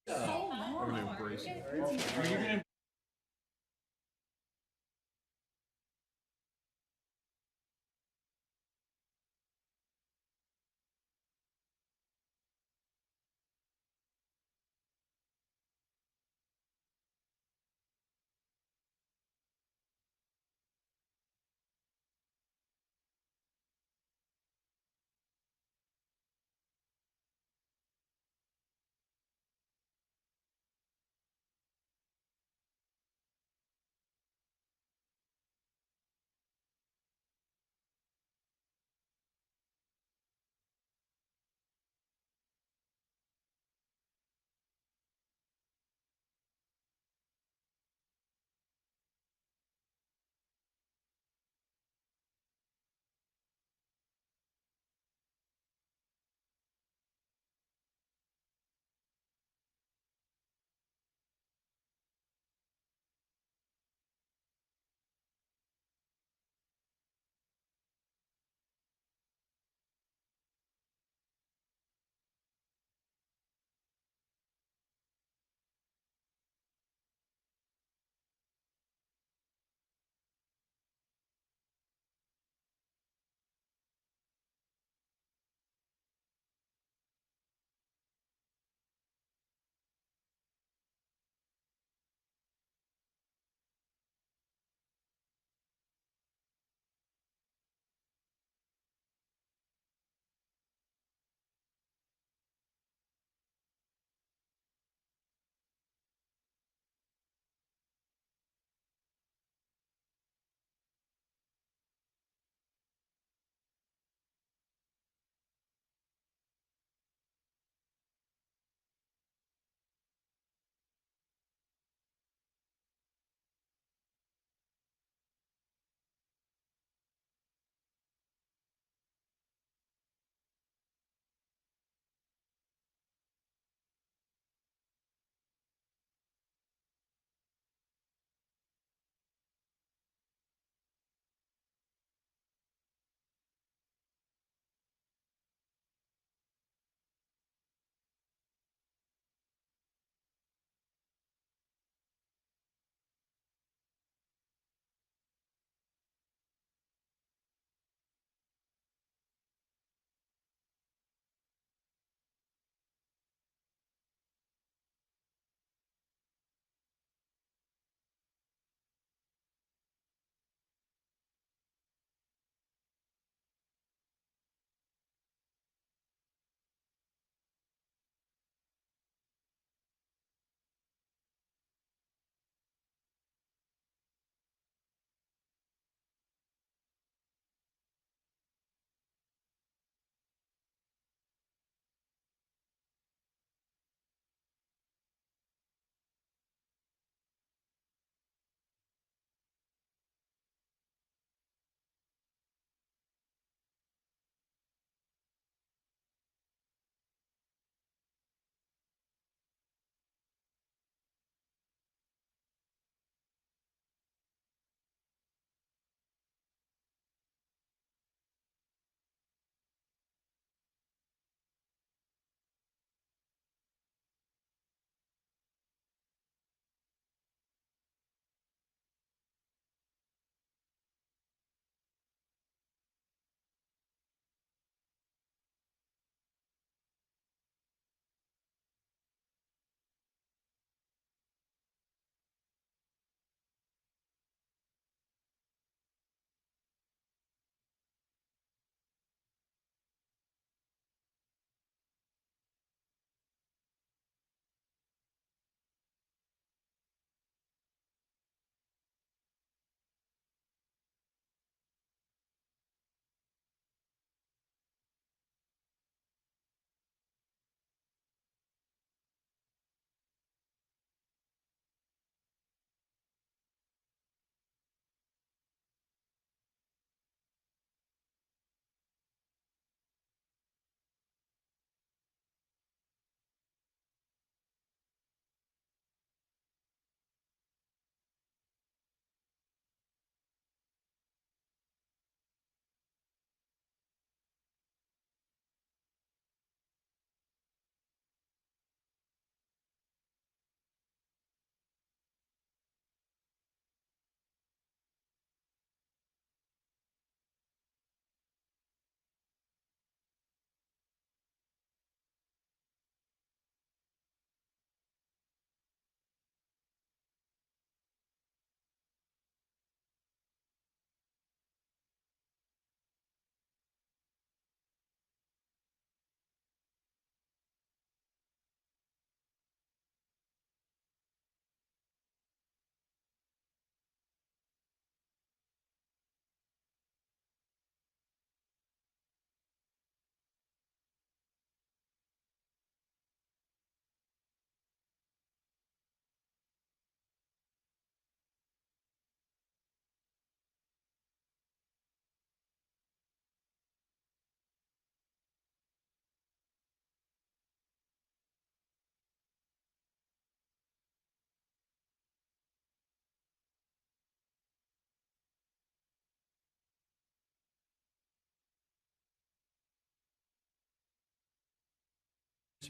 So I'm gonna long. embrace it. Are you gonna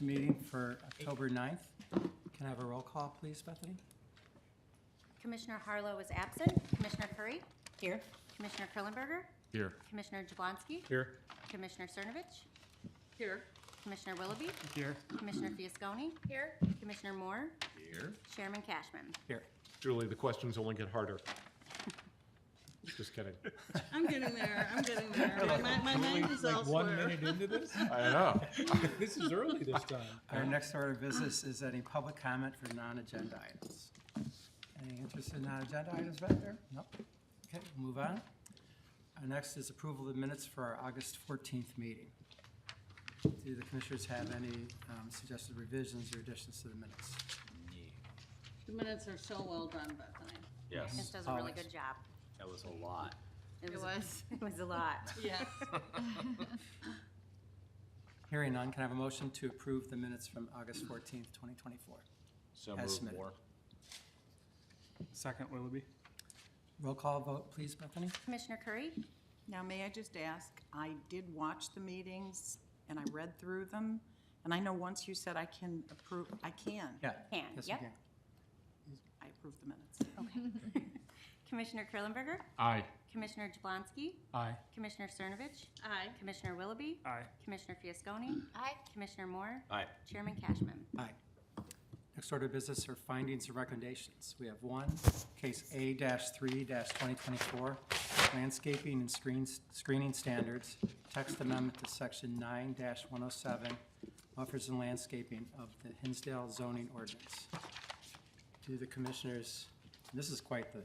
Commission meeting for October 9th. Can I have a roll call, please, Bethany? Commissioner Harlow is absent. Commissioner Curry? Here. Commissioner Krillenberger? Here. Commissioner Jablonski? Here. Commissioner Cernovich? Here. Commissioner Willoughby? Here. Commissioner Fiasconi? Here. Commissioner Moore? Here. Chairman Cashman? Here. Julie, the questions only get harder. Just kidding. I'm getting there. I'm getting there. My mind is Like 1 elsewhere. minute into this? I know. This is early this time. Our next order of business is any public comment for non-agenda items. Any interest in non-agenda items back there? Nope. Okay, we'll move on. Next is approval of the minutes for our August 14th meeting. Do the commissioners have any suggested revisions or additions to the minutes? The minutes are so well done, Bethany. This Yes, does a really good job. that was a lot. It was. It was a lot. Yes. Hearing none, can I have a motion to approve the minutes from August 14th, 2024? So As moved submitted. more. Second, Willoughby? Roll call vote, please, Bethany? Commissioner Curry? Now, may I just ask, I did watch the meetings and I read through them, and I know once you said I can approve, I can. Yeah. Can, Yes, you yep. can. I approve the minutes. Okay. Commissioner Krillenberger? Aye. Commissioner Jablonski? Aye. Commissioner Cernovich? Aye. Commissioner Willoughby? Aye. Commissioner Fiasconi? Aye. Commissioner Moore? Aye. Chairman Cashman? Aye. Next order of business are findings and recommendations. We have one, case A-3-2024, landscaping and screening standards, text amendment to section 9-107, buffers and landscaping of the Hinsdale zoning ordinance. Do the commissioners, this is quite the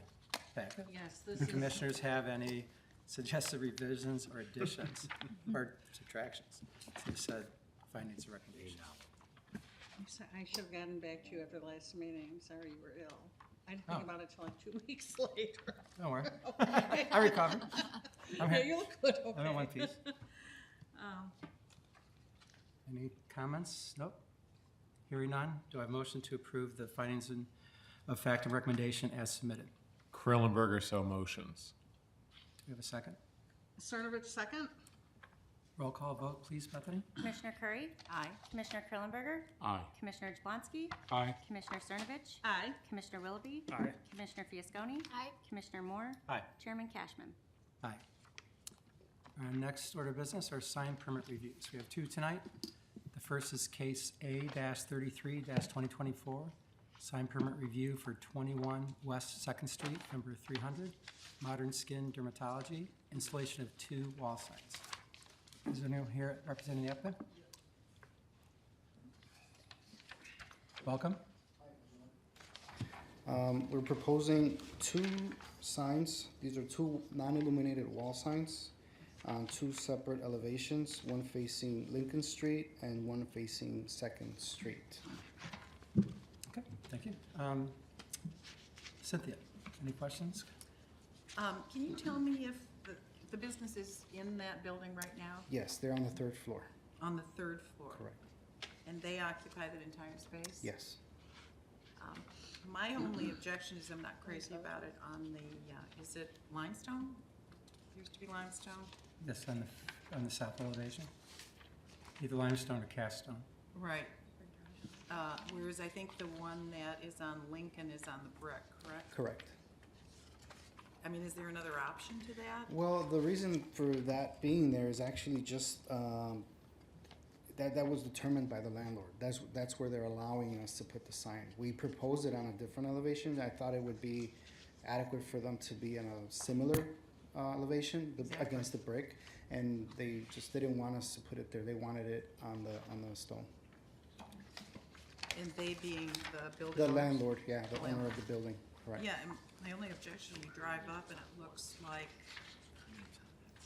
packet. Yes, this Do is. commissioners have any suggested revisions or additions or subtractions to the said findings and recommendations? I should have gotten back to you after the last meeting. I'm sorry you were ill. I didn't Oh. think about it till like 2 weeks later. Don't worry. I recovered. I'm Yeah, here. you look good. Okay. I'm in one piece. Um, Any comments? Nope. Hearing none, do I have a motion to approve the findings of fact and recommendation as submitted? Krillenberger, so motions. Do we have a second? Cernovich, second. Roll call vote, please, Bethany? Commissioner Curry? Aye. Commissioner Krillenberger? Aye. Commissioner Jablonski? Aye. Commissioner Cernovich? Aye. Commissioner Willoughby? Aye. Commissioner Fiasconi? Aye. Commissioner Moore? Aye. Chairman Cashman? Aye. Our next order of business are sign permit reviews. We have two tonight. The first is case A-33-2024, sign permit review for 21 West Second Street, number 300, Modern Skin Dermatology, installation of 2 wall signs. Is there anyone here representing the applicant? Welcome. We're proposing 2 signs. These are 2 non-illuminated wall signs on 2 separate elevations, one facing Lincoln Street and one facing Second Street. Okay, thank you. Cynthia, any questions? Can you tell me if the business is in that building right now, Yes, they're on the 3rd floor. on the 3rd floor? Correct. And they occupy that entire space? Yes. My only objection is I'm not crazy about it on the, is it limestone? Used to be limestone? Yes, on the south elevation? Either limestone or cast stone. Right. Whereas I think the one that is on Lincoln is on the brick, correct? Correct. I mean, is there another option to that? Well, the reason for that being there is actually just that was determined by the landlord. That's where they're allowing us to put the sign. We proposed it on a different elevation. I thought it would be adequate for them to be in a similar elevation Exactly. against the brick, and they just didn't want us to put it there. They wanted it on the stone. And they being the building The owners? landlord, yeah, the Landlord. owner of the building, correct. Yeah, and my only objection, you drive up and it looks like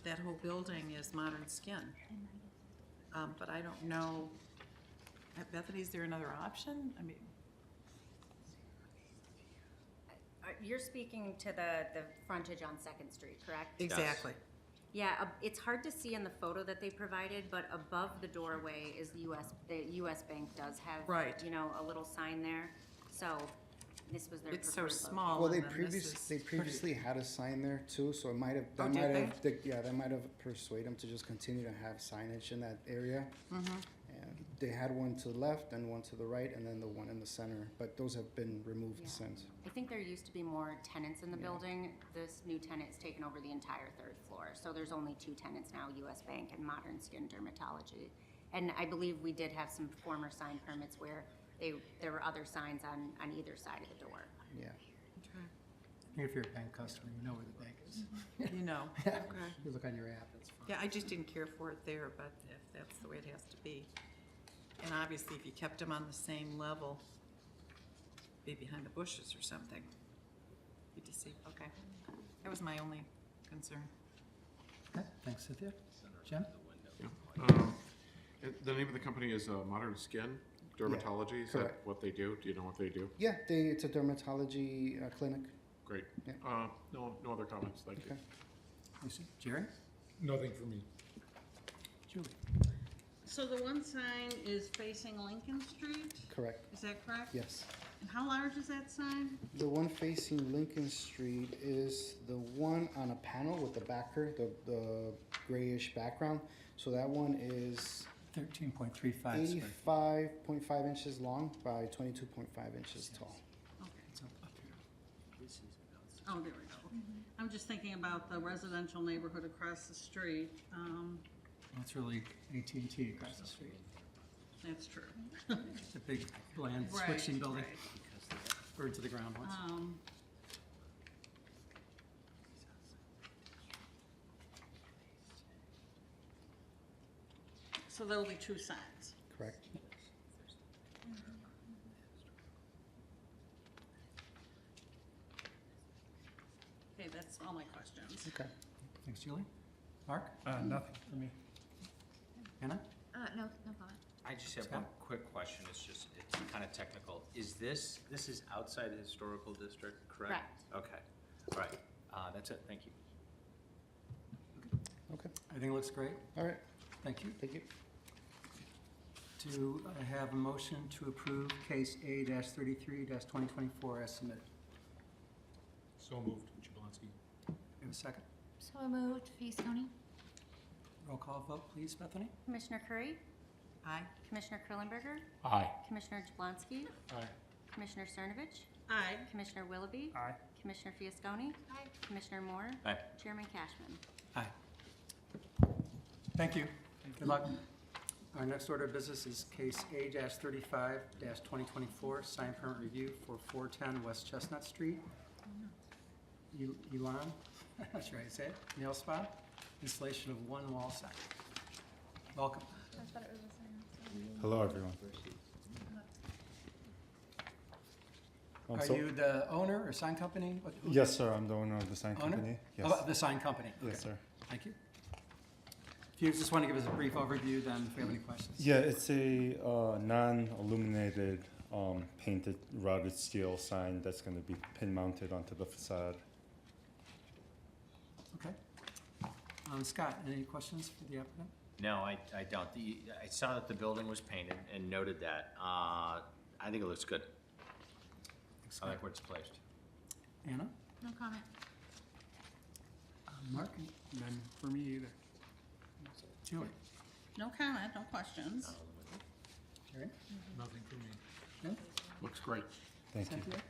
that whole building is Modern Skin. But I don't know, Bethany, is there another option? I mean, You're speaking to the frontage on Second Street, correct? exactly. Yeah, it's hard to see in the photo that they provided, but above the doorway is the US Bank does have, Right. you know, a little sign there. So this was their It's so preferred location. small. Well, they and then this is- previously had a sign there too, so it might have, Oh, that did might they? have, that might have persuaded them to just continue to have signage in that area. Mm-hmm. And they had one to the left and one to the right, and then the one in the center, but those have been removed Yeah. since. I think there used to be more tenants in the Yeah. building. This new tenant's taken over the entire third floor. So there's only 2 tenants now, US Bank and Modern Skin Dermatology. And I believe we did have some former sign permits where there were other signs on either side of the door. Yeah. If you're a bank customer, you know where the bank is. You know, Yeah. okay. You look on your app, it's fine. Yeah, I just didn't care for it there, but if that's the way it has to be. And obviously, if you kept them on the same level, be behind the bushes or something. You just see, okay. That was my only concern. Okay, thanks, Cynthia. Jim? The name of the company is Modern Skin Dermatology. Is that correct. what they do? Do you know what they do? Yeah, it's a dermatology clinic. Great. Yeah. No other comments. Thank you. Okay. Lisa? Jerry? Nothing for me. Julie? So the one sign is facing Lincoln Street, Correct. is that correct? Yes. And how large is that sign? The one facing Lincoln Street is the one on a panel with the backer, the grayish background. So that one is 13.35 square. 85.5 inches long by 22.5 inches tall. Okay. It's up here. Oh, there we go. I'm just thinking about the residential neighborhood across the street. It's really AT&T across the street. That's true. It's a big bland Right, switching building, right. bird to the ground once. So there'll be 2 signs. Correct. Okay, that's all my questions. Okay. Thanks, Julie. Mark? Nothing for me. Anna? No comment. I just have Scott? one quick question, it's kind of technical. Is this is outside the historical district, correct? Correct. Okay, all right, that's it, thank you. Okay. Everything looks great. All right. Thank you. Thank you. Do I have a motion to approve case A-33-2024 as submitted? So moved, Jablonski. Do you have a second? So moved, Fiesconi. Roll call vote, please, Bethany? Commissioner Curry? Aye. Commissioner Krillenberger? Aye. Commissioner Jablonski? Aye. Commissioner Cernovich? Aye. Commissioner Willoughby? Aye. Commissioner Fiasconi? Aye. Commissioner Moore? Aye. Chairman Cashman? Aye. Thank you. Good luck. Our next order of business is case A-35-2024, sign permit review for 410 West Chestnut Street. Elon, I'm not sure how you say it, nail spa, installation of one wall sign. Welcome. I thought it was the same. Hello, everyone. Are So- you the owner or sign company? What- Yes, sir. I'm the owner of the sign Owner? company. Oh, Yes. the sign company. Yes, Okay. sir. Thank you. If you just want to give us a brief overview, then if we have any questions. Yeah, it's a non-illuminated, painted routed steel sign that's going to be pin mounted onto the facade. Okay. Scott, any questions for the applicant? No, I don't. I saw that the building was painted and noted that. I think it looks good. I like where it's placed. Anna? No comment. Mark? None for me either. Julie? No comment, no questions. Jerry? Nothing for me. Jim? Looks great. Thank you. Cynthia?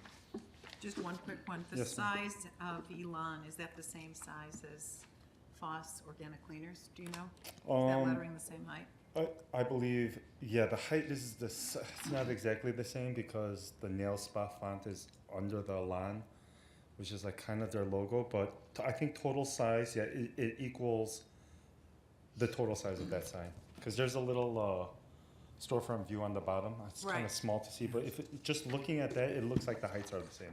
Just one quick one. The Yes, ma'am. size of Elon, is that the same size as Foss Organic Cleaners? Do you know? Is that lettering the same height? I believe, yeah, the height is it's not exactly the same because the nail spa font is under the Elan, which is like kind of their logo, but I think total size, yeah, it equals the total size of that sign. Because there's a little storefront view on the bottom. It's kind Right. of small to see, but just looking at that, it looks like the heights are the same.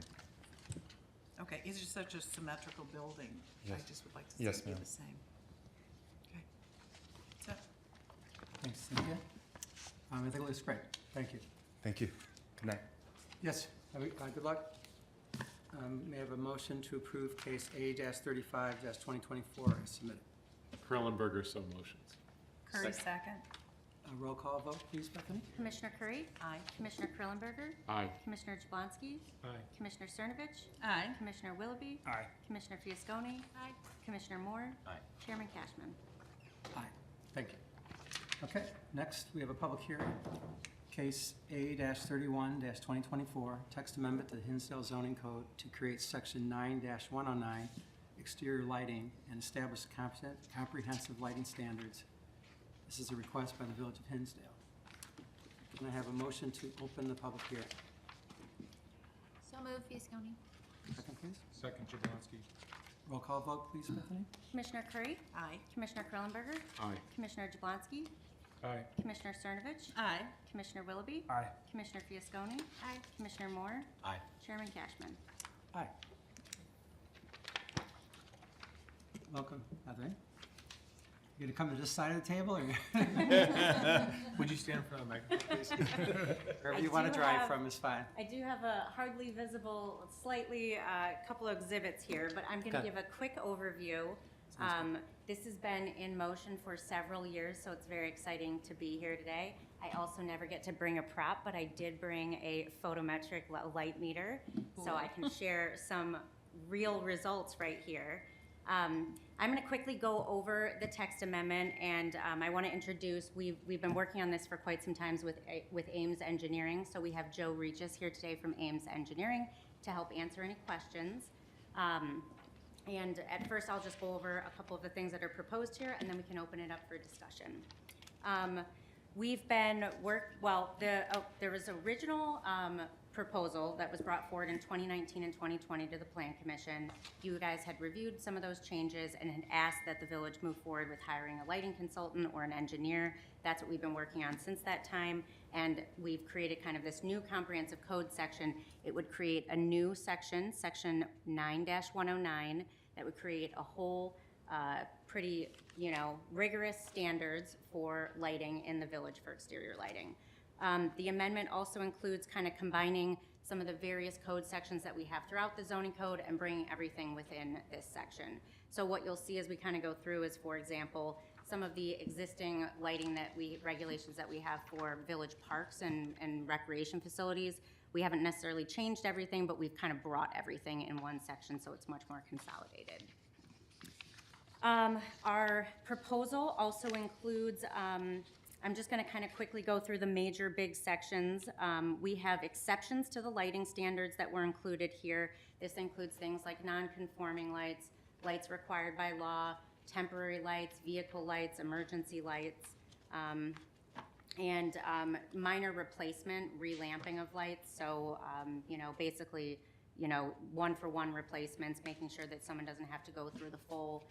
Okay, it's just such a symmetrical building. I Yes. just would like to see Yes, it be ma'am. the same. Okay. That's it. Thanks, Cynthia. I think it looks great. Thank you. Thank you. Good night. Yes, good luck. May I have a motion to approve case A-35-2024 as submitted? Krillenberger, so motions. Curry, second. A roll call vote, please, Bethany? Commissioner Curry? Aye. Commissioner Krillenberger? Aye. Commissioner Jablonski? Aye. Commissioner Cernovich? Aye. Commissioner Willoughby? Aye. Commissioner Fiasconi? Aye. Commissioner Moore? Aye. Chairman Cashman? Aye. Thank you. Okay, next, we have a public hearing. Case A-31-2024, text amendment to the Hinsdale zoning code to create section 9-109, exterior lighting, and establish comprehensive lighting standards. This is a request by the Village of Hinsdale. Can I have a motion to open the public hearing? So moved, Fisconi. Second, please. Second, Jablonski. Roll call vote, please, Bethany. Commissioner Curry, Aye. Commissioner Krillenberger, Aye. Commissioner Jablonski, Aye. Commissioner Cernovich, Aye. Commissioner Willoughby, Aye. Commissioner Fiasconi, Aye. Commissioner Moore, Aye. Chairman Cashman. Aye. Welcome, Bethany. You gonna come to this side of the table, or Would you stand in front of the microphone, please? wherever I you wanna do drive have- from is fine. I do have a hardly visible, slightly, couple of exhibits here, but I'm gonna Okay. give a quick overview. This has been in motion for several years, so it's very exciting to be here today. I also never get to bring a prop, but I did bring a photometric light meter, so I can share some real results right here. I'm going to quickly go over the text amendment, and I want to introduce, we've been working on this for quite some time with Ames Engineering, so we have Joe Regis here today from Ames Engineering to help answer any questions. And at first, I'll just go over a couple of the things that are proposed here, and then we can open it up for discussion. We've been there was original proposal that was brought forward in 2019 and 2020 to the Plan Commission. You guys had reviewed some of those changes and had asked that the village move forward with hiring a lighting consultant or an engineer. That's what we've been working on since that time, and we've created kind of this new comprehensive code section. It would create a new section, section 9-109, that would create a whole pretty, rigorous standards for lighting in the village for exterior lighting. The amendment also includes kind of combining some of the various code sections that we have throughout the zoning code and bringing everything within this section. So what you'll see as we kind of go through is, for example, some of the existing lighting regulations that we have for village parks and recreation facilities. We haven't necessarily changed everything, but we've kind of brought everything in one section, so it's much more consolidated. Our proposal also includes, I'm just going to kind of quickly go through the major big sections. We have exceptions to the lighting standards that were included here. This includes things like non-conforming lights, lights required by law, temporary lights, vehicle lights, emergency lights, and minor replacement, relamping of lights. So, basically, one-for-one replacements, making sure that someone doesn't have to go through the full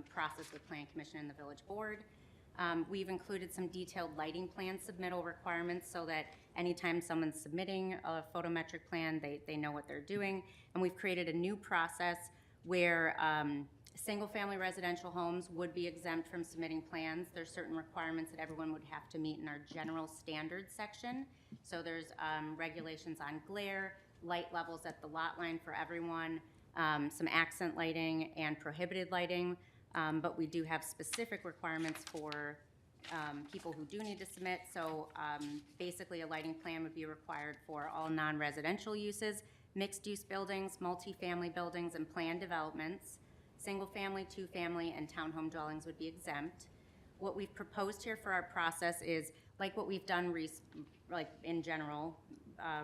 process with Plan Commission and the Village Board. We've included some detailed lighting plan submittal requirements so that anytime someone's submitting a photometric plan, they know what they're doing. And we've created a new process where single-family residential homes would be exempt from submitting plans. There's certain requirements that everyone would have to meet in our general standards section. So there's regulations on glare, light levels at the lot line for everyone, some accent lighting and prohibited lighting. But we do have specific requirements for people who do need to submit. So basically, a lighting plan would be required for all non-residential uses, mixed-use buildings, multifamily buildings, and planned developments. Single-family, two-family, and townhome dwellings would be exempt. What we've proposed here for our process is, like what we've done in general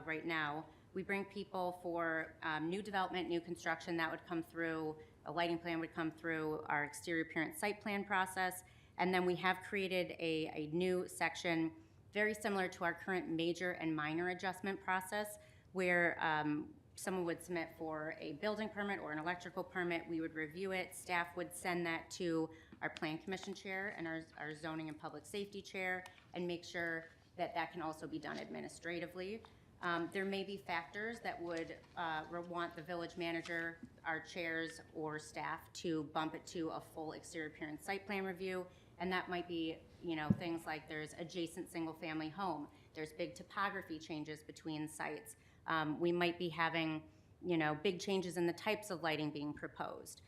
right now, we bring people for new development, new construction, that would come through. A lighting plan would come through our exterior appearance site plan process. And then we have created a new section very similar to our current major and minor adjustment process, where someone would submit for a building permit or an electrical permit. We would review it. Staff would send that to our Plan Commission chair and our zoning and public safety chair, and make sure that that can also be done administratively. There may be factors that would want the village manager, our chairs, or staff to bump it to a full exterior appearance site plan review, and that might be, things like there's adjacent single-family home, there's big topography changes between sites. We might be having, big changes in the types of lighting being proposed.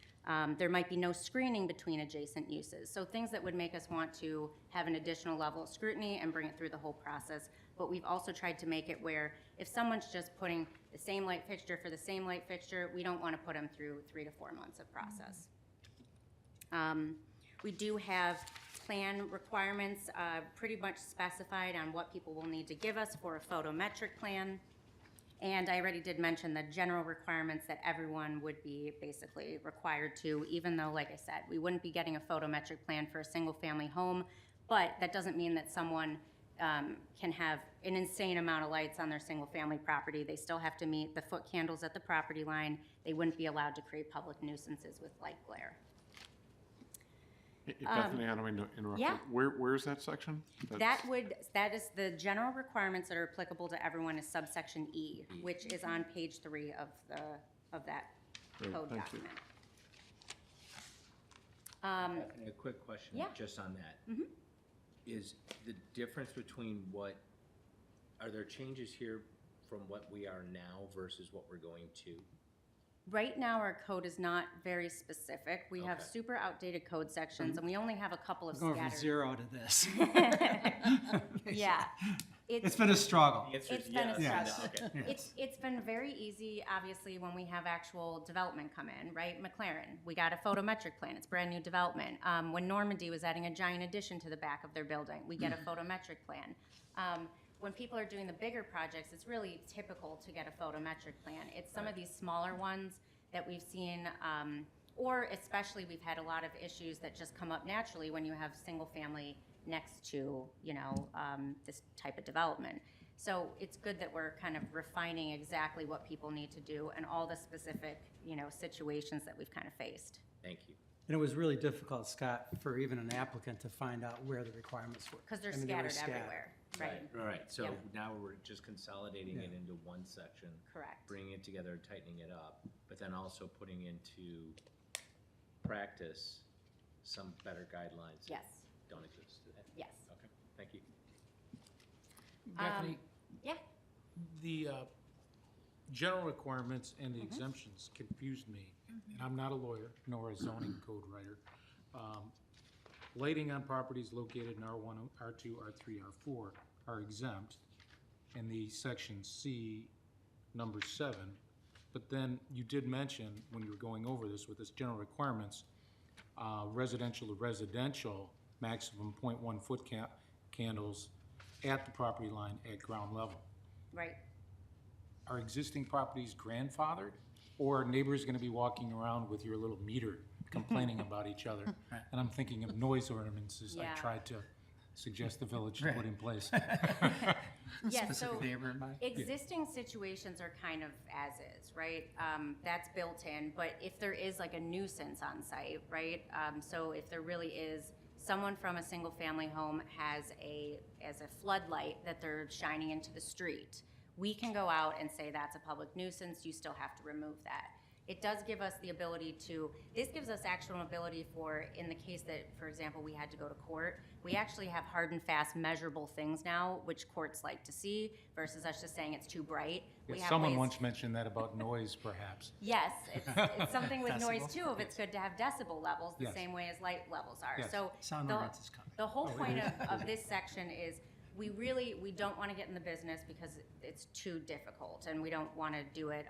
There might be no screening between adjacent uses. So things that would make us want to have an additional level of scrutiny and bring it through the whole process. But we've also tried to make it where if someone's just putting the same light fixture for the same light fixture, we don't want to put them through 3 to 4 months of process. We do have plan requirements, pretty much specified on what people will need to give us for a photometric plan. And I already did mention the general requirements that everyone would be basically required to, even though, like I said, we wouldn't be getting a photometric plan for a single-family home, but that doesn't mean that someone can have an insane amount of lights on their single-family property. They still have to meet the foot candles at the property line. They wouldn't be allowed to create public nuisances with light glare. Bethany, I don't mean to interrupt. yeah. Where is that section? That is the general requirements that are applicable to everyone is subsection E, which is on page 3 of that Great, code thank you. document. Bethany, a quick question Yeah. just on that. Is the difference between are there changes here from what we are now versus what we're going to? Right now, our code is not very specific. We have Okay. super outdated code sections, and we only have a couple of Going from scattered. 0 to this. Yeah. It's been a struggle. The answer is It's been a yes. struggle. Okay. It's been very easy, obviously, when we have actual development come in, right? McLaren, we got a photometric plan, it's brand new development. When Normandy was adding a giant addition to the back of their building, we get a photometric plan. When people are doing the bigger projects, it's really typical to get a photometric plan. It's some of these smaller ones that we've seen, or especially we've had a lot of issues that just come up naturally when you have single family next to, this type of development. So it's good that we're kind of refining exactly what people need to do and all the specific, situations that we've kind of faced. Thank you. And it was really difficult, Scott, for even an applicant to find out where the requirements were. Because they're I mean, they were scattered everywhere, right? Right, so Yep. now we're just consolidating it Yeah. into one section, Correct. bringing it together, tightening it up, but then also putting into practice some better guidelines that Yes, don't exist today. yes. Okay, thank you. Bethany, Yeah, the general requirements and the exemptions confused me, and I'm not a lawyer nor a zoning code writer. Lighting on properties located in R1, R2, R3, R4 are exempt in the section C, number 7. But then you did mention, when you were going over this with this general requirements, residential to residential, maximum 0.1 foot candles at the property line at ground level. right. Are existing properties grandfathered? Or are neighbors gonna be walking around with your little meter complaining about each other? And I'm thinking of noise ordinances I Yeah. tried to suggest the village to put in place. Yeah, so Specific neighbor in mind. existing situations are kind of as is, right? That's built in, but if there is like a nuisance on site, right? So if there really is, someone from a single family home has a floodlight that they're shining into the street, we can go out and say that's a public nuisance, you still have to remove that. It does give us the ability this gives us actual ability for, in the case that, for example, we had to go to court, we actually have hard and fast measurable things now, which courts like to see, versus us just saying it's too bright. We have Someone ways- once mentioned that about noise, perhaps. Yes, it's something with noise Decibel? too, if it's good to have decibel levels, the Yes. same way as light levels are. Yes. So Sound the- ordinance is coming. The whole point of this section is, we don't want to get in the business because it's too difficult, and we don't want to do it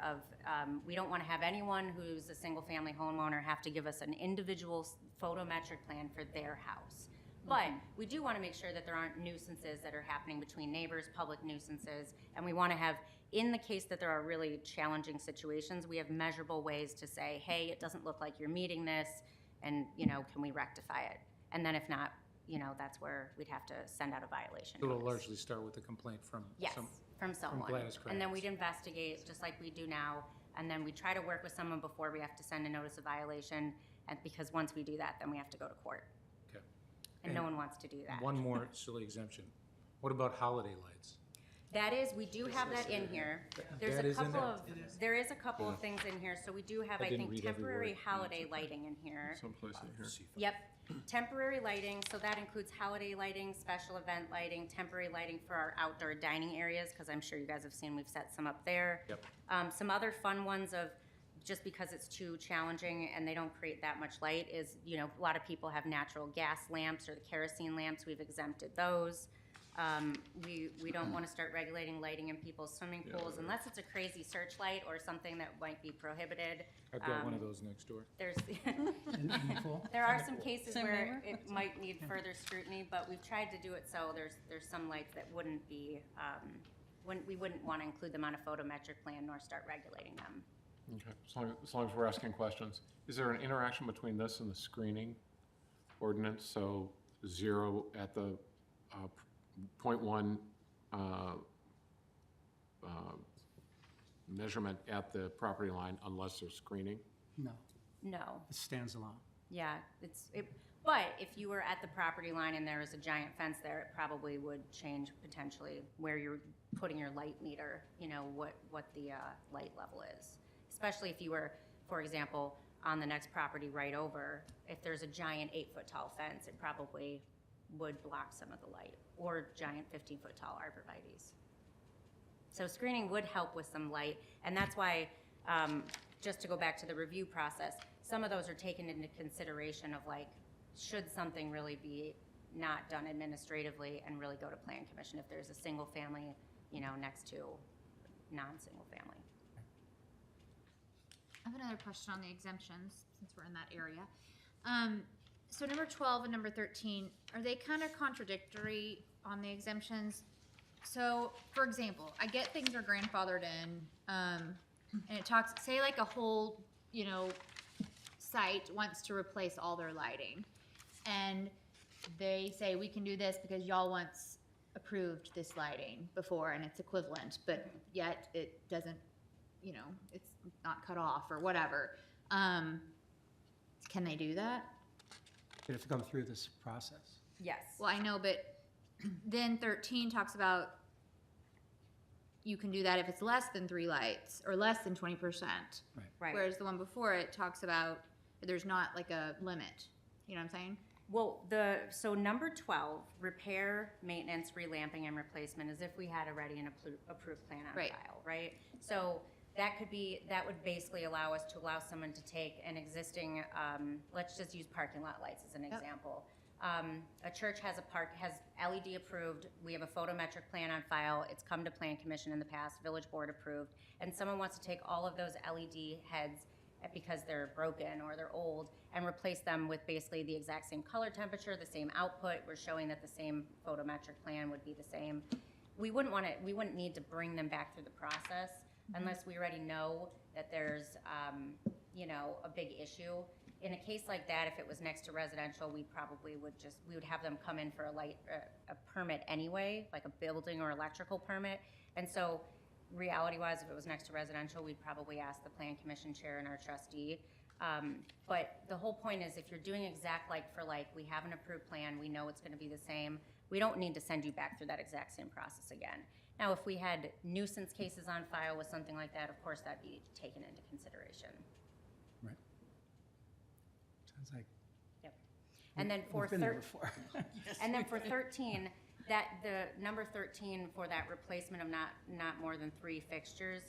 we don't want to have anyone who's a single-family homeowner have to give us an individual photometric plan for their house. But we do want to make sure that there aren't nuisances that are happening between neighbors, public nuisances, and we want to have, in the case that there are really challenging situations, we have measurable ways to say, hey, it doesn't look like you're meeting this, and, can we rectify it? And then if not, that's where we'd have to send out a violation It'll notice. largely start with a complaint from Yes, some. from someone. Gladys And then Kravitz. we'd investigate, just like we do now, and then we try to work with someone before we have to send a notice of violation, and because once we do that, then we have to go to court. Okay. And no one wants to do that. One more silly exemption. What about holiday lights? That is, we do have that in here. There's That a is in couple there? of, there is a couple of things in here, so we do have, I I didn't think, read every temporary word. holiday lighting in here. Someplace in here. Yep, temporary lighting, so that includes holiday lighting, special event lighting, temporary lighting for our outdoor dining areas, because I'm sure you guys have seen, we've set some up there. Yep. Some other fun ones of, just because it's too challenging and they don't create that much light, is, a lot of people have natural gas lamps or the kerosene lamps, we've exempted those. We don't want to start regulating lighting in people's swimming pools unless it's a crazy searchlight or something that might be prohibited. I've got one of those next door. There's, In the pool? there are some cases Same where neighbor? it might need further scrutiny, but we've tried to do it so there's some lights that wouldn't be, we wouldn't want to include them on a photometric plan nor start regulating them. Okay, as long as we're asking questions. Is there an interaction between this and the screening ordinance? So 0 at the 0.1 measurement at the property line unless there's screening? No, No. it stands alone. Yeah, but if you were at the property line and there was a giant fence there, it probably would change potentially where you're putting your light meter, you know, what the light level is. Especially if you were, for example, on the next property right over, if there's a giant 8-foot tall fence, it probably would block some of the light, or giant 15-foot tall arborvitaes. So screening would help with some light, and that's why, just to go back to the review process, some of those are taken into consideration of like, should something really be not done administratively and really go to Plan Commission if there's a single family, you know, next to non-single family. I have another question on the exemptions, since we're in that area. So number 12 and number 13, are they kind of contradictory on the exemptions? So, for example, I get things are grandfathered in, and it talks, say like a whole, you know, site wants to replace all their lighting. And they say, we can do this because y'all once approved this lighting before and it's equivalent, but yet it doesn't, you know, it's not cut off or whatever. Can they do that? You have to go through this process. Yes. Well, I know, but then 13 talks about you can do that if it's less than 3 lights or less than 20%. Right. Whereas the one before it talks about there's not like a limit. You know what I'm saying? Well, so number 12, repair, maintenance, relamping, and replacement, as if we had already an approved plan on Right. file, right? So that would basically allow us to allow someone to take an existing, let's just use parking lot lights as an Yep. example. A church has has LED approved, we have a photometric plan on file, it's come to Plan Commission in the past, Village Board approved, and someone wants to take all of those LED heads because they're broken or they're old and replace them with basically the exact same color temperature, the same output, we're showing that the same photometric plan would be the same. We wouldn't need to bring them back through the process unless we already know that there's, you know, a big issue. In a case like that, if it was next to residential, we would have them come in for a permit anyway, like a building or electrical permit. And so reality-wise, if it was next to residential, we'd probably ask the Plan Commission chair and our trustee. But the whole point is if you're doing exact like for like, we have an approved plan, we know it's gonna be the same, we don't need to send you back through that exact same process again. Now, if we had nuisance cases on file with something like that, of course, that'd be taken into consideration. Right. Sounds like. Yep. And then for We've been there before. And then for 13, that the number 13 for that replacement of not more than 3 fixtures,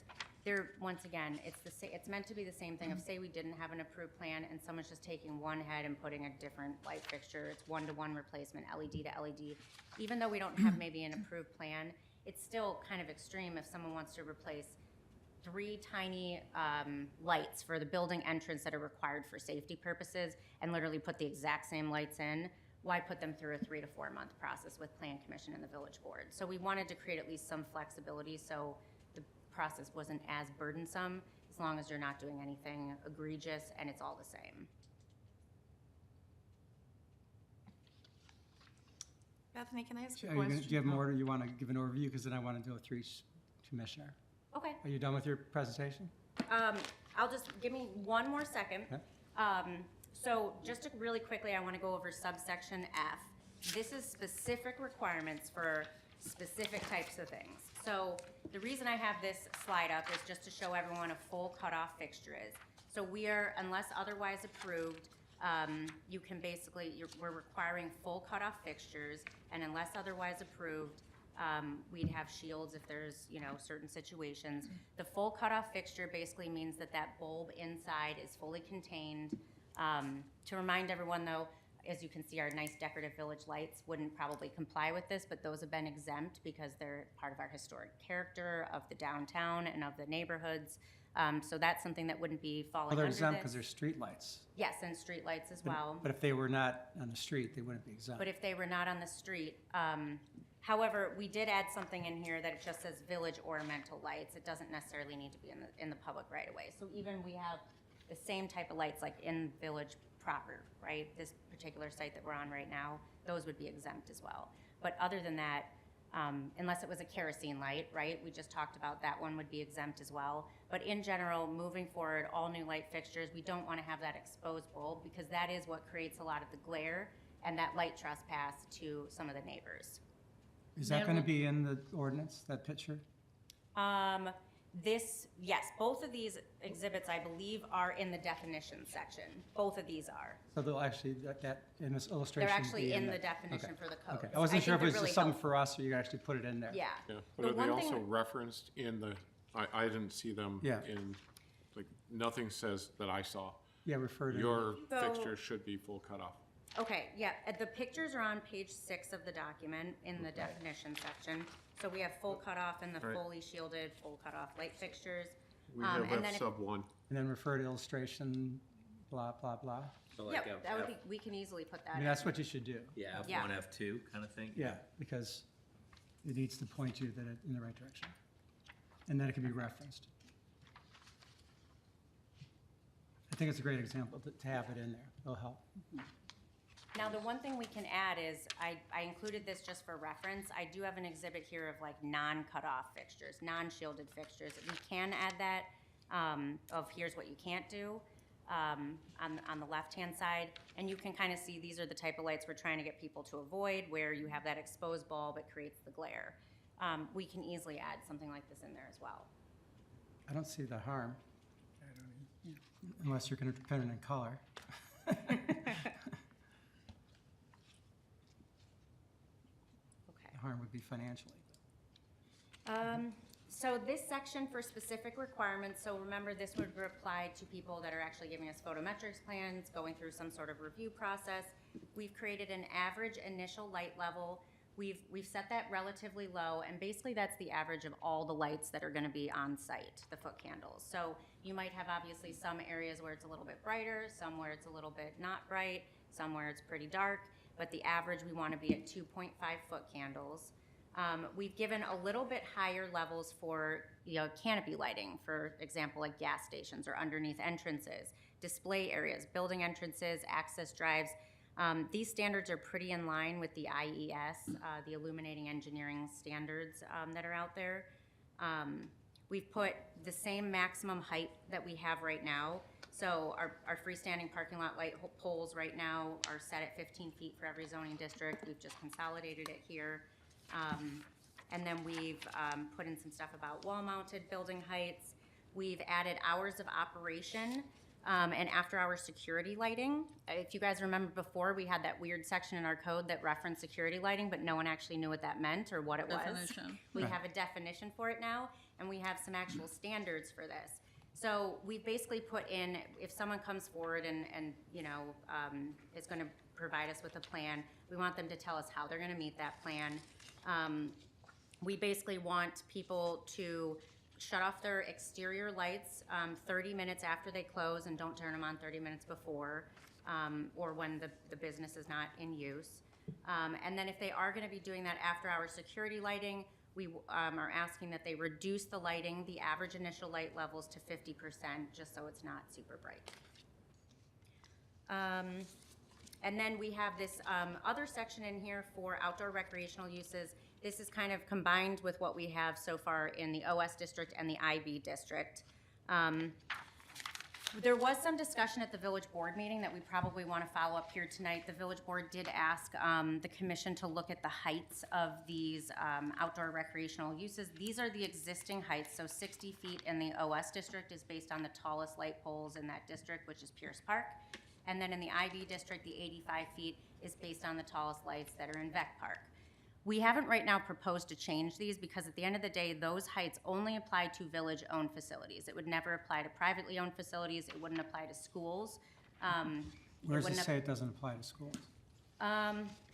there, once again, it's meant to be the same thing. If say we didn't have an approved plan and someone's just taking one head and putting a different light fixture, it's 1-to-1 replacement, LED to LED. Even though we don't have maybe an approved plan, it's still kind of extreme if someone wants to replace 3 tiny lights for the building entrance that are required for safety purposes and literally put the exact same lights in. Why put them through a 3 to 4 month process with Plan Commission and the Village Board? So we wanted to create at least some flexibility so the process wasn't as burdensome as long as you're not doing anything egregious and it's all the same. Bethany, can I ask a Are you question? do you have more, or you want to give an overview? Because then I want to go through each commissioner. Okay. Are you done with your presentation? I'll just, give me one more second. Okay. So just to really quickly, I want to go over subsection F. This is specific requirements for specific types of things. So the reason I have this slide up is just to show everyone a full cutoff fixture is. So we are, unless otherwise approved, you can basically, we're requiring full cutoff fixtures, and unless otherwise approved, we'd have shields if there's, you know, certain situations. The full cutoff fixture basically means that that bulb inside is fully contained. To remind everyone though, as you can see, our nice decorative village lights wouldn't probably comply with this, but those have been exempt because they're part of our historic character of the downtown and of the neighborhoods. So that's something that wouldn't be falling Well, they're under exempt because this. they're streetlights. Yes, and streetlights as well. But if they were not on the street, they wouldn't be exempt. But if they were not on the street, however, we did add something in here that it just says village ornamental lights. It doesn't necessarily need to be in the public right of way. So even we have the same type of lights like in village proper, right? This particular site that we're on right now, those would be exempt as well. But other than that, unless it was a kerosene light, right? We just talked about that one would be exempt as well. But in general, moving forward, all new light fixtures, we don't want to have that exposed bulb because that is what creates a lot of the glare and that light trespass to some of the neighbors. Is that going to be in the ordinance, that picture? Yes, both of these exhibits, I believe, are in the definition section. Both of these are. So they'll actually, that in this illustration. They're actually be in the that? definition Okay. for the code. Okay, I wasn't sure if it think was they're just something really for us or you can actually put it in there. Yeah. Yeah, The but are they one thing also that- referenced in the, I didn't see them Yeah. in, like, nothing says that I saw. Yeah, refer to. Your So- fixture should be full cutoff. Okay, yeah, the pictures are on page 6 of the document in the definition section. So we have full cutoff and the Right. fully shielded, full cutoff light fixtures. We and have then if- sub 1. And then refer to illustration, blah, blah, blah. So like Yep, that would be, we can easily put that I in. mean, that's what you should do. Yeah, Yeah. F1, F2 kind of thing? Yeah, because it needs to point you that in the right direction. And then it can be referenced. I think it's a great example to have it in there. It'll help. Now, the one thing we can add is, I included this just for reference. I do have an exhibit here of like non-cutoff fixtures, non-shielded fixtures. We can add that, of here's what you can't do, on the left-hand side. And you can kind of see these are the type of lights we're trying to get people to avoid, where you have that exposed bulb, it creates the glare. We can easily add something like this in there as well. I don't see the harm. Unless you're going to print it in color. Okay. The harm would be financially. So this section for specific requirements, so remember this would apply to people that are actually giving us photometrics plans, going through some sort of review process. We've created an average initial light level. We've set that relatively low, and basically that's the average of all the lights that are gonna be on site, the foot candles. So you might have obviously some areas where it's a little bit brighter, some where it's a little bit not bright, some where it's pretty dark, but the average we wanna be at 2.5 foot candles. We've given a little bit higher levels for, canopy lighting, for example, like gas stations or underneath entrances, display areas, building entrances, access drives. These standards are pretty in line with the IES, the illuminating engineering standards that are out there. We've put the same maximum height that we have right now. So our freestanding parking lot light poles right now are set at 15 feet for every zoning district. We've just consolidated it here. And then we've put in some stuff about wall-mounted building heights. We've added hours of operation and after-hour security lighting. If you guys remember before, we had that weird section in our code that referenced security lighting, but no one actually knew what that meant or what it was. Definition. We have a definition for it now, and we have some actual standards for this. So we basically put in, if someone comes forward and is going to provide us with a plan, we want them to tell us how they're going to meet that plan. We basically want people to shut off their exterior lights 30 minutes after they close and don't turn them on 30 minutes before or when the business is not in use. And then if they are going to be doing that after-hour security lighting, we are asking that they reduce the lighting, the average initial light levels to 50%, just so it's not super bright. And then we have this other section in here for outdoor recreational uses. This is kind of combined with what we have so far in the OS district and the IB district. There was some discussion at the village board meeting that we probably want to follow up here tonight. The village board did ask the commission to look at the heights of these outdoor recreational uses. These are the existing heights, so 60 feet in the OS district is based on the tallest light poles in that district, which is Pierce Park. And then in the IB district, the 85 feet is based on the tallest lights that are in Vec Park. We haven't right now proposed to change these because at the end of the day, those heights only apply to village-owned facilities. It would never apply to privately owned facilities. It wouldn't apply to schools. Where does it wouldn't say it doesn't apply to schools?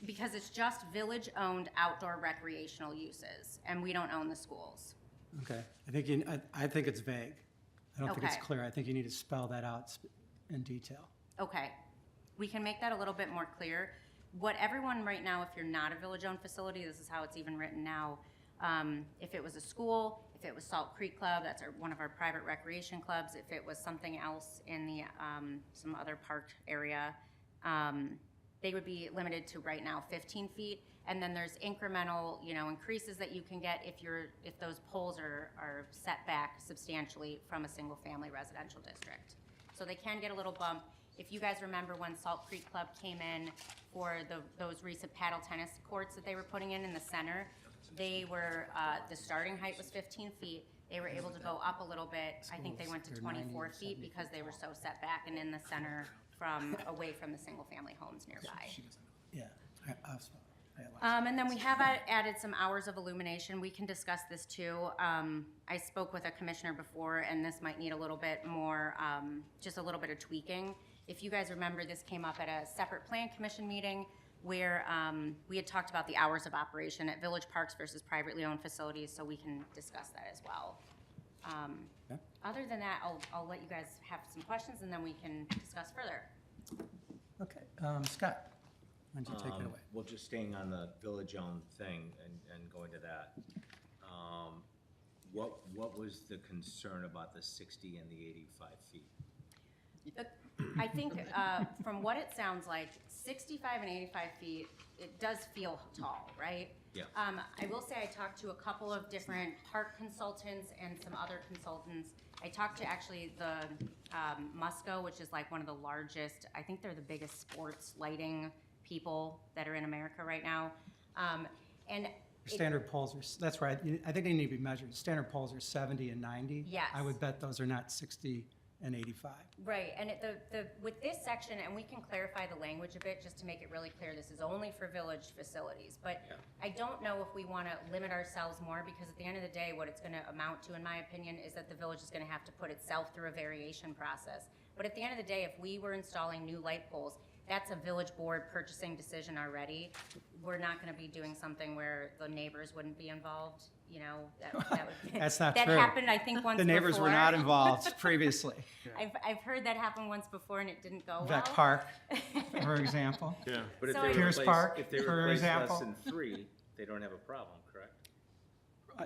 Because it's just village-owned outdoor recreational uses, and we don't own the schools. Okay, I think it's vague. I don't think it's Okay. clear. I think you need to spell that out in detail. Okay, we can make that a little bit more clear. What everyone right now, if you're not a village-owned facility, this is how it's even written now. If it was a school, if it was Salt Creek Club, that's one of our private recreation clubs. If it was something else in the, some other park area, they would be limited to right now 15 feet. And then there's incremental, increases that you can get if those poles are set back substantially from a single-family residential district. So they can get a little bump. If you guys remember when Salt Creek Club came in for those recent paddle tennis courts that they were putting in the center, they were, the starting height was 15 feet. They were able to go up a little bit. I think they went to 24 feet because they were so set back and in the center away from the single-family homes nearby. Yeah. And then we have added some hours of illumination. We can discuss this too. I spoke with a commissioner before, and this might need a little bit more, just a little bit of tweaking. If you guys remember, this came up at a separate plan commission meeting where we had talked about the hours of operation at village parks versus privately owned facilities, so we can discuss that as well. Okay. Other than that, I'll let you guys have some questions, and then we can discuss further. Okay, Scott, why don't you take it away? Well, just staying on the village-owned thing and going to that. What was the concern about the 60 and the 85 feet? I think from what it sounds like, 65 and 85 feet, it does feel tall, right? Yeah. I will say I talked to a couple of different park consultants and some other consultants. I talked to actually the Musco, which is like one of the largest, I think they're the biggest sports lighting people that are in America right now. And Standard poles are, that's right, I think they need to be measured. Standard poles are 70 and 90. Yes. I would bet those are not 60 and 85. right, and with this section, and we can clarify the language a bit just to make it really clear, this is only for village facilities. But Yeah. I don't know if we want to limit ourselves more, because at the end of the day, what it's going to amount to, in my opinion, is that the village is going to have to put itself through a variation process. But at the end of the day, if we were installing new light poles, that's a village board purchasing decision already. We're not going to be doing something where the neighbors wouldn't be involved, that would. That's not That true. happened, I think, once The neighbors were before. not involved previously. I've heard that happen once before and it didn't go well. Vet Park, for example. Yeah. But if So they I- Pierce replace, Park, if they for replace example. less than 3, they don't have a problem, correct?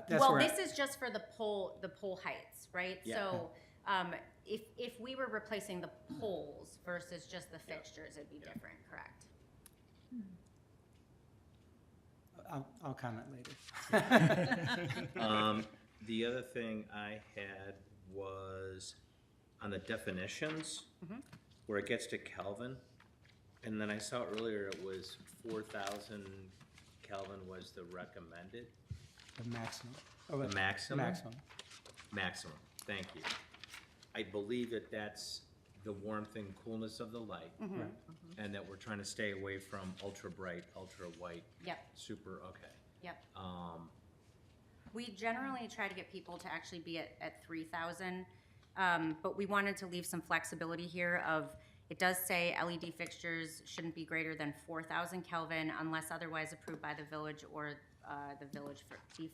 That's Well, where- this is just for the pole heights, right? Yeah. So, if we were replacing the poles versus just the fixtures, it'd be different, correct? I'll comment later. The other thing I had was on the definitions, where it gets to Kelvin, and then I saw earlier it was 4,000 Kelvin was the recommended, The maximum. the maximum? Maximum. Maximum, thank you. I believe that that's the warmth and coolness of the light, Right. and that we're trying to stay away from ultra bright, ultra white, Yep, super, okay. yep. We generally try to get people to actually be at 3,000, but we wanted to leave some flexibility here it does say LED fixtures shouldn't be greater than 4,000 Kelvin unless otherwise approved by the village or the village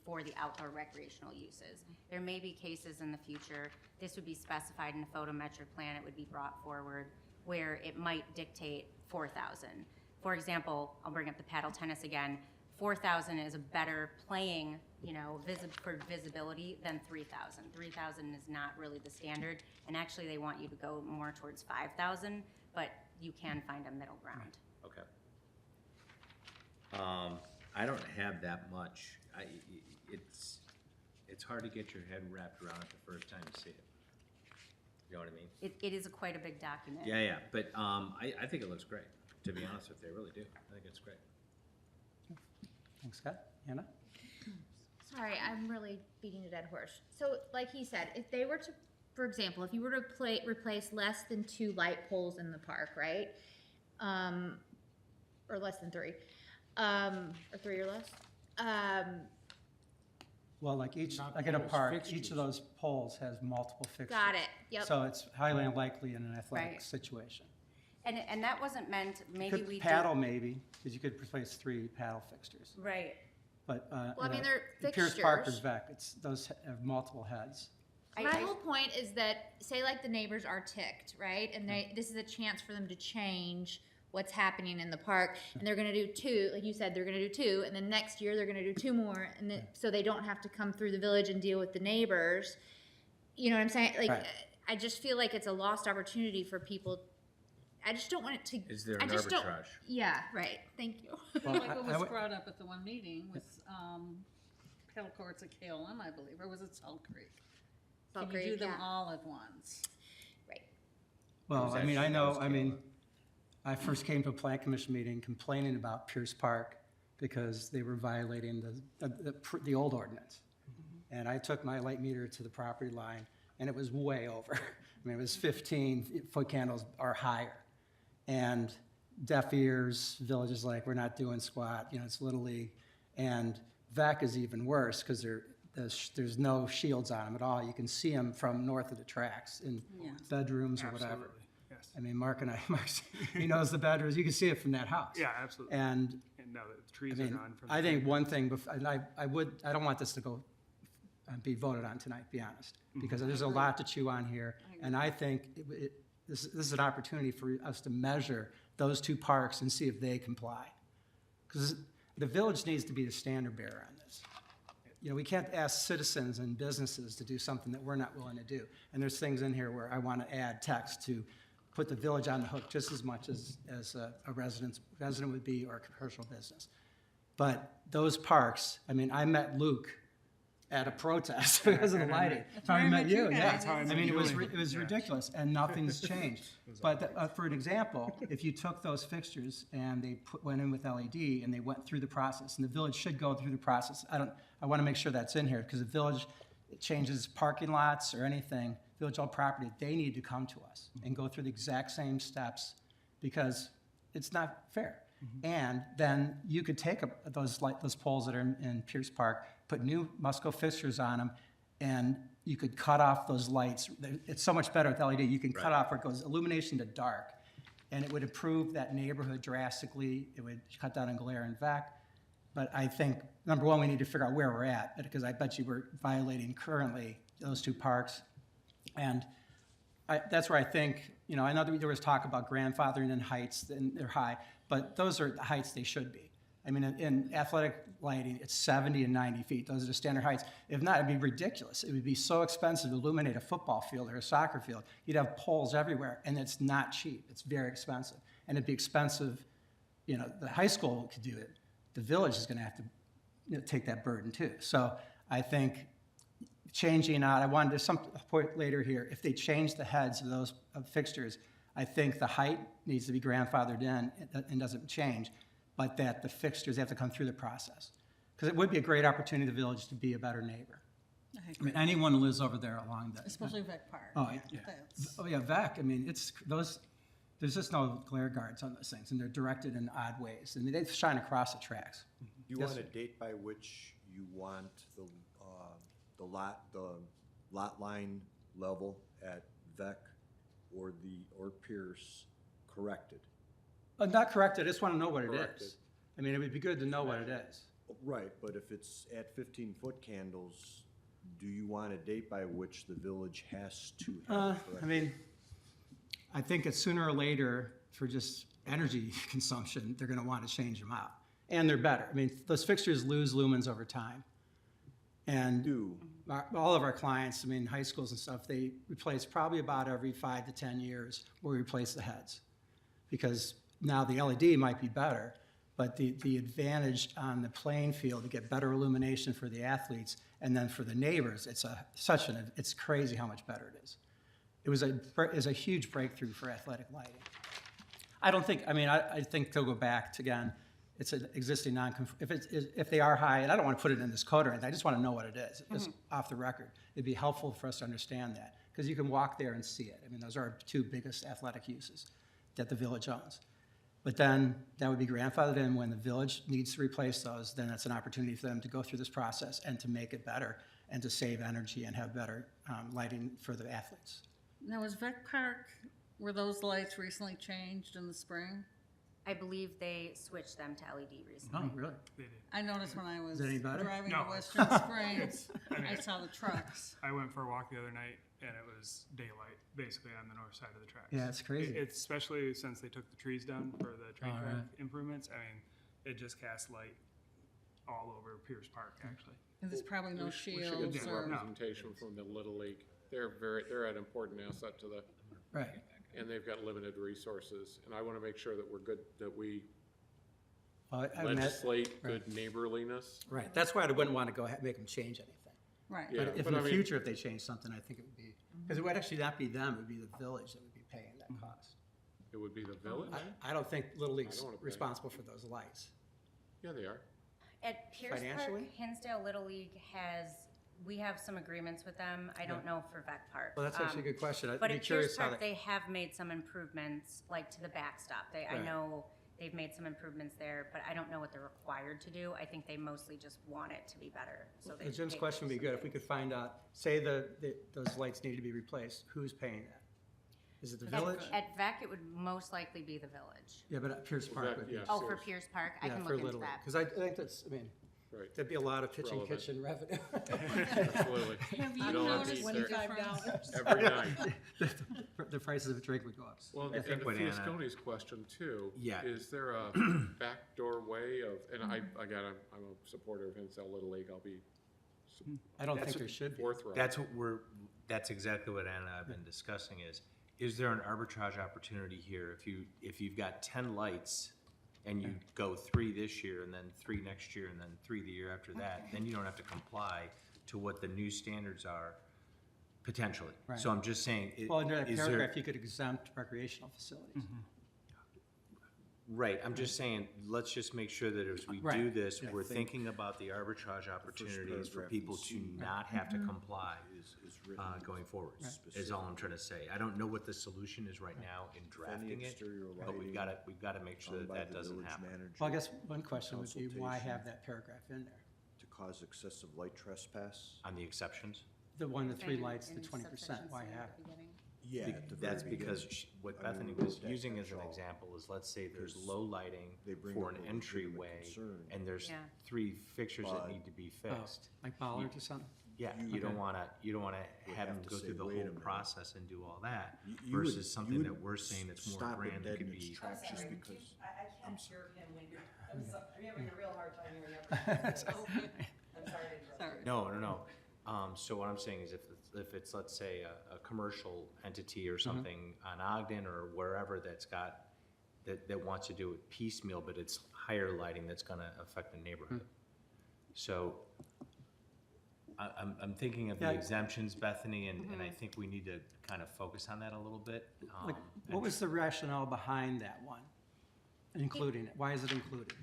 for the outdoor recreational uses. There may be cases in the future, this would be specified in a photometric plan, it would be brought forward, where it might dictate 4,000. For example, I'll bring up the paddle tennis again, 4,000 is a better playing, for visibility than 3,000. 3,000 is not really the standard, and actually they want you to go more towards 5,000, but you can find a middle ground. Okay. I don't have that much. It's hard to get your head wrapped around it the first time you see it. You know what I mean? It is quite a big document. Yeah, but I think it looks great, to be honest with you, I really do. I think it's great. Thanks, Scott. Anna? Sorry, I'm really beating a dead horse. So, like he said, if they were to, for example, if you were to replace less than 2 light poles in the park, right? Or less than 3, or 3 or less. Well, like Not in a poles, park, each fixtures. of those poles has multiple fixtures. Got it. Yep. So it's highly unlikely in an athletic Right. situation. And that wasn't meant, maybe Could we did. paddle maybe, because you could replace 3 paddle fixtures. Right. But, Well, I mean, they're Pierce Park or fixtures. VEC, those have multiple heads. My whole point is that, say like the neighbors are ticked, right? And this is a chance for them to change what's happening in the park. And they're gonna do 2, like you said, they're gonna do 2, and then next year they're gonna do 2 more. And then, so they don't have to come through the village and deal with the neighbors. You know what I'm saying? Like, Right. I just feel like it's a lost opportunity for people. I just don't want it to. Is there I an just don't- arbitrage? Yeah, right. Thank you. Well, Like I what was would- brought up at the one meeting with, paddle courts at KLM, I believe, or was it Salt Creek? Salt Can you do Creek, them yeah. all at once? Right. Well, I mean, I actually know, knows I mean, I first came to a plan commission meeting complaining about Pierce Park because they were violating the old ordinance. And I took my light meter to the property line, and it was way over. I mean, it was 15 foot candles or higher. And deaf ears, Village is like, we're not doing squat, you know, it's Little League. And VEC is even worse, because there's no shields on them at all. You can see them from north of the tracks in Yeah. bedrooms or whatever. Absolutely, yes. I mean, Mark and I, he knows the bedrooms, you can see it from that house. Yeah, absolutely. And, And now that the I trees are mean, gone from. I think one thing, and I don't want this to go, be voted on tonight, be honest, because there's a lot to chew on here. And I think this is an opportunity for us to measure those 2 parks and see if they comply. Because the village needs to be the standard bearer on this. You know, we can't ask citizens and businesses to do something that we're not willing to do. And there's things in here where I want to add text to put the village on the hook just as much as a resident would be, or a commercial business. But those parks, I mean, I met Luke at a protest because of the lighting. That's how I met you, yeah. That's how I I met mean, you. it was ridiculous, and nothing's changed. But for an example, if you took those fixtures and they went in with LED and they went through the process, and the village should go through the process. I want to make sure that's in here, because the village changes parking lots or anything, village-owned property, they need to come to us and go through the exact same steps, because it's not fair. And then you could take those poles that are in Pierce Park, put new Musco fixtures on them, and you could cut off those lights. It's so much better with LED. You can cut off where it goes illumination to dark, and it would improve that neighborhood drastically. It would cut down on glare and vac. But I think, number one, we need to figure out where we're at, because I bet you we're violating currently those 2 parks. And that's where I think, you know, I know that there was talk about grandfathering in heights, and they're high, but those are the heights they should be. I mean, in athletic lighting, it's 70 and 90 feet. Those are the standard heights. If not, it'd be ridiculous. It would be so expensive to illuminate a football field or a soccer field. You'd have poles everywhere, and it's not cheap. It's very expensive. And it'd be expensive, you know, the high school could do it. The village is gonna have to, you know, take that burden too. So I think changing out, I wanted to some point later here, if they change the heads of those fixtures, I think the height needs to be grandfathered in and doesn't change, but that the fixtures have to come through the process. Because it would be a great opportunity for the village to be a better neighbor. I mean, anyone who lives over there along the. Especially Vic Park. Oh, yeah. That's- Oh, yeah, VEC, I mean, it's, there's just no glare guards on those things, and they're directed in odd ways, and they shine across the tracks. You Yes, want a sir. date by which you want the lot line level at VEC or Pierce corrected? Not corrected, I just want to know what it Corrected. is. I mean, it would be good to know what it is. Right, but if it's at 15-foot candles, do you want a date by which the village has to have it I corrected? mean, I think it's sooner or later, for just energy consumption, they're gonna want to change them out. And they're better. I mean, those fixtures lose lumens over time. And all of our clients, I mean, high schools and stuff, they replace probably about every 5 to 10 years, where we replace the heads. Because now the LED might be better, but the advantage on the playing field to get better illumination for the athletes, and then for the neighbors, it's crazy how much better it is. It was a huge breakthrough for athletic lighting. I think they'll go back to, again, it's an existing if they are high, and I don't want to put it in this code or anything, I just want to know what it is, just off the record. It'd be helpful for us to understand that, because you can walk there and see it. I mean, those are our 2 biggest athletic uses that the village owns. But then that would be grandfathered in. When the village needs to replace those, then it's an opportunity for them to go through this process and to make it better and to save energy and have better lighting for the athletes. Now, is Vic Park Were those lights recently changed in the spring? I believe they switched them to LED recently. Oh, really? They did. I noticed when I was Is it any better? driving No. to Western Springs, I mean- I saw the trucks. I went for a walk the other night and it was daylight, basically on the north side of the tracks. Yeah, it's crazy. It's especially since they took the trees down for the train Oh, track right. improvements. I mean, it just casts light all over Pierce Park, actually. And there's probably no We should get shields some or, representation from the Little League. They're an important asset to the, Right. and they've got limited resources. And I want to make sure that we're good, that we Well, I mean, legislate good neighborliness. right, that's why I wouldn't want to go ahead, make them change anything. right. Yeah, But if but in I the mean- future, if they change something, I think it would be, because it would actually not be them, it would be the village that would be paying that cost. It would be the village? I don't think Little League's I don't wanna pay. responsible for those lights. Yeah, they are. At Pierce Park, Financially? Hinsdale Little League we have some agreements with them. I don't know for Vec Park. Well, that's actually a good question. I'd But be at Pierce curious how Park, that, they have made some improvements, like to the backstop. I Right. know they've made some improvements there, but I don't know what they're required to do. I think they mostly just want it to be better, so they. Jim's they- question would be good, if we could find out, say those lights need to be replaced, who's paying that? Is it the village? At Vec, it would most likely be the village. Yeah, but at Pierce Park Vec, would be. yeah. Oh, for Source. Pierce Park, I Yeah, can for look into Little League. that. Because I think that's, I mean, Right. there'd be a lot of kitchen relevant. kitchen revenue. Absolutely. Have You you don't have to noticed eat there $25? every night. The prices of a drink would go up. Well, I and think to what Anna- Fiascone's question too. Yeah. Is there a backdoor way of, and I'm a supporter of Hinsdale Little League, I'll be I don't That's think there should be. forthright. That's exactly what Anna and I have been discussing is there an arbitrage opportunity here? If you've got 10 lights and you go 3 this year and then 3 next year and then 3 the year after that, then you don't have to comply to what the new standards are potentially. Right. So I'm just saying, Well, under that is there? paragraph, you could exempt recreational facilities. Right, I'm just saying, let's just make sure that as we do Right. this, Yeah, we're I think thinking about the arbitrage opportunities for paragraph people in to C. not have to comply is written going forward, is specific. all I'm trying to say. I don't know what the solution is right now in Any drafting it, exterior but we've lighting gotta make sure owned that by that the doesn't village happen. manager Well, I guess one question would be, why consultation have that paragraph in there? To cause excessive light trespass? On the exceptions, The 1 to 3 Saying lights to in 20%, subsection why C at have the it? beginning. Yeah. that's because what I mean, Bethany we was wrote that using as an catch-all. example is, let's say there's Because low lighting they bring for up an a legitimate entryway, concern. and there's Yeah. 3 fixtures that But- need to be Oh, fixed. like bollards or something? Yeah, You- you don't wanna would have have them to go say, through the "Wait a whole minute." process and do all that, You would- versus something you that would we're saying that's more stop it grand, that dead could in its be. tracks just because. I can't hear him when you're, I'm having a real hard time hearing everything. I'm sorry to interrupt. Sorry. No. So what I'm saying is if it's, let's say, a commercial entity or something on Ogden or wherever that wants to do it piecemeal, but it's higher lighting that's gonna affect the neighborhood. So I'm thinking of the Yeah. exemptions, Bethany, and I think we need to kind of focus on that a little bit. Like, and- what was the rationale behind that one? Including it, why is it included?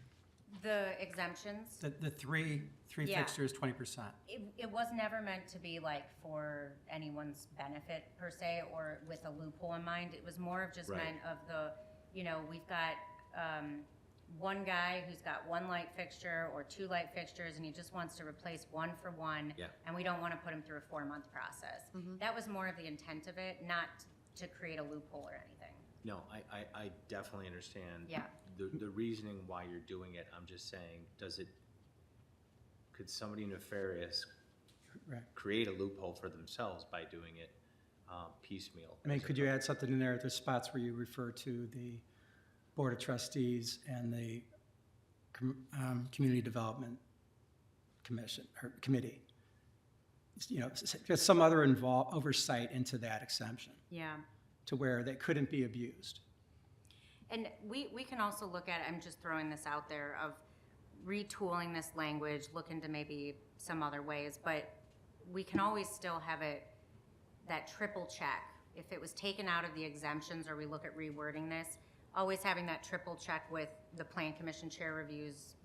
The exemptions, The three Yeah. fixtures, 20%. it was never meant to be like for anyone's benefit per se, or with a loophole in mind. It was more of just Right. meant of we've got, one guy who's got 1 light fixture or 2 light fixtures, and he just wants to replace 1 for 1. Yeah. And we don't wanna put him through a 4-month process. That was more of the intent of it, not to create a loophole or anything. No, I definitely understand. Yeah. The reasoning why you're doing it. I'm just saying, could somebody nefarious Right. create a loophole for themselves by doing it piecemeal? I mean, could you add something in there, there's spots where you refer to the Board of Trustees and the Community Development Commission, or Committee? There's some other oversight into that exemption, Yeah. to where they couldn't be abused. And we can also look at, I'm just throwing this out there, of retooling this language, look into maybe some other ways, but we can always still have it, that triple check. If it was taken out of the exemptions, or we look at rewording this, always having that triple check with the Plan Commission Chair reviews,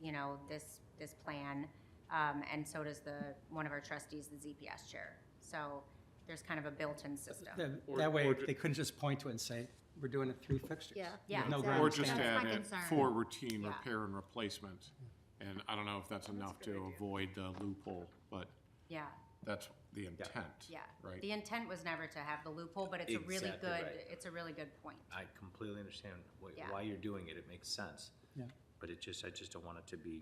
this plan, and so does one of our trustees, the ZPS Chair. So there's kind of a built-in system. That way, or ju- they couldn't just point to it and say, we're doing it 3 fixtures. Yeah. Yeah, With no exactly. Or just grandstand. That's add my it concern. for routine Yeah. repair and replacement. And I don't know if that's enough to avoid the loophole, but Yeah. That's the intent, Yeah. right? The intent was never to have the loophole, but it's a really Exactly good, right. it's a really good point. I completely understand Yeah. why you're doing it, it makes sense. Yeah. But it just, I just don't want it to be,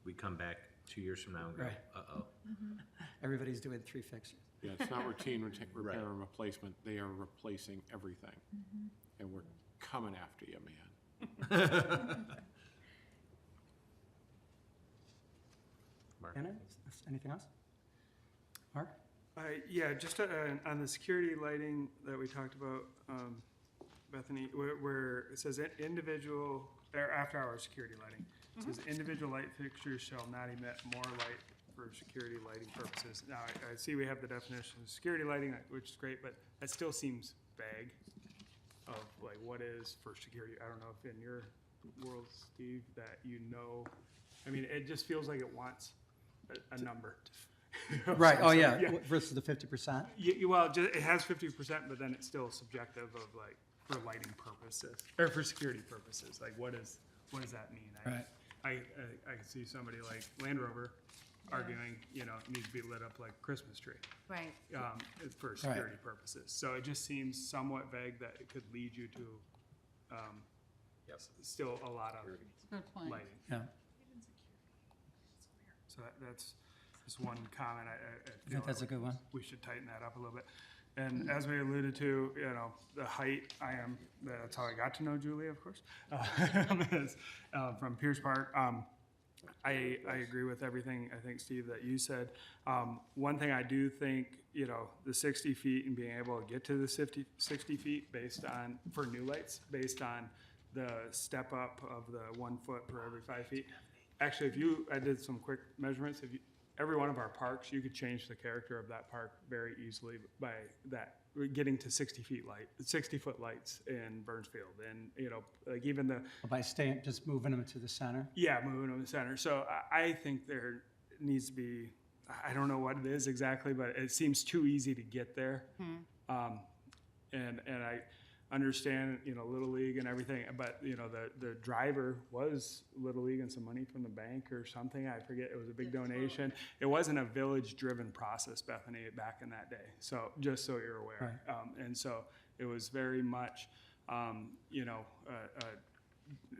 we come back 2 years from now and go, Right. uh-oh. Everybody's doing 3 fixtures. Yeah, it's not routine repair Right. and replacement, they are replacing everything. And we're coming after you, man. Mark? Anna, anything else? Mark? Yeah, just on the security lighting that we talked about, Bethany, where it says individual, or after-hour security lighting. It says individual light fixtures shall not emit more light for security lighting purposes. Now, I see we have the definition of security lighting, which is great, but that still seems vague of like what is for security. I don't know if in your world, Steve, that you know, I mean, it just feels like it wants a number. Right, oh, So, yeah, versus the 50%? Well, it has 50%, but then it's still subjective of like, for lighting purposes, or for security purposes, like what does that mean? Right. I can see somebody like Land Rover arguing, you know, it needs to be lit up like a Christmas tree, Right. for security purposes. So it just seems somewhat vague that it could lead you to, still a lot of Good point. lighting. Yeah. So that's just one comment. I I think that's a good one. we should tighten that up a little bit. And as we alluded to, you know, the height, that's how I got to know Julie, of course, is, from Pierce Park. I agree with everything, I think, Steve, that you said. One thing I do think, you know, the 60 feet and being able to get to the 60 feet based on, for new lights, based on the step up of the 1 foot per every 5 feet. Actually, I did some quick measurements. Every one of our parks, you could change the character of that park very easily by that, getting to 60-foot lights in Burnsfield. And, you know, like even By just moving them to the center? yeah, moving to the center. So I think there needs to be, I don't know what it is exactly, but it seems too easy to get there. And I understand, you know, Little League and everything, but, you know, the driver was Little League and some money from the bank or something. I forget, it was a big donation. It wasn't a village-driven process, Bethany, back in that day. So, just so you're aware. And so it was very much, you know,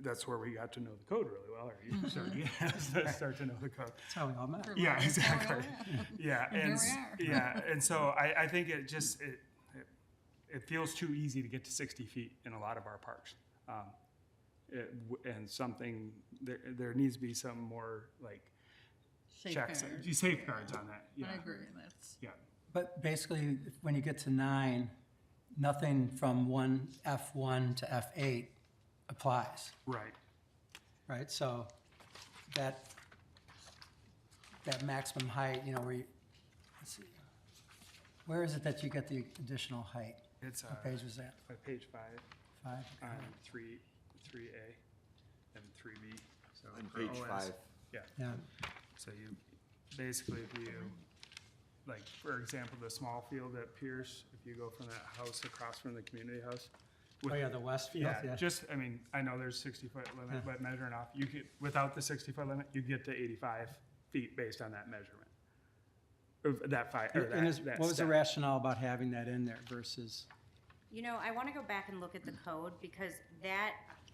that's where we got to know the code really well, or you start to know the code. That's how we all met. Yeah, exactly. Yeah, And and here we are. and so I think it just it feels too easy to get to 60 feet in a lot of our parks, and something there needs to be some more like checks, Safeguards. safeguards on that. Yeah, I agree, that's, yeah. But basically, when you get to 9, nothing from F1 to F8 applies, Right. right? So that maximum height, you know, let's see, where is it that you get the additional height? It's What page was that? page 5, 5? on 3A and 3B. So On for page OS. 5. Yeah, So you, basically, if you, like, for example, the small field at Pierce, if you go from that house across from the community house. oh yeah, the Westfield, Yeah, yeah. just, I mean, I know there's 60-foot limit, but measuring off, you could, without the 60-foot limit, you get to 85 feet based on that measurement. Of that And that what was the step. rationale about having that in there versus, You know, I want to go back and look at the code because that,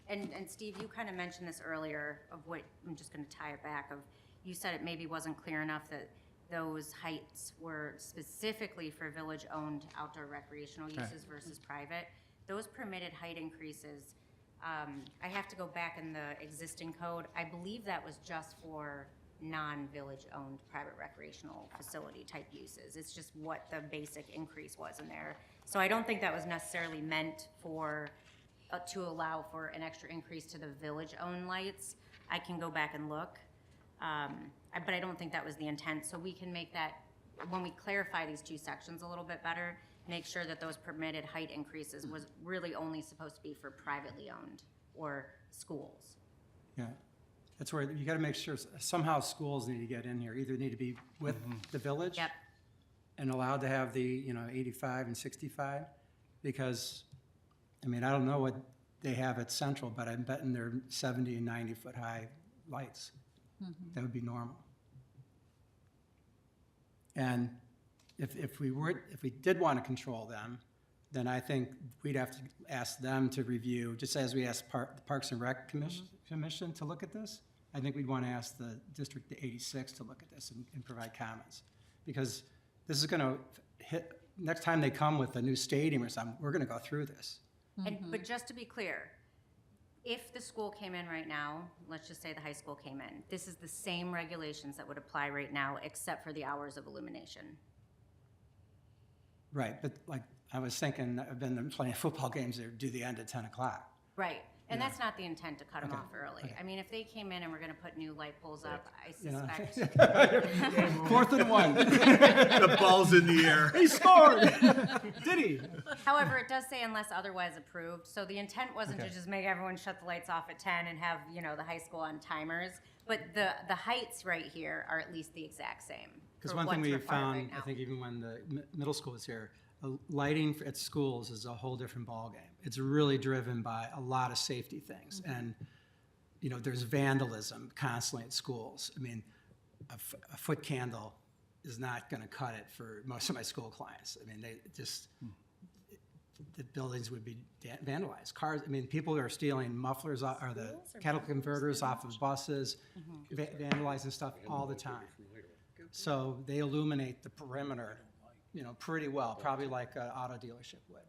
and Steve, you kind of mentioned this earlier of what, I'm just going to tie it back of, you said it maybe wasn't clear enough that those heights were specifically for village-owned outdoor recreational uses versus private. Those permitted height increases, I have to go back in the existing code. I believe that was just for non-village-owned private recreational facility type uses. It's just what the basic increase was in there. So I don't think that was necessarily meant for, to allow for an extra increase to the village-owned lights. I can go back and look, but I don't think that was the intent. So we can make that, when we clarify these two sections a little bit better, make sure that those permitted height increases was really only supposed to be for privately owned or schools. yeah. That's where you gotta make sure, somehow schools need to get in here, either need to be with the village. Yep. And allowed to have the, you know, 85 and 65, because, I mean, I don't know what they have at Central, but I'm betting they're 70 and 90-foot high lights. That would be normal. And if we did want to control them, then I think we'd have to ask them to review, just as we asked the Parks and Rec Commission to look at this. I think we'd want to ask the District 86 to look at this and provide comments. Because this is going to hit, next time they come with a new stadium or something, we're going to go through this. But just to be clear, if the school came in right now, let's just say the high school came in, this is the same regulations that would apply right now, except for the hours of illumination. Right, but like, I was thinking, I've been playing football games that do the end at 10 o'clock. Right, and that's not the intent to cut them Okay, off early. okay. I mean, if they came in and we're gonna put new light poles up, I You know? suspect. 4th and 1. The ball's in the air. He scored! Did he? However, it does say unless otherwise approved, so the intent wasn't to Okay. just make everyone shut the lights off at 10 and have, you know, the high school on timers. But the heights right here are at least the exact same. Because for one thing what's we required found, right I now. think even when the middle school was here, lighting at schools is a whole different ballgame. It's really driven by a lot of safety things. And, you know, there's vandalism constantly at schools. I mean, a foot candle is not going to cut it for most of my school clients. I mean, they just, the buildings would be vandalized. Cars, I mean, people are stealing mufflers or the cattle converters off of buses, vandalizing stuff all the time. So they illuminate the perimeter, you know, pretty well, probably like an auto dealership would,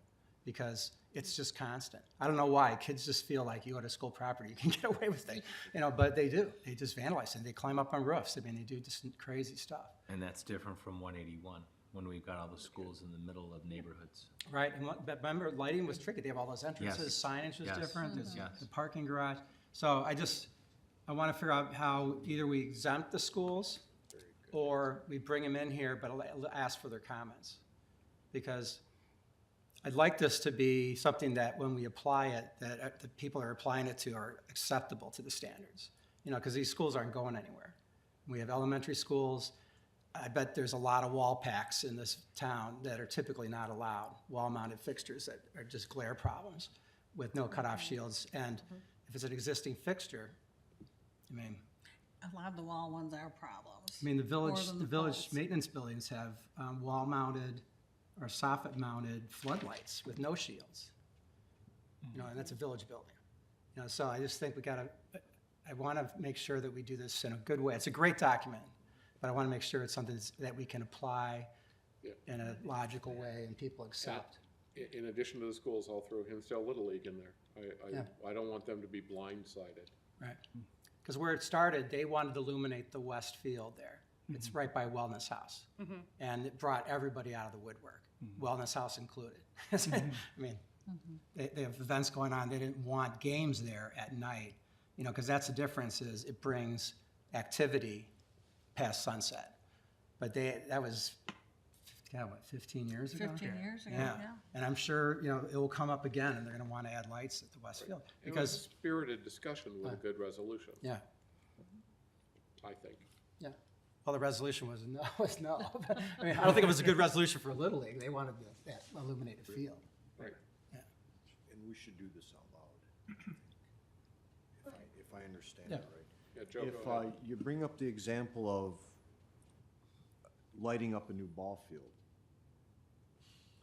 because it's just constant. I don't know why, kids just feel like you go to school property, you can get away with things, you know, but they do. They just vandalize and they climb up on roofs. I mean, they do just crazy stuff. And that's different from 181, when we've got all the schools in the middle of neighborhoods. Right, and but remember, lighting was tricky. They have all those entrances, signage was Yes. different, there's Yes. the parking garage. So I want to figure out how either we exempt the schools or we bring them in here, but ask for their comments. Because I'd like this to be something that when we apply it, that the people are applying it to are acceptable to the standards. You know, because these schools aren't going anywhere. We have elementary schools. I bet there's a lot of wall packs in this town that are typically not allowed, wall-mounted fixtures that are just glare problems with no cutoff shields. And if it's an existing fixture, I mean, A lot of the wall ones are problems. the More village, than the village poles. maintenance buildings have wall-mounted or soffit-mounted floodlights with no shields. You know, and that's a village building. You know, so I just think I want to make sure that we do this in a good way. It's a great document, but I want to make sure it's something that we can apply Yeah. in a logical way and people accept. In addition to the schools, I'll throw Hinsdale Little League in there. Yeah. I don't want them to be blindsided. Right. Because where it started, they wanted to illuminate the west field there. It's right by Wellness House. And it brought everybody out of the woodwork, Wellness House included. I mean, they have events going on. They didn't want games there at night, you know, because that's the difference is it brings activity past sunset. But that was, God, what, 15 years ago? 15 years ago, Yeah. yeah. And I'm sure, you know, it will come up again and they're going to want to add lights at the west field. It was a Because, spirited discussion with a good resolution, yeah. I think. Yeah. Well, the resolution was no. I mean, I don't think it was a good resolution for Little League. They wanted that illuminated field. Right. And we should do this out loud. If I understand Yeah. it right. Yeah, Joe, If go ahead. you bring up the example of lighting up a new ball field,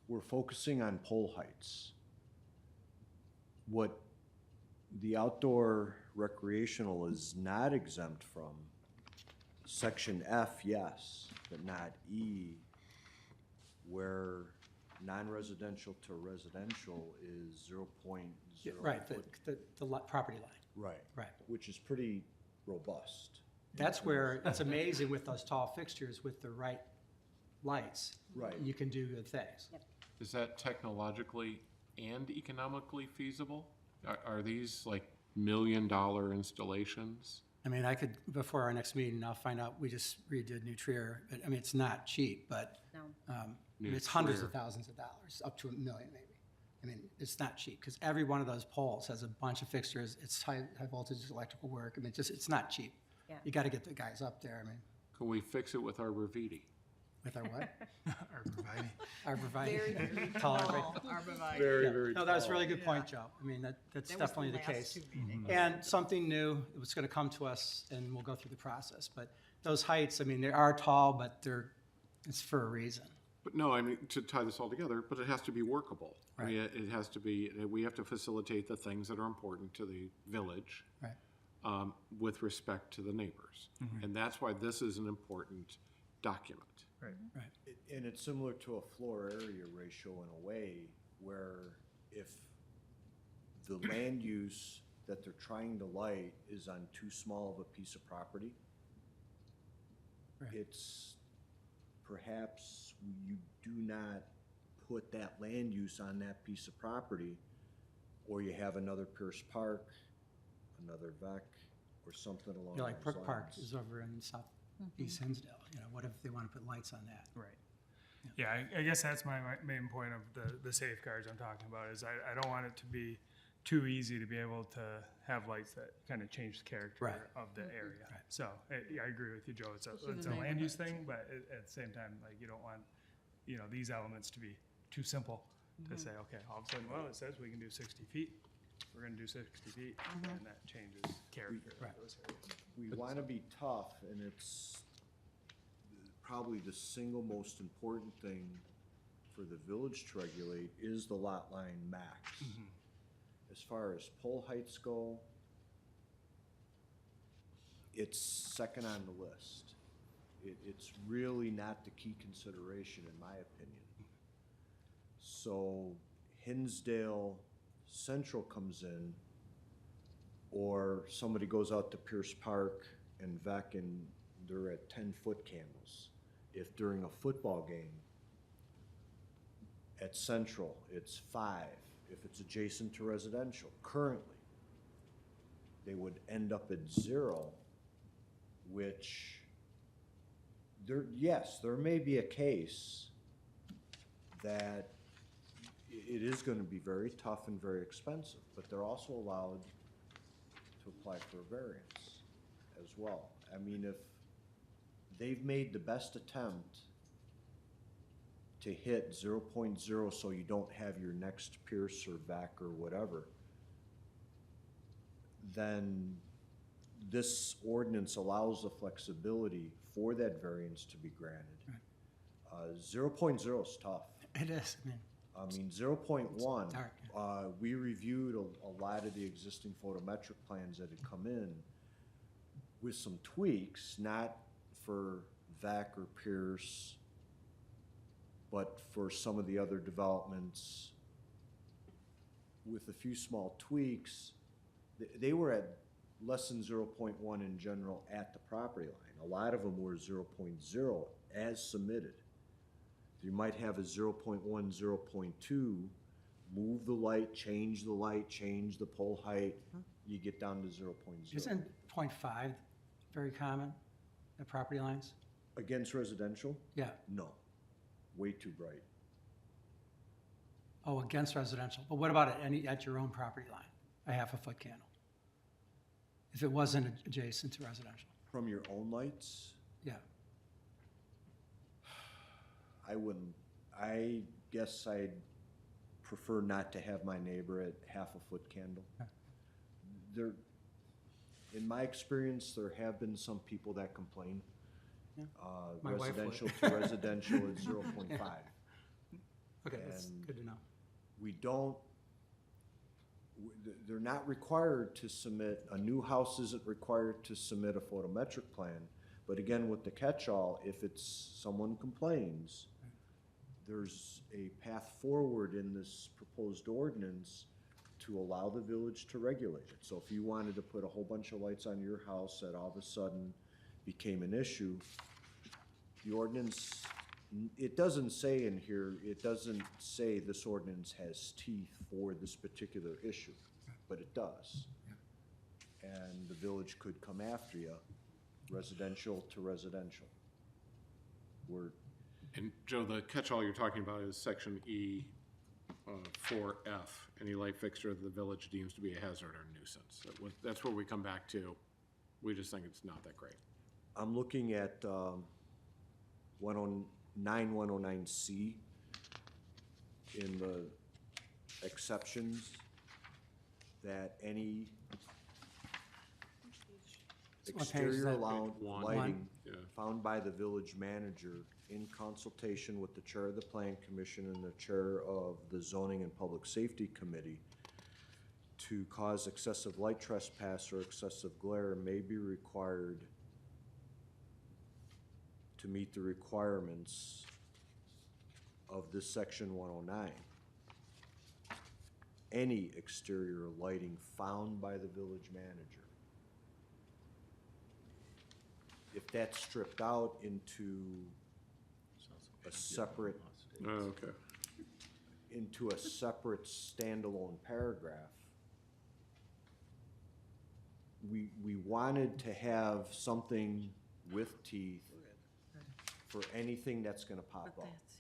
we're focusing on pole heights. What the outdoor recreational is not exempt from, section F, yes, but not E, where non-residential to residential is 0.0 Right, foot. the property line. Right. Right. Which is pretty robust. That's where it's amazing with those tall fixtures with the right lights. Right. You can do good things. Is that technologically and economically feasible? Are these like $1 million installations? I mean, I could, before our next meeting, I'll find out, we just redid New Trier. I mean, it's not cheap, but No. it's hundreds Trier. of thousands of dollars, up to $1 million maybe. I mean, it's not cheap because every one of those poles has a bunch of fixtures. It's high voltage electrical work. I mean, it's not cheap. Yeah. You got to get the guys up there. I mean, Can we fix it with our Reviti? with our what? Very, Arborvitae. very Tall tall arborvitae. arborvitae. Very No, that was a tall. really good point, Yeah. Joe. I mean, that's That was the definitely the last case. two meetings. And something new, it was gonna come to us and we'll go through the process. But those heights, I mean, they are tall, but they're It's for a reason. But no, I mean, to tie this all together, but it has to be workable. I mean, it has to be, we have to facilitate the things that are important to the village. Right. With respect to the neighbors. And that's why this is an important document. Right. And it's similar to a floor area ratio in a way, where if the land use that they're trying to light is on too small of a piece of property, Right. it's perhaps you do not put that land use on that piece of property, or you have another Pierce Park, another VEC, or something along You know, those like Brook Park lines. is over in southeast Hinsdale, you know, what if they want to put lights on that? Right. Yeah, I guess that's my main point of the safeguards I'm talking about, is I don't want it to be too easy to be able to have lights that kind of change the character Right. of the area. Right. So, yeah, I agree with you, Joe, it's Especially a the land use neighborhoods. thing, but at the same time, like, you don't want, you know, these elements to be too simple to say, okay, all of a sudden, well, it says we can do 60 feet, we're gonna do 60 feet, and that changes character of Right. those areas. We want to be tough, and it's probably the single most important thing for the village to regulate is the lot line max. As far as pole heights go, it's second on the list. It's really not the key consideration, in my opinion. So Hinsdale Central comes in, or somebody goes out to Pierce Park and VEC and they're at 10-foot candles. If during a football game at Central, it's 5. If it's adjacent to residential, currently, they would end up at 0, which there may be a case that it is gonna be very tough and very expensive, but they're also allowed to apply for a variance as well. I mean, if they've made the best attempt to hit 0.0 so you don't have your next Pierce or VAC or whatever, then this ordinance allows the flexibility for that variance to be granted. 0.0 is tough. It is, I mean, 0.1, dark, we reviewed a lot of the existing photometric plans that had come in with some tweaks, not for VAC or Pierce, but for some of the other developments with a few small tweaks. They were at less than 0.1 in general at the property line. A lot of them were 0.0 as submitted. You might have a 0.1, 0.2, move the light, change the pole height, you get down to 0.0. Isn't 0.5 very common at property lines? Against residential? Yeah. No, way too bright. Oh, against residential, but what about at your own property line, a 1/2-foot candle? If it wasn't adjacent to residential? From your own lights? Yeah. I wouldn't, I guess I'd prefer not to have my neighbor at 1/2-foot candle. Okay. There, in my experience, there have been some people that complain. Yeah. My wife would. Residential to residential is 0.5. Okay, that's And good to know. we don't, they're not required to submit, a new house isn't required to submit a photometric plan. But again, with the catch-all, if it's, someone complains, there's a path forward in this proposed ordinance to allow the village to regulate it. So if you wanted to put a whole bunch of lights on your house that all of a sudden became an issue, the ordinance, it doesn't say in here, it doesn't say this ordinance has teeth for this particular issue, but it does. And the village could come after you, residential to residential. And Joe, the catch-all you're talking about is section E, 4F, any light fixture that the village deems to be a hazard or nuisance. That's where we come back to. We just think it's not that great. I'm looking at 109C in the exceptions, that any What page is exterior that? lighting Yeah, found by the village manager in consultation with the chair of the plan commission and the chair of the zoning and public safety committee to cause excessive light trespass or excessive glare may be required to meet the requirements of this section 109. Any exterior lighting found by the village manager. If that's stripped out into a separate, Oh, okay. into a separate standalone paragraph, we wanted to have something with teeth for anything that's gonna pop But up. that's,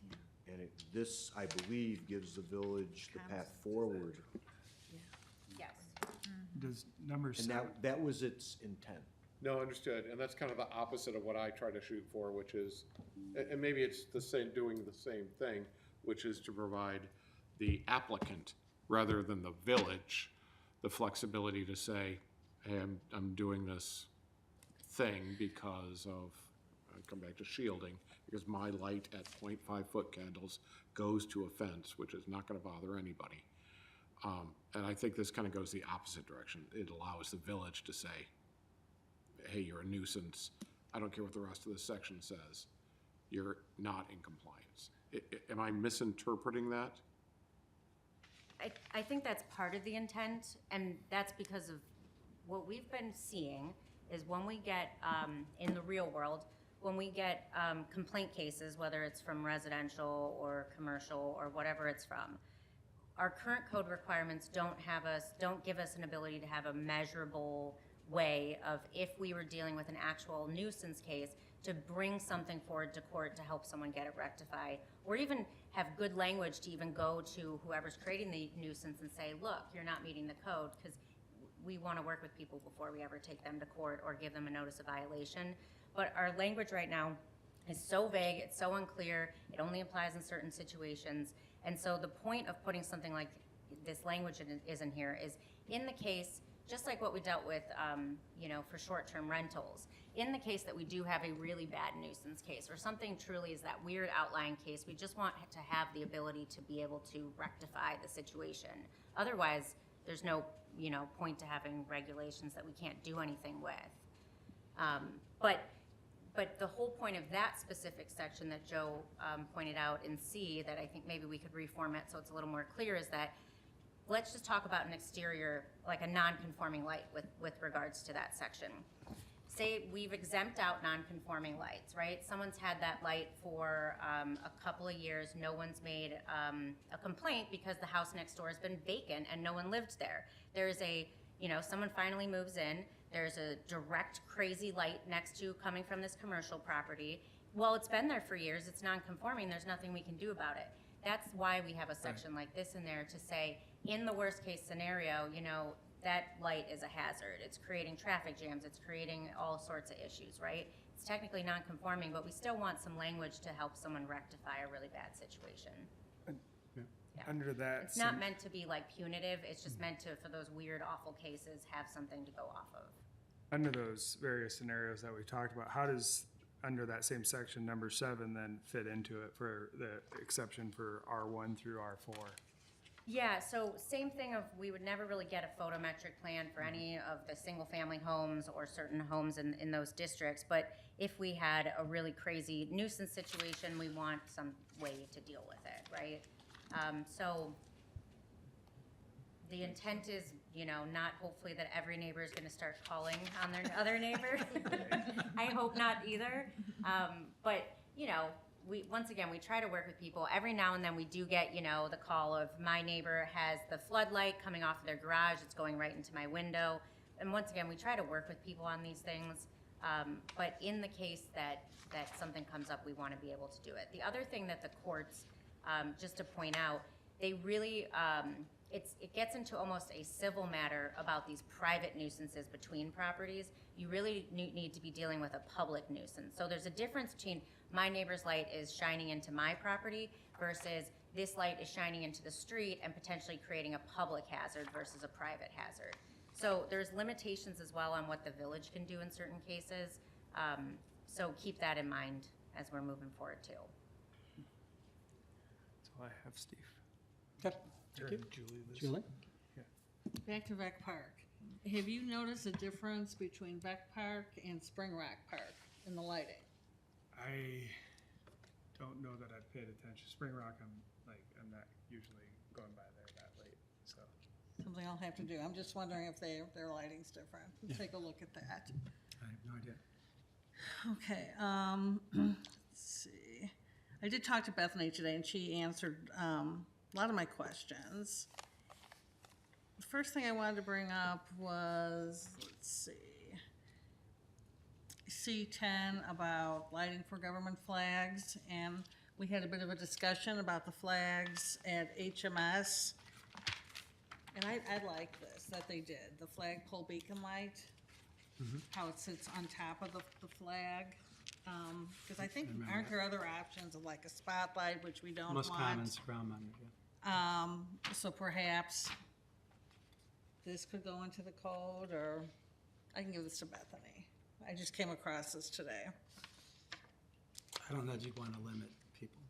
yeah. And this, I believe, gives the village the path forward, Yes. Does number and seven, that was its intent. No, understood, and that's kind of the opposite of what I try to shoot for, which is, and maybe it's the same, doing the same thing, which is to provide the applicant, rather than the village, the flexibility to say, hey, I'm doing this thing because of, I come back to shielding, because my light at 0.5 foot candles goes to a fence, which is not gonna bother anybody. And I think this kind of goes the opposite direction. It allows the village to say, hey, you're a nuisance. I don't care what the rest of this section says. You're not in compliance. Am I misinterpreting that? I think that's part of the intent, and that's because of what we've been seeing is when we get, in the real world, when we get complaint cases, whether it's from residential or commercial or whatever it's from, our current code requirements don't give us an ability to have a measurable way of, if we were dealing with an actual nuisance case, to bring something forward to court to help someone get it rectified, or even have good language to even go to whoever's creating the nuisance and say, look, you're not meeting the code, because we want to work with people before we ever take them to court or give them a notice of violation. But our language right now is so vague, it's so unclear, it only applies in certain situations. And so the point of putting something like this language is in here is, in the case, just like what we dealt with, for short-term rentals, in the case that we do have a really bad nuisance case, or something truly is that weird outlying case, we just want to have the ability to be able to rectify the situation. Otherwise, there's no, point to having regulations that we can't do anything with. But the whole point of that specific section that Joe pointed out in C, that I think maybe we could reformat so it's a little more clear, is that let's just talk about an exterior, like a non-conforming light with regards to that section. Say we've exempt out non-conforming lights, right? Someone's had that light for a couple of years. No one's made a complaint because the house next door has been vacant and no one lived there. There's someone finally moves in. There's a direct crazy light next to coming from this commercial property. Well, it's been there for years. It's non-conforming. There's nothing we can do about it. That's why we have a section like this in there to say, in the worst case scenario, that light is a hazard. It's creating traffic jams. It's creating all sorts of issues, right? It's technically non-conforming, but we still want some language to help someone rectify a really bad situation. Yeah. under that. It's not meant to be like punitive. It's just meant to, for those weird, awful cases, have something to go off of. Under those various scenarios that we talked about, how does, under that same section, number 7, then fit into it for the exception for R1 through R4? Yeah, so same thing of, we would never really get a photometric plan for any of the single-family homes or certain homes in those districts, but if we had a really crazy nuisance situation, we want some way to deal with it, right? So the intent is, not hopefully that every neighbor is gonna start calling on their other neighbor. I hope not either, but, once again, we try to work with people. Every now and then we do get, the call of, my neighbor has the floodlight coming off of their garage, it's going right into my window. And once again, we try to work with people on these things. But in the case that something comes up, we want to be able to do it. The other thing that the courts, just to point out, they really, it gets into almost a civil matter about these private nuisances between properties. You really need to be dealing with a public nuisance. So there's a difference between my neighbor's light is shining into my property versus this light is shining into the street and potentially creating a public hazard versus a private hazard. So there's limitations as well on what the village can do in certain cases. So keep that in mind as we're moving forward too. That's all I have, Steve. Okay, thank you. Julie? Back to Rec Park. Have you noticed a difference between Rec Park and Spring Rock Park in the lighting? I don't know that I've paid attention. Spring Rock, I'm not usually going by there that late, so. Something I'll have to do. I'm just wondering if their lighting's different. We'll take a look at that. I have no idea. Okay, let's see. I did talk to Bethany today, and she answered a lot of my questions. The first thing I wanted to bring up was, let's see, C10 about lighting for government flags, and we had a bit of a discussion about the flags at HMS. And I like this, that they did, the flagpole beacon light, how it sits on top of the flag. Because I think, aren't there other options of like a spotlight, which we don't want? Most common surround monitor, yeah. So perhaps this could go into the code, or I can give this to Bethany. I just came across this today. I don't know that you'd want to limit people.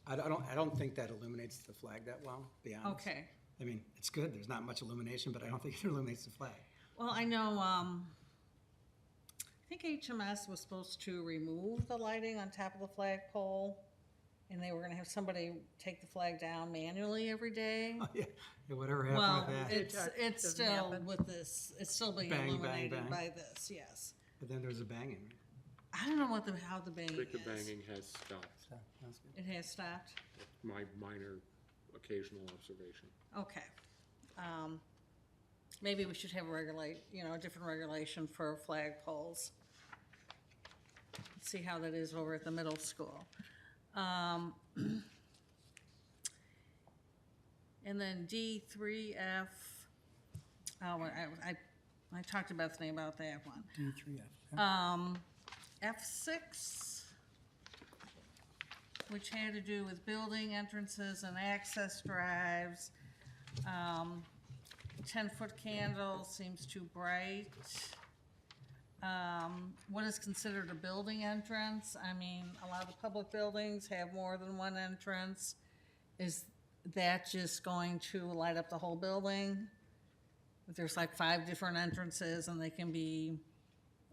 I don't think that illuminates the flag that well, to be honest. Okay. I mean, it's good, there's not much illumination, but I don't think it illuminates the flag. Well, I know, I think HMS was supposed to remove the lighting on top of the flagpole, and they were gonna have somebody take the flag down manually every day. Yeah, whatever happened Well, with that. it's Doesn't still happen. with this, it's still being Bang, bang, illuminated bang. by this, yes. But then there's a banging. I don't know how the I banging think the is. banging has stopped. So, that's good. It has stopped? My minor occasional observation. Okay. Maybe we should have a different regulation for flagpoles. See how that is over at the middle school. And then D3F, I talked to Bethany about that one. D3F. F6, which had to do with building entrances and access drives. 10-foot candle seems too bright. What is considered a building entrance? I mean, a lot of the public buildings have more than one entrance. Is that just going to light up the whole building? If there's like 5 different entrances and they can be,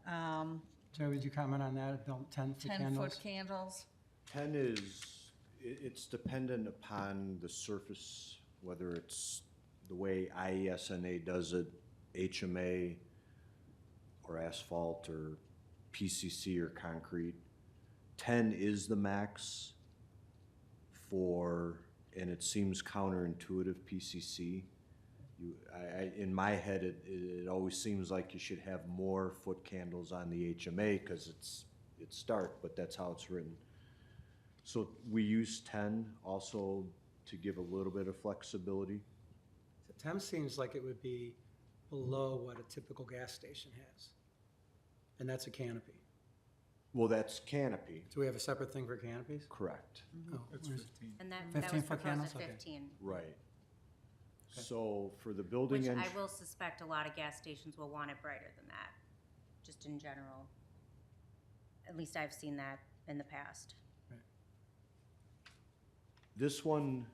Joe, would you comment on that, 10-foot candles? 10-foot candles? 10 is, it's dependent upon the surface, whether it's the way IESNA does it, HMA, or asphalt, or PCC, or concrete. 10 is the max for, and it seems counterintuitive, PCC. In my head, it always seems like you should have more foot candles on the HMA because it's dark, but that's how it's written. So we use 10 also to give a little bit of flexibility. So 10 seems like it would be below what a typical gas station has. And that's a canopy. Well, that's canopy, Do we have a separate thing for canopies? correct, Oh, It's where's- 15. And that was 15-foot proposed candles? at Okay. 15. right. So for the building Which I entry, will suspect a lot of gas stations will want it brighter than that, just in general. At least I've seen that in the past. this one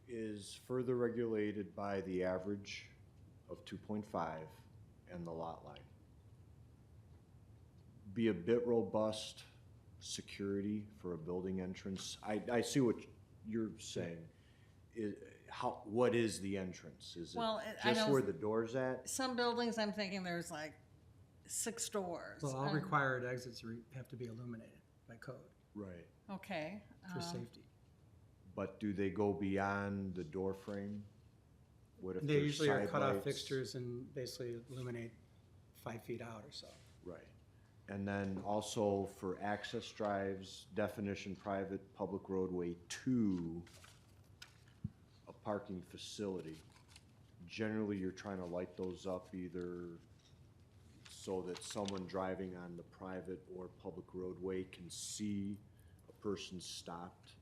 is further regulated by the average of 2.5 and the lot line. Be a bit robust security for a building entrance. I see what you're saying. What is the entrance? Is it Well, I just know- where the door's at? Some buildings, I'm thinking there's like 6 doors. Well, all required exits have to be illuminated by code Right. Okay. for safety. But do they go beyond the door frame? What if They there's usually are side cut-off lights? fixtures and basically illuminate 5 feet out or so. Right. And then also for access drives, definition private public roadway to a parking facility. Generally, you're trying to light those up either so that someone driving on the private or public roadway can see a person stopped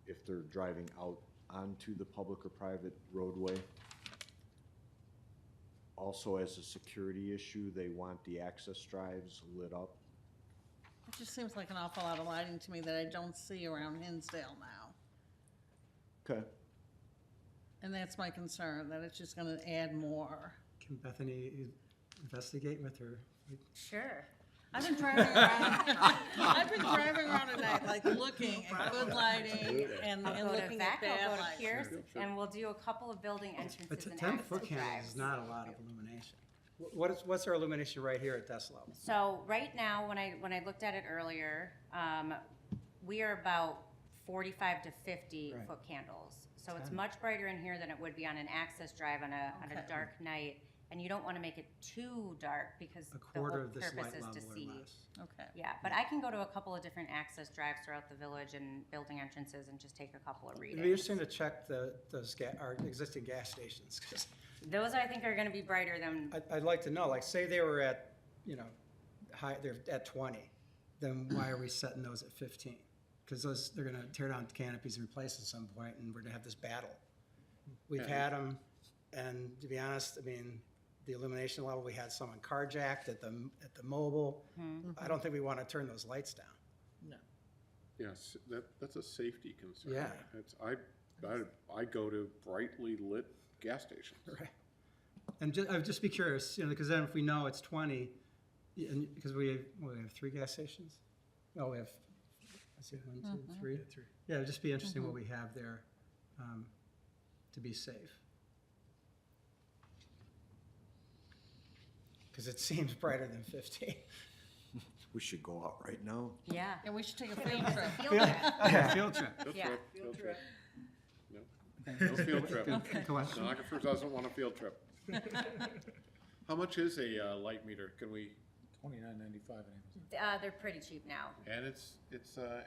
if they're driving out onto the public or private roadway. also as a security issue, they want the access drives lit up. It just seems like an awful lot of lighting to me that I don't see around Hinsdale now. Okay. And that's my concern, that it's just gonna add more. Can Bethany investigate with her? Sure. I've been driving around, I've been driving around at night, like looking at good lighting and I'll go to looking at VEC, I'll bad go to lighting. Pierce, and we'll do a couple of building But entrances and 10-foot access candles drives. is not a lot of illumination. What's our illumination right here at desk level? So right now, when I looked at it earlier, we are about 45 to 50 Right. foot candles. So it's 10. much brighter in here than it would be on an access drive on a Okay. dark night. And you don't want to make it too dark because A the quarter whole of this purpose light is to level see. or less. Okay. Yeah, but I can go to a couple of different access drives throughout the village and building entrances and just take a couple of It'd readings. be interesting to check our existing gas stations, 'cause Those I think are going to be brighter than, I'd like to know, like, say they were at, they're at 20, then why are we setting those at 15? Because they're gonna tear down canopies and replace at some point, and we're gonna have this battle. We've had them, and to be honest, I mean, the illumination level, we had someone carjacked at the mobile. I don't think we wanna turn those lights down. Yes, that's a safety concern. Yeah. It's, I go to brightly lit gas stations. Right. And I'd just be curious, because then if we know it's 20, and, because we have 3 gas stations? Well, we have, let's see, 1, 2, 3. Yeah, it'd just be interesting what we have there, to be safe. Because it seems brighter than 15. We should go out right now. yeah. And we should take a field trip. Field trip. Yeah, field trip. Field Yeah. trip, field trip. No, no field trip. Go on. No, Aquifer doesn't want a field trip. How much is a light meter? Can we, $29.95 on Amazon. They're pretty cheap now. and it's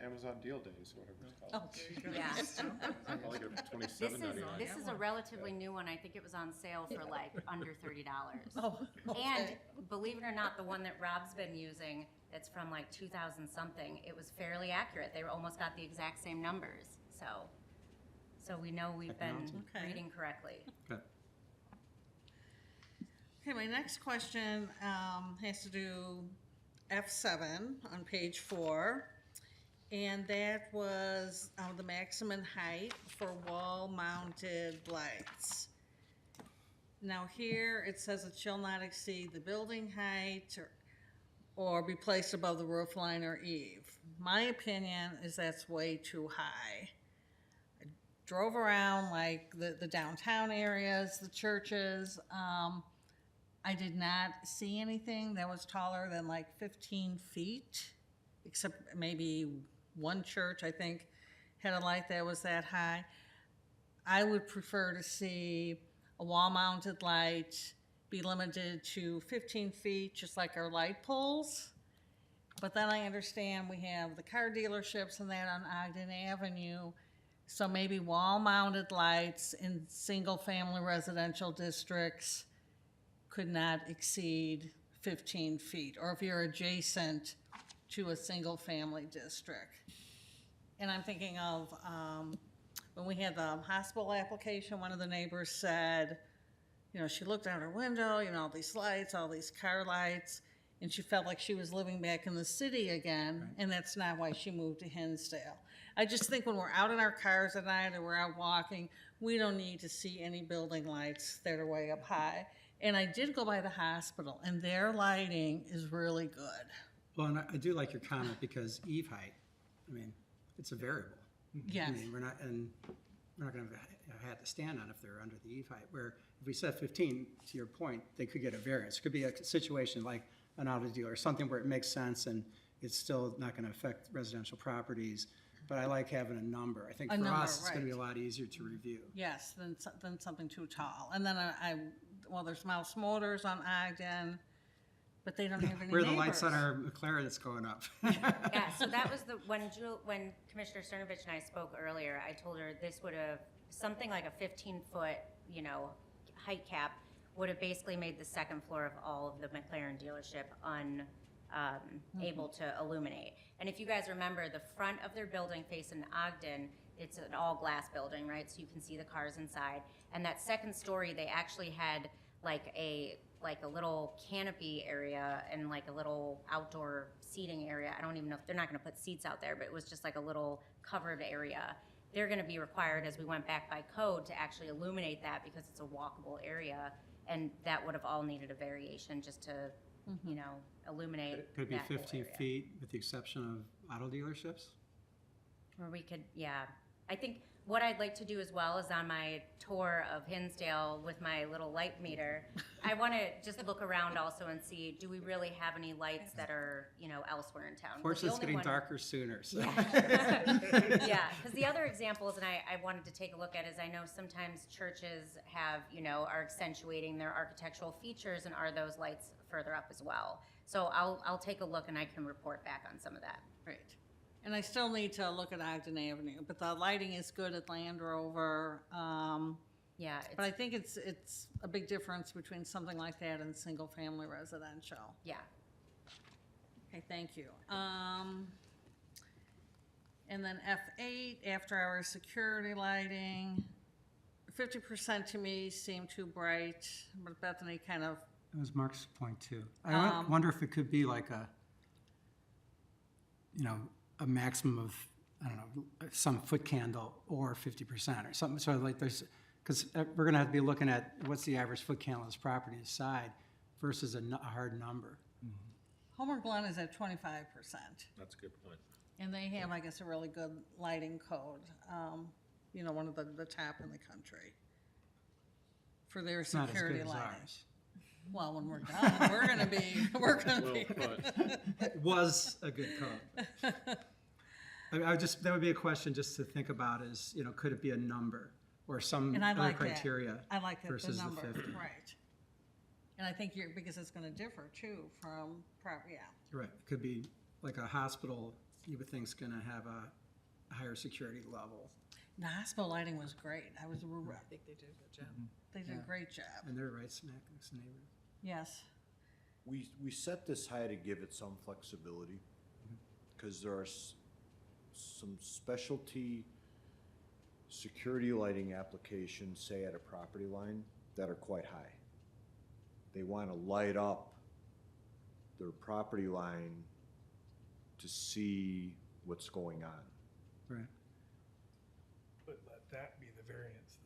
Amazon Deal Days, or whatever it's Oh, called. Yeah. I like it This $27.99. is a relatively new one. I think it was on sale for like under $30. oh, And okay. believe it or not, the one that Rob's been using, it's from like 2000 something, it was fairly accurate. They almost got the exact same numbers. So we know we've been Technology. Okay. reading correctly. Good. Okay, my next question has to do F7 on page 4. And that was the maximum height for wall-mounted lights. Now here, it says it shall not exceed the building height or be placed above the roof line or eave. My opinion is that's way too high. I drove around like the downtown areas, the churches. I did not see anything that was taller than like 15 feet, except maybe one church, I think, had a light that was that high. I would prefer to see a wall-mounted light be limited to 15 feet, just like our light poles. But then I understand we have the car dealerships and that on Ogden Avenue. So maybe wall-mounted lights in single-family residential districts could not exceed 15 feet, or if you're adjacent to a single-family district. And I'm thinking of, when we had the hospital application, one of the neighbors said, she looked out her window, all these lights, all these car lights, and she felt like she was living back in the city again, and that's not why she moved to Hinsdale. I just think when we're out in our cars at night or we're out walking, we don't need to see any building lights that are way up high. And I did go by the hospital, and their lighting is really good. Well, and I do like your comment, because eave height, it's a variable. Yes. We're not gonna have a hat to stand on if they're under the eve height, where if we set 15, to your point, they could get a variance. It could be a situation like an auto dealer, something where it makes sense and it's still not gonna affect residential properties. But I like having a number. I think A for number, us, it's gonna be a right. lot easier to review. Yes, than something too tall. And then there's Mouse Motors on Ogden, but they don't have any Where are the lights on neighbors. our McLaren that's going up? Yeah, so that was when Commissioner Cernovich and I spoke earlier, I told her this would have, something like a 15-foot, height cap would have basically made the second floor of all of the McLaren dealership able to illuminate. And if you guys remember, the front of their building facing Ogden, it's an all-glass building, right? So you can see the cars inside. And that second story, they actually had like a little canopy area and like a little outdoor seating area. I don't even know if they're not gonna put seats out there, but it was just like a little covered area. They're gonna be required, as we went back by code, to actually illuminate that because it's a walkable area. And that would have all needed a variation just to, you know, illuminate Could it be that whole 15 area. feet with the exception of auto dealerships? Or we could, yeah. I think what I'd like to do as well is on my tour of Hinsdale with my little light meter, I want to just look around also and see, do we really have any lights that are, you know, elsewhere in town? 'Cause the Fortunately, it's only getting one- darker sooner, so. Yeah, because the other examples, and I wanted to take a look at, is I know sometimes churches have, you know, are accentuating their architectural features, and are those lights further up as well? So I'll take a look and I can report back on some of that. Right. And I still need to look at Ogden Avenue, but the lighting is good at Land Rover. Yeah, But I it's, think it's a big difference between something like that and single-family residential. yeah. Okay, thank you. And then F8, after-hour security lighting, 50% to me seemed too bright, but Bethany kind of, It was Mark's point too. I wonder if it could be like a, you know, a maximum of, I don't know, some foot candle or 50% or something, sort of like there's, because we're gonna have to be looking at what's the average foot candle on this property side versus a hard number. Homer Glen is at 25%. That's a good point. And they have, I guess, a really good lighting code, you know, one of the top in the country for their It's not as security good as lighting. ours. Well, when we're done, we're gonna be. Well put. It was a good code. I would just, that would be a question just to think about is, you know, could it be a number or some And I other like that. criteria I like that, the versus the number, 50? right. And I think because it's gonna differ too from, yeah. Right, it could be like a hospital, you would think's gonna have a higher security level, The hospital lighting was great. I think they did a good job. they did Yeah. a great job. and they're right smack next to the neighborhood. Yes. We set this high to give it some flexibility, because there are some specialty security lighting applications, say at a property line, that are quite high. They want to light up their property line to see what's going on. Right. But let that be the variance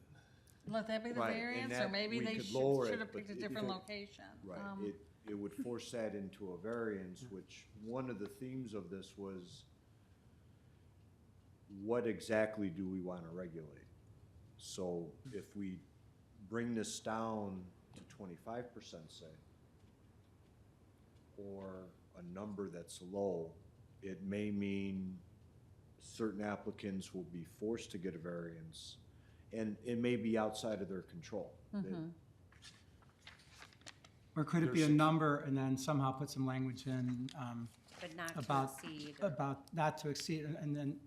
then. Let that be the Right, and variance, or that maybe we they could should lower it, have but picked a it- different because- location. Right, it would force that into a variance, which one of the themes of this was, what exactly do we want to regulate? So if we bring this down to 25%, say, or a number that's low, it may mean certain applicants will be forced to get a variance, and it may be outside of their control. Or could it be a There's- number and then somehow put some language in But not to about, exceed. not to exceed, and then,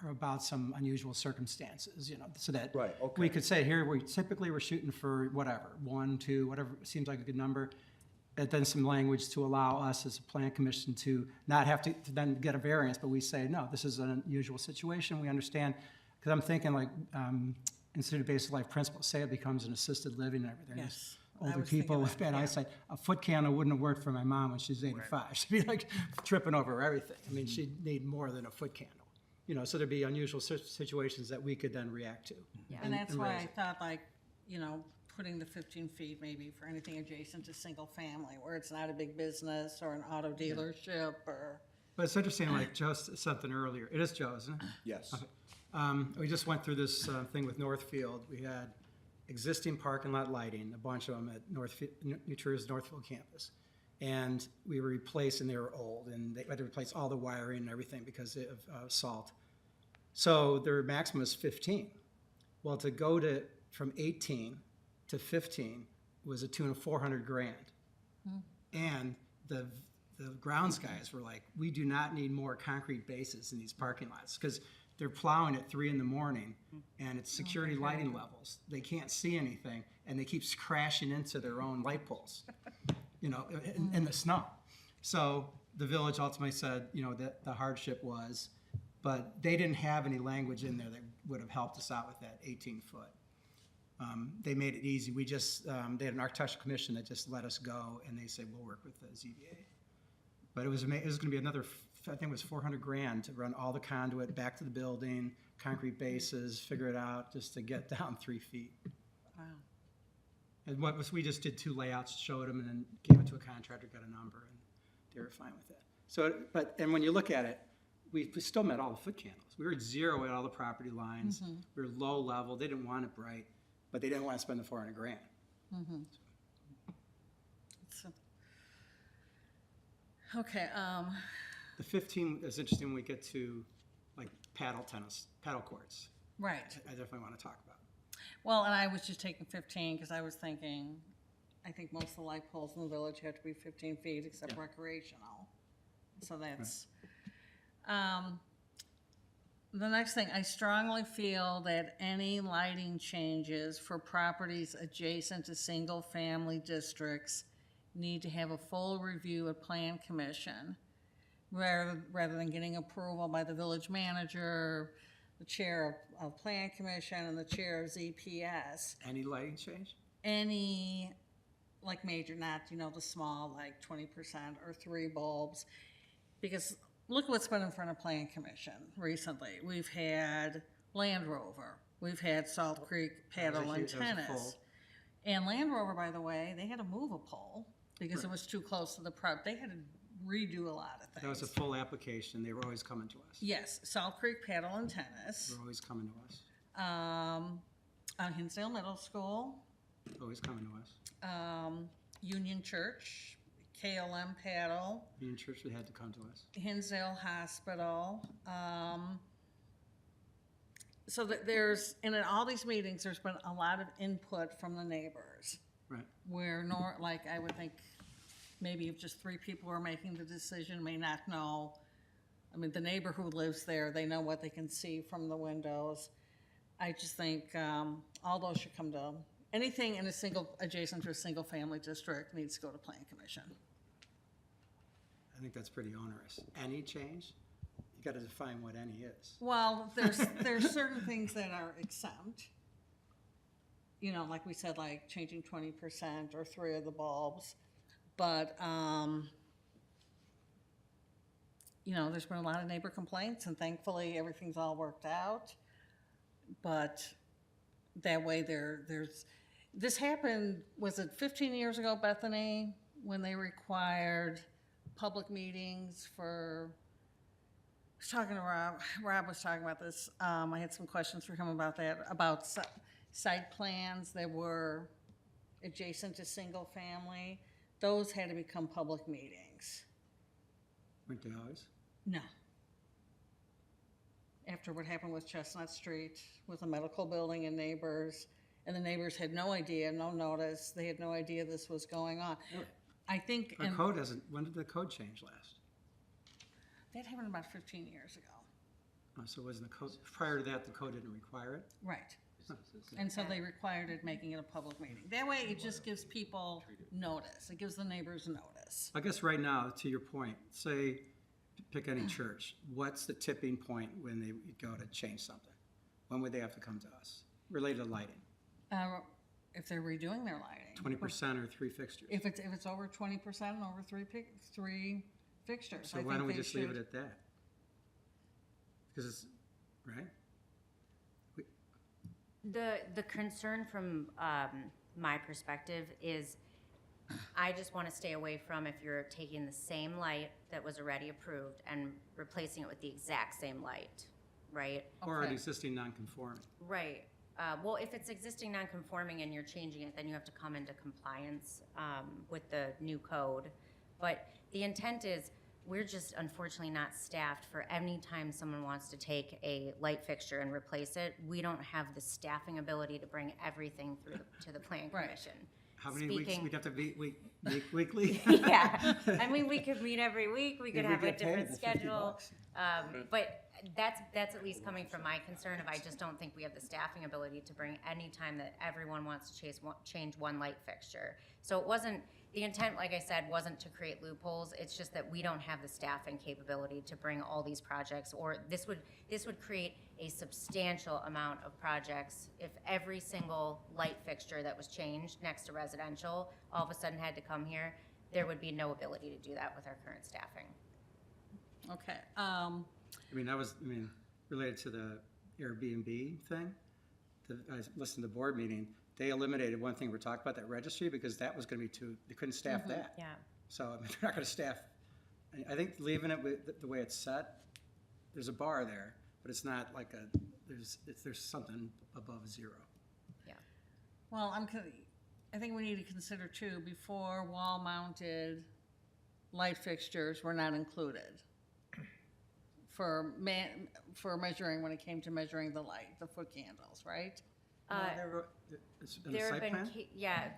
or about some unusual circumstances, you know, so that Right, okay. we could say, here, we're shooting for whatever, 1, 2, whatever, seems like a good number. And then some language to allow us as a plan commission to not have to then get a variance, but we say, no, this is an unusual situation, we understand. Because I'm thinking like, Institute of Basic Life Principles, say it becomes an assisted living and everything. There's Yes, I Older was thinking people with that, bad yeah. eyesight, a foot candle wouldn't have worked for my mom when she's 85. She'd be like tripping over everything. I mean, she'd need more than a foot candle. You know, so there'd be unusual situations that we could then react to. Yeah. And that's why raise I it. thought like, you know, putting the 15 feet maybe for anything adjacent to single family, where it's not a big business or an auto dealership or. But it's interesting, like Joe said something earlier. It is Joe, isn't it? Yes. We just went through this thing with Northfield. We had existing parking lot lighting, a bunch of them at New Trier's Northfield campus. And we were replaced, and they were old, and they had to replace all the wiring and everything because of salt. So their maximum is 15. Well, to go from 18 to 15 was a tune of $400,000. And the grounds guys were like, we do not need more concrete bases in these parking lots, because they're plowing at 3 in the morning, and it's security lighting levels. They can't see anything, and they keep crashing into their own light poles, you know, in the snow. So the village ultimately said, you know, that the hardship was, but they didn't have any language in there that would have helped us out with that 18-foot. They made it easy. We just, they had an architectural commission that just let us go, and they said, we'll work with the ZBA. But it was gonna be another, I think it was $400,000 to run all the conduit back to the building, concrete bases, figure it out, just to get down 3 feet. Wow. And what was, we just did 2 layouts, showed them, and then gave it to a contractor, got a number, and they were fine with it. So, and when you look at it, we still met all the foot candles. We were at 0 at all the property lines. We were low level. They didn't want it bright, but they didn't want to spend the $400,000. So- Okay, The 15 is interesting when we get to like paddle courts. right. I definitely want to talk about. Well, and I was just taking 15 because I was thinking, I think most of the light poles in the village have to be 15 feet except Yeah. recreational. So that's, the next thing, I strongly feel that any lighting changes for properties adjacent to single-family districts need to have a full review at Plan Commission rather than getting approval by the village manager, the chair of Plan Commission, and the chair of ZPS. Any lighting change? Any, like major, not, the small, like 20% or 3 bulbs. Because look what's been in front of Plan Commission recently. We've had Land Rover. We've had Salt Creek Paddle and Tennis. And Land Rover, by the way, they had to move a pole because it was too close to the they had to redo a lot of things. That was a full application. They were always coming to us. Yes, Salt Creek Paddle and Tennis. They were always coming to us. Hinsdale Middle School. Always coming to us. Union Church, KLM Paddle, Union Church, they had to come to us. Hinsdale Hospital. So that there's, and in all these meetings, there's been a lot of input from the neighbors. Right. Where like I would think maybe if just 3 people are making the decision, may not know. I mean, the neighbor who lives there, they know what they can see from the windows. I just think all those should come to, anything in adjacent to a single-family district needs to go to Plan Commission. I think that's pretty onerous. Any change? You got to define what any is. Well, there's certain things that are exempt. Like we said, like changing 20% or 3 of the bulbs. But, there's been a lot of neighbor complaints, and thankfully everything's all worked out. But that way this happened, was it 15 years ago, Bethany, when they required public meetings for, I was talking to Rob was talking about this. I had some questions for him about that, about site plans that were adjacent to single family. Those had to become public meetings. Weren't they always? No. After what happened with Chestnut Street, with the medical building and the neighbors had no idea, no notice, they had no idea this was going on. Really? I think. Our code hasn't, when did the code change last? That happened about 15 years ago. Oh, so wasn't the code, prior to that, the code didn't require it? Right. And so they required it, making it a public meeting. That way, it just gives people notice. It gives the neighbors notice. I guess right now, to your point, say, pick any church, what's the tipping point when they go to change something? When would they have to come to us, related to lighting? If they're redoing their lighting. 20% or 3 fixtures? If it's over 20% and over 3 fixtures. So why don't we just leave it at that? Because it's, right? The concern from my perspective is, I just want to stay away from if you're taking the same light that was already approved and replacing it with the exact same light, right? Or an Okay. existing non-conforming. Right. Well, if it's existing non-conforming and you're changing it, then you have to come into compliance with the new code. But the intent is, we're just unfortunately not staffed for any time someone wants to take a light fixture and replace it. We don't have the staffing ability to bring everything through to the plan Right. commission. How many weeks, Speaking- we'd have to meet weekly? Yeah, I mean, we could meet every week, we could If we have a get paid different the schedule. $50. But that's at least coming from my concern of, I just don't think we have the staffing ability to bring any time that everyone wants to change one light fixture. So it wasn't, the intent, like I said, wasn't to create loopholes, it's just that we don't have the staffing capability to bring all these projects, or this would create a substantial amount of projects. If every single light fixture that was changed next to residential all of a sudden had to come here, there would be no ability to do that with our current staffing. Okay, I mean, that was, related to the Airbnb thing. I listened to the board meeting, they eliminated one thing we're talking about, that registry, because that was gonna be they couldn't staff that. Yeah. So, I mean, they're not gonna staff, I think leaving it with the way it's set, there's a bar there, but it's not like there's something above zero. well, I think we need to consider too, before wall-mounted light fixtures were not included for measuring, when it came to measuring the light, the foot candles, right? It's in the There have site been, plan?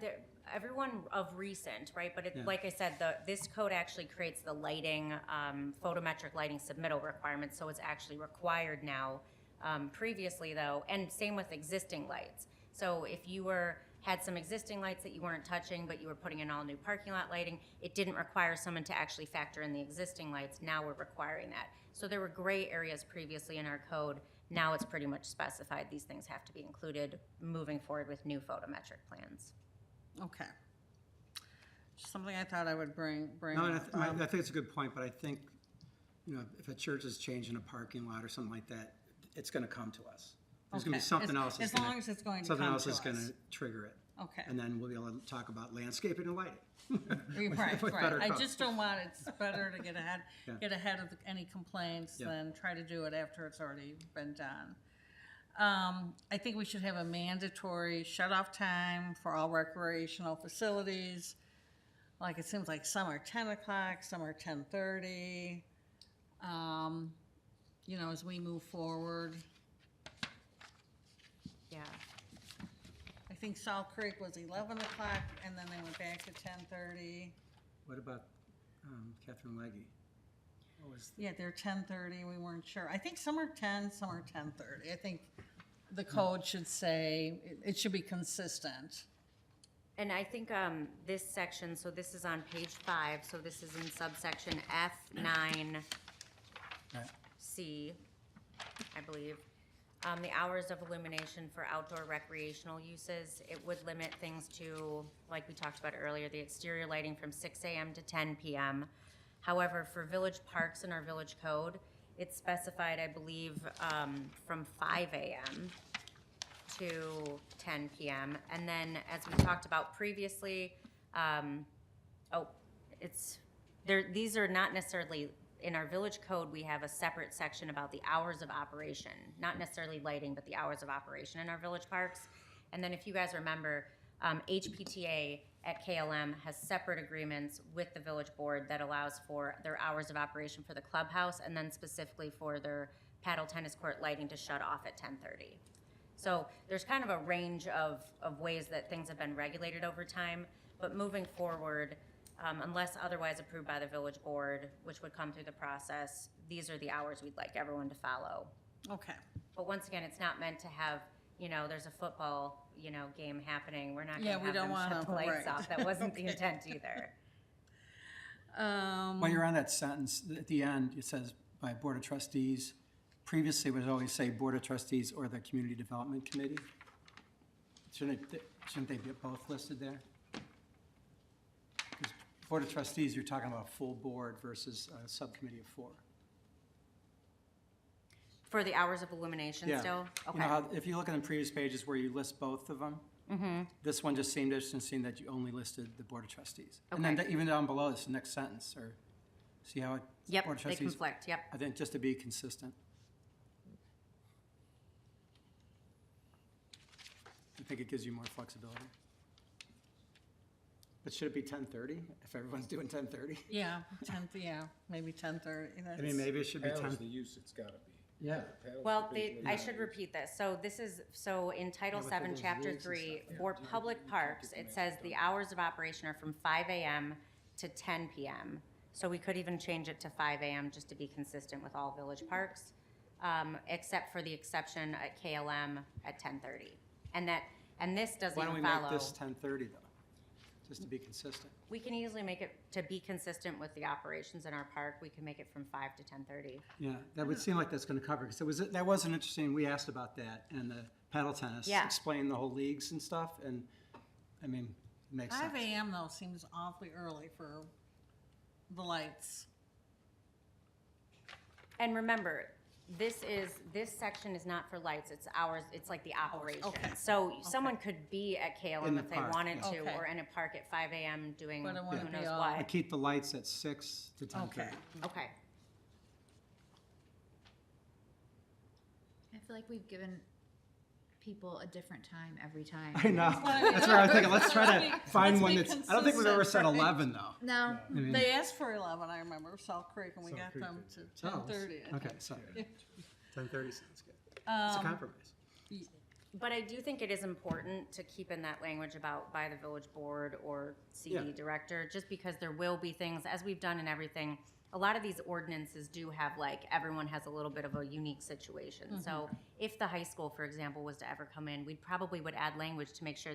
everyone of recent, right? But Yeah. like I said, this code actually creates the lighting, photometric lighting submittal requirements, so it's actually required now. Previously though, and same with existing lights. So if you had some existing lights that you weren't touching, but you were putting in all new parking lot lighting, it didn't require someone to actually factor in the existing lights. Now we're requiring that. So there were gray areas previously in our code. Now it's pretty much specified these things have to be included moving forward with new photometric plans. Okay. Something I thought I would bring No, and up. I think it's a good point, but I think, if a church is changing a parking lot or something like that, it's gonna come to us. There's gonna be Okay. something else. As long as it's going to Something come else to is gonna us. trigger it. Okay. And then we'll be able to talk about landscaping and lighting. Right, With right. better I cost. just don't want, it's better to get ahead, Yeah. get ahead of any complaints Yeah. than try to do it after it's already been done. I think we should have a mandatory shut-off time for all recreational facilities. Like, it seems like some are 10 o'clock, some are 10:30. As we move forward. Yeah. I think Salt Creek was 11 o'clock, and then they went back to 10:30. What about Catherine Leggy? What was, Yeah, they're 10:30, we weren't sure. I think some are 10, some are 10:30. I think the code should say, it should be consistent. And I think this section, so this is on page 5, so this is in subsection F9C, I believe. The hours of illumination for outdoor recreational uses, it would limit things to, like we talked about earlier, the exterior lighting from 6 a.m. to 10 p.m. However, for village parks in our village code, it's specified, I believe, from 5 a.m. to 10 p.m. And then, as we talked about previously, these are not necessarily, in our village code, we have a separate section about the hours of operation, not necessarily lighting, but the hours of operation in our village parks. And then if you guys remember, HPTA at KLM has separate agreements with the village board that allows for their hours of operation for the clubhouse and then specifically for their paddle tennis court lighting to shut off at 10:30. So there's kind of a range of ways that things have been regulated over time, but moving forward, unless otherwise approved by the village board, which would come through the process, these are the hours we'd like everyone to follow. Okay. But once again, it's not meant to have, there's a football, game happening. We're not Yeah, gonna we have don't them shut wanna- the lights right. off. That wasn't the intent either. While you're on that sentence, at the end, it says by Board of Trustees. Previously, it would always say Board of Trustees or the Community Development Committee. Shouldn't they be both listed there? 'Cause Board of Trustees, you're talking about a full board versus a subcommittee of 4. For the hours of illumination Yeah. still? You Okay. know how, if you look at the previous pages where you list both of them, this one just seemed interesting that you only listed the Board of Trustees. And then Okay. even down below this, the next sentence, or see how it. Yep, Board of they Trustees, conflict, yep. I think just to be consistent. I think it gives you more flexibility. But should it be 10:30 if everyone's doing 10:30? Yeah, 10th, yeah, maybe 10:30. I mean, maybe it should be 10. Paddle's the use it's gotta be. Yeah. Well, I should repeat this. So in Title Yeah, but 7, those Chapter rules and 3, stuff, yeah. for public parks, it says the hours of operation are from 5 a.m. to 10 p.m. So we could even change it to 5 a.m. just to be consistent with all village parks, except for the exception at KLM at 10:30. And this doesn't Why don't we even make follow. this 10:30 though? just to be consistent. We can easily make it, to be consistent with the operations in our park, we can make it from 5 to 10:30. Yeah, that would seem like that's gonna cover, because that was an interesting, we asked about that, and the paddle tennis. Yeah. Explained the whole leagues and stuff, and, I mean, it makes sense. 5 AM though seems awfully early for the lights. And remember, this section is not for lights, it's ours, it's like the operation. okay. So someone could be at In KLM the if they park, wanted yeah. to, Okay. or in a park at 5 AM doing But it who wouldn't be knows all- I what. keep the lights at 6 to 10:30. Okay. Okay. I feel like we've given people a different time every time. I know, Well, that's where I'm thinking, let's try let's to be- find let's one be that's, I don't think we've ever said consistent, right? 11, though. No, I mean- They asked for 11, I remember, Salt Creek, and we Salt got Creek them did. to 10:30. I Okay, think. so 10:30 sounds good. It's a Um, compromise. But I do think it is important to keep in that language about by the village board or CD Yeah. director, just because there will be things, as we've done in everything, a lot of these ordinances do have, like, everyone has a little bit of a unique situation. So if the high school, for example, was to ever come in, we probably would add language to make sure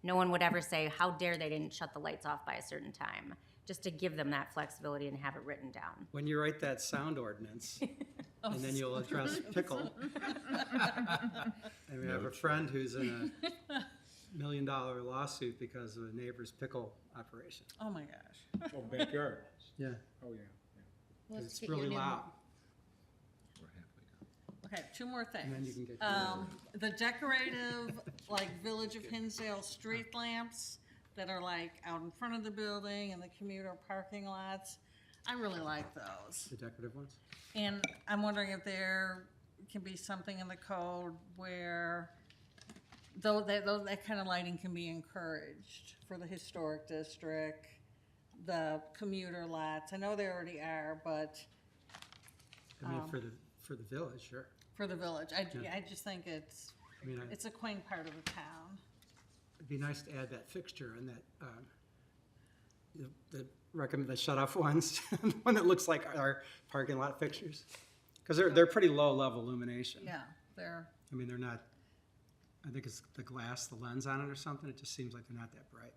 no one would ever say, how dare they didn't shut the lights off by a certain time, just to give them that flexibility and have it written down. When you write that sound ordinance, and then you'll address pickle. I mean, I have a friend who's in a $1 million lawsuit because of a neighbor's pickle operation. Oh my gosh. Oh, backyard. Yeah, Oh, yeah. 'cause Let's it's get your really new- loud. Okay, 2 more things. And then you can get. The decorative, like Village of Hinsdale street lamps that are like out in front of the building and the commuter parking lots, I really like those. The decorative ones? And I'm wondering if there can be something in the code where that kind of lighting can be encouraged for the historic district, the commuter lots. I know they already are, but I mean, for the village, sure. for the village, I Yeah. just think it's I mean, a quaint part of the town. it'd be nice to add that fixture and that, the shut-off ones, the one that looks like our parking lot fixtures. Because they're pretty low-level illumination. Yeah, they're, I mean, they're not, I think it's the glass, the lens on it or something, it just seems like they're not that bright.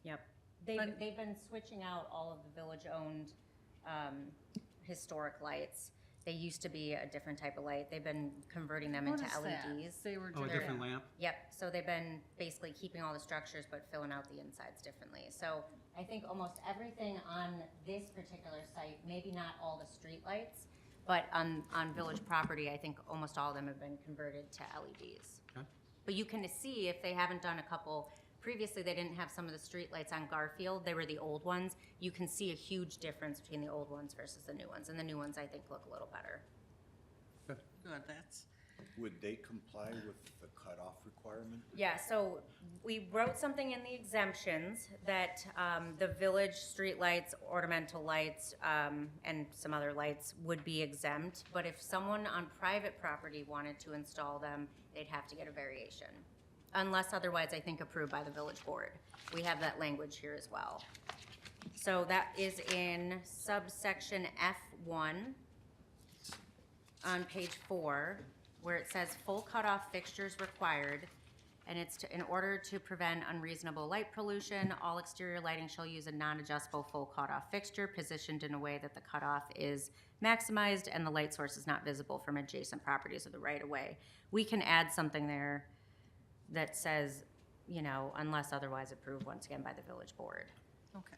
Yep. But- They've been switching out all of the village-owned historic lights. They used to be a different type of light. They've been converting them what into is that? LEDs. They were Oh, a doing different that. lamp? Yep, so they've been basically keeping all the structures but filling out the insides differently. So I think almost everything on this particular site, maybe not all the street lights, but on village property, I think almost all of them have been converted to LEDs. Okay. But you can see if they haven't done a couple, previously they didn't have some of the street lights on Garfield, they were the old ones. You can see a huge difference between the old ones versus the new ones, and the new ones I think look a little better. Good, that's, Would they comply with the cutoff requirement? Yeah, so we wrote something in the exemptions that the village streetlights, ornamental lights, and some other lights would be exempt. But if someone on private property wanted to install them, they'd have to get a variation. Unless otherwise, I think, approved by the village board. We have that language here as well. So that is in subsection F1 on page 4, where it says full cutoff fixtures required, and it's in order to prevent unreasonable light pollution, all exterior lighting shall use a non-adjustable full cutoff fixture positioned in a way that the cutoff is maximized and the light source is not visible from adjacent properties of the right-of-way. We can add something there that says, you know, unless otherwise approved, once again, by the village board. okay.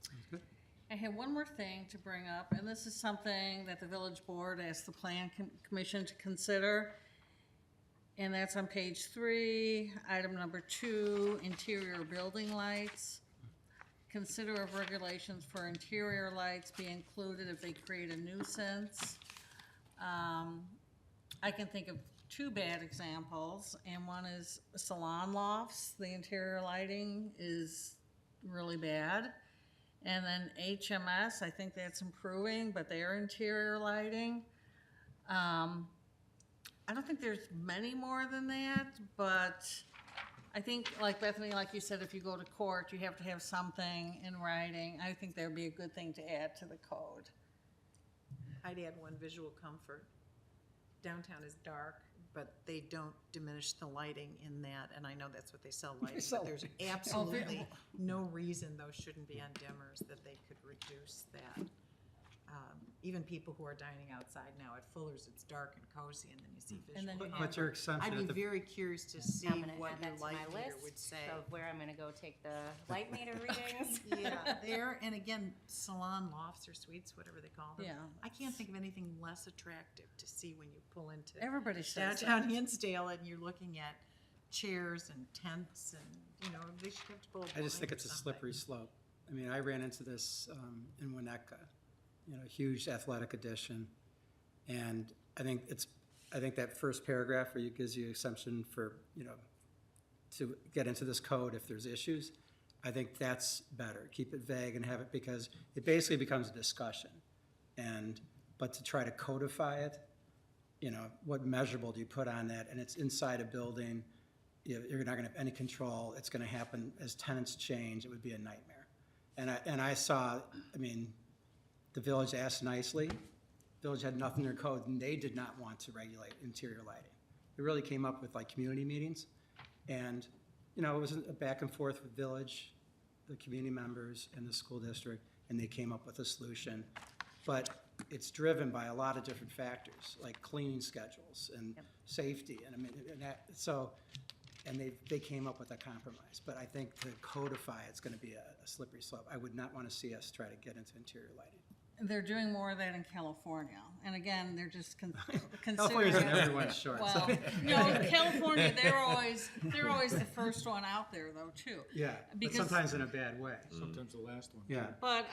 Sounds good. I have one more thing to bring up, and this is something that the village board asked the plan commission to consider. And that's on page 3, item number 2, interior building lights. Consider if regulations for interior lights be included if they create a nuisance. I can think of 2 bad examples, and one is salon lofts. The interior lighting is really bad. And then HMS, I think that's improving, but their interior lighting. I don't think there's many more than that, but I think, like Bethany, like you said, if you go to court, you have to have something in writing. I think that would be a good thing to add to the code. I'd add one, visual comfort. Downtown is dark, but they don't diminish the lighting in that, and I know that's what they sell lighting, sell but there's absolutely no reason those shouldn't be on dimmers, that they could reduce that. Even people who are dining outside now at Fuller's, it's dark and cozy, and then you see And then visual. you have- What's your exemption I'd at be the, very curious to see I'm gonna what add your that to light my meter would list say. of where I'm gonna go take the light meter readings. Yeah, there, and again, salon lofts or suites, whatever they call them. Yeah. I can't think of anything less attractive to see when you pull into Everybody says that. downtown Hinsdale and you're looking at chairs and tents and, they should have to pull a I just blind think or it's a something. slippery slope. I mean, I ran into this in Winnetka, huge athletic addition. And I think that first paragraph where it gives you exemption for, to get into this code if there's issues, I think that's better. Keep it vague and have it, because it basically becomes a discussion. But to try to codify it, what measurable do you put on that? And it's inside a building, you're not gonna have any control. It's gonna happen as tenants change. It would be a nightmare. And I saw, the village asked nicely. Village had nothing in their code, and they did not want to regulate interior lighting. It really came up with like community meetings, and, it was a back and forth with village, the community members, and the school district, and they came up with a solution. But it's driven by a lot of different factors, like cleaning schedules and safety, and they came up with a compromise. But I think to codify, it's gonna be a slippery slope. I would not wanna see us try to get into interior lighting. They're doing more of that in California, and again, they're just considering. California's in everyone's short. Well, no, California, they're always the first one out there though, too. Yeah, but Because- sometimes in a bad way. Sometimes the last one. Yeah, But,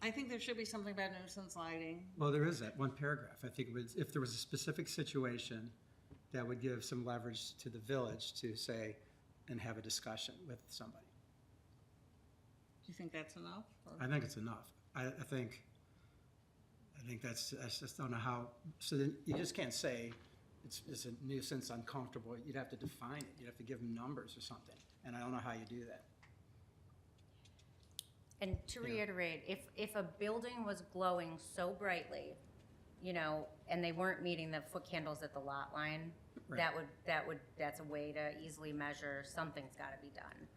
I think there should be something about nuisance lighting. well, there is that one paragraph. I think it was, if there was a specific situation that would give some leverage to the village to say, and have a discussion with somebody. Do you think that's enough? or- I think it's enough. I think that's just don't know how, so then you just can't say it's a nuisance, uncomfortable. You'd have to define it. You'd have to give them numbers or something, and I don't know how you do that. And to reiterate, if a building was glowing so brightly, and they weren't meeting the foot candles at the lot line, Right. that's a way to easily measure something's gotta be done.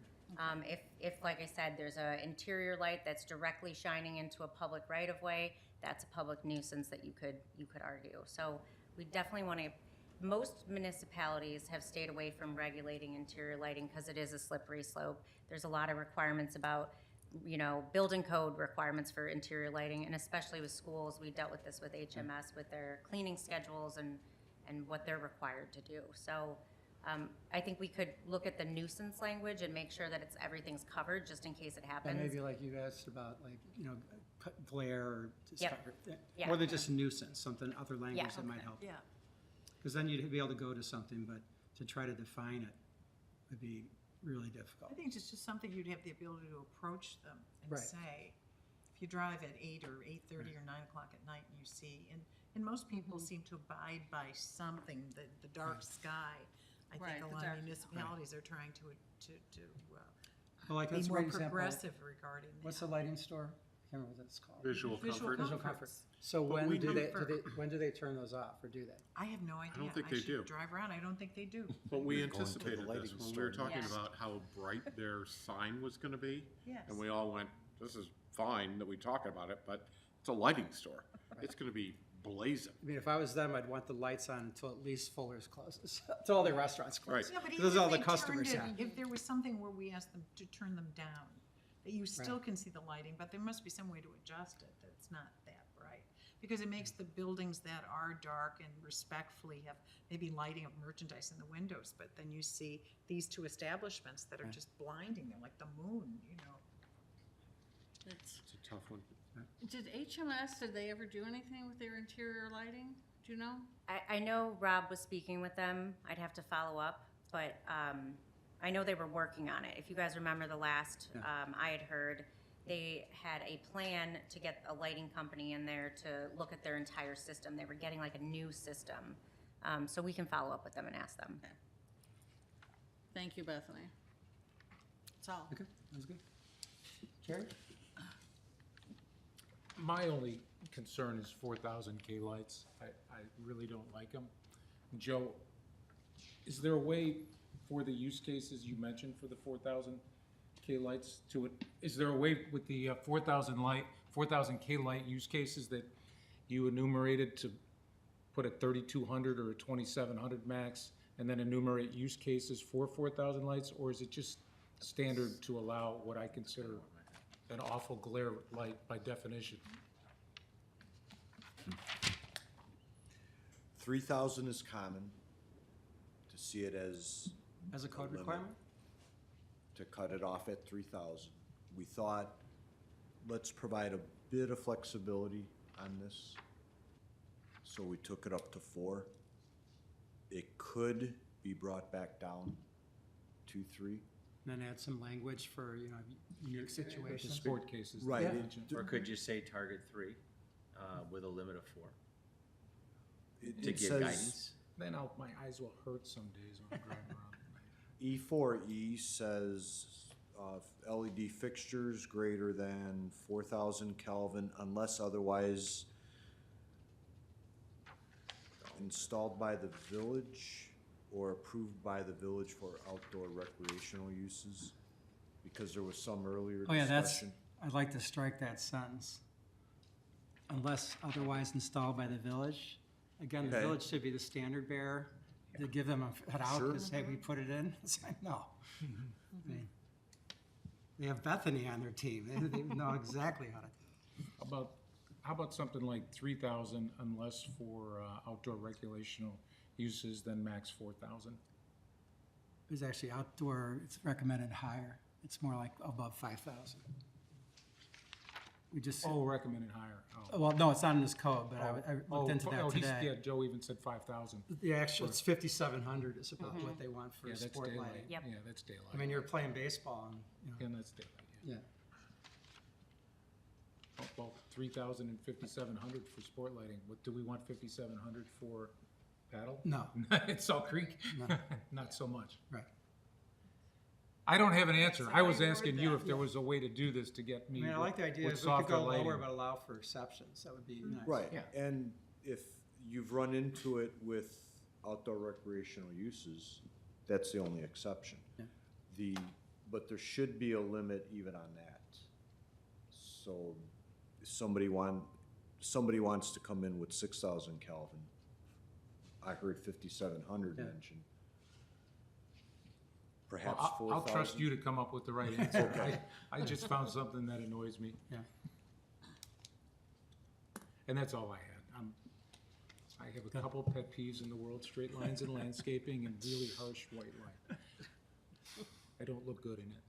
If, like I said, there's a interior light that's directly shining into a public right-of-way, that's a public nuisance that you could argue. So we definitely wanna, most municipalities have stayed away from regulating interior lighting because it is a slippery slope. There's a lot of requirements about, building code requirements for interior lighting, and especially with schools, we dealt with this with HMS, with their cleaning schedules and what they're required to do. So, I think we could look at the nuisance language and make sure that everything's covered, just in case it And happens. maybe like you asked about, like, glare or just Yep. Yeah. more than just nuisance, something, other language that might help. Yeah. Because then you'd be able to go to something, but to try to define it would be really difficult. I think it's just something you'd have the ability to approach them and Right. say, if you drive at 8 or 8:30 or 9 o'clock at night and you see, and most people seem to abide by something, the dark sky. I Right, think a the lot dark- of municipalities are trying to Well, like, be that's a more great example. progressive regarding that. What's the lighting store? I can't remember what that's called. Visual comfort. Visual comfort. So But when we do don't- when do they turn those off, or do they? I have no idea. think they should do. Drive around, I don't think they do. But we Going to the anticipated this lighting when we store were talking next. about how bright their sign was gonna be. Yes. And we all went, this is fine that we talk about it, but it's a lighting store. It's gonna be blazing. I mean, if I was them, I'd want the lights on until at least Fuller's closes, until all their restaurants close. Right. Yeah, but Those even are all if the they customers, turned yeah. it, if there was something where we asked them to turn them down, that you still can see the lighting, but there must be some way to adjust it that's not that bright. Because it makes the buildings that are dark and respectfully have maybe lighting of merchandise in the windows, but then you see these two establishments that are just blinding them, like the moon, It's- It's a tough one. Did HMS, did they ever do anything with their interior lighting? Do you know? I know Rob was speaking with them. I'd have to follow up, but I know they were working on it. If you guys remember the last, I had heard they had a plan to get a lighting company in there to look at their entire system. They were getting like a new system. So we can follow up with them and ask them. Thank you, Bethany. That's all. Okay, that was good. Carrie? My only concern is 4,000 K lights. I really don't like them. Joe, is there a way for the use cases you mentioned for the 4,000 K lights to it? Is there a way with the 4,000 K light use cases that you enumerated to put a 3,200 or a 2,700 max and then enumerate use cases for 4,000 lights? Or is it just standard to allow what I consider an awful glare light by definition? 3,000 is common, to see it as As a code limit. requirement? To cut it off at 3,000. We thought, let's provide a bit of flexibility on this. So we took it up to 4. It could be brought back down to 3. And then add some language for, unique The situations. sport cases. Right. that it- you mentioned. Or could you say target 3, with a limit of 4, it- to it give says guidance? Then my eyes will hurt some days when I'm driving around at night. E4E says LED fixtures greater than 4,000 Kelvin unless otherwise installed by the village or approved by the village for outdoor recreational uses, because there was some earlier Oh, yeah, discussion. I'd like to strike that sentence. Unless otherwise installed by the village. Again, the Okay. village should be the standard bearer, to give them an out, Sure. to say, we put it in. It's like, no. I mean, they have Bethany on their team, they know exactly how to do it. How about something like 3,000 unless for outdoor recreational uses, then max 4,000? It's actually outdoor, it's recommended higher, it's more like above 5,000. We just, Oh, recommended higher. Oh. well, no, it's not in this code, but I looked into that Yeah, today. Joe even said 5,000. The actual, it's 5,700 is about what they want for Yeah, that's sport daylight. lighting. Yep. Yeah, that's daylight. I mean, you're playing baseball and, Yeah, that's daylight, yeah. yeah. Well, 3,000 and 5,700 for sport lighting. What, do we want 5,700 for paddle? No. At Salt Creek? No. Not so much. Right. I don't have an answer. I was I wrote asking you that. if there was a way to do this to get I me mean, I like the idea, with is we could softer go lower, lighting. but allow for exceptions, that would be nice. Right, Yeah. and if you've run into it with outdoor recreational uses, that's the only exception. Yeah. But there should be a limit even on that. So if somebody wants to come in with 6,000 Kelvin, I heard 5,700 Yeah. mentioned. Well, Perhaps I'll 4,000. trust you to come up with the right answer. I just found something that annoys me, Yeah. and that's all I had. I have a couple pet peeves in the world: straight lines in landscaping and really harsh white light. I don't look good in it.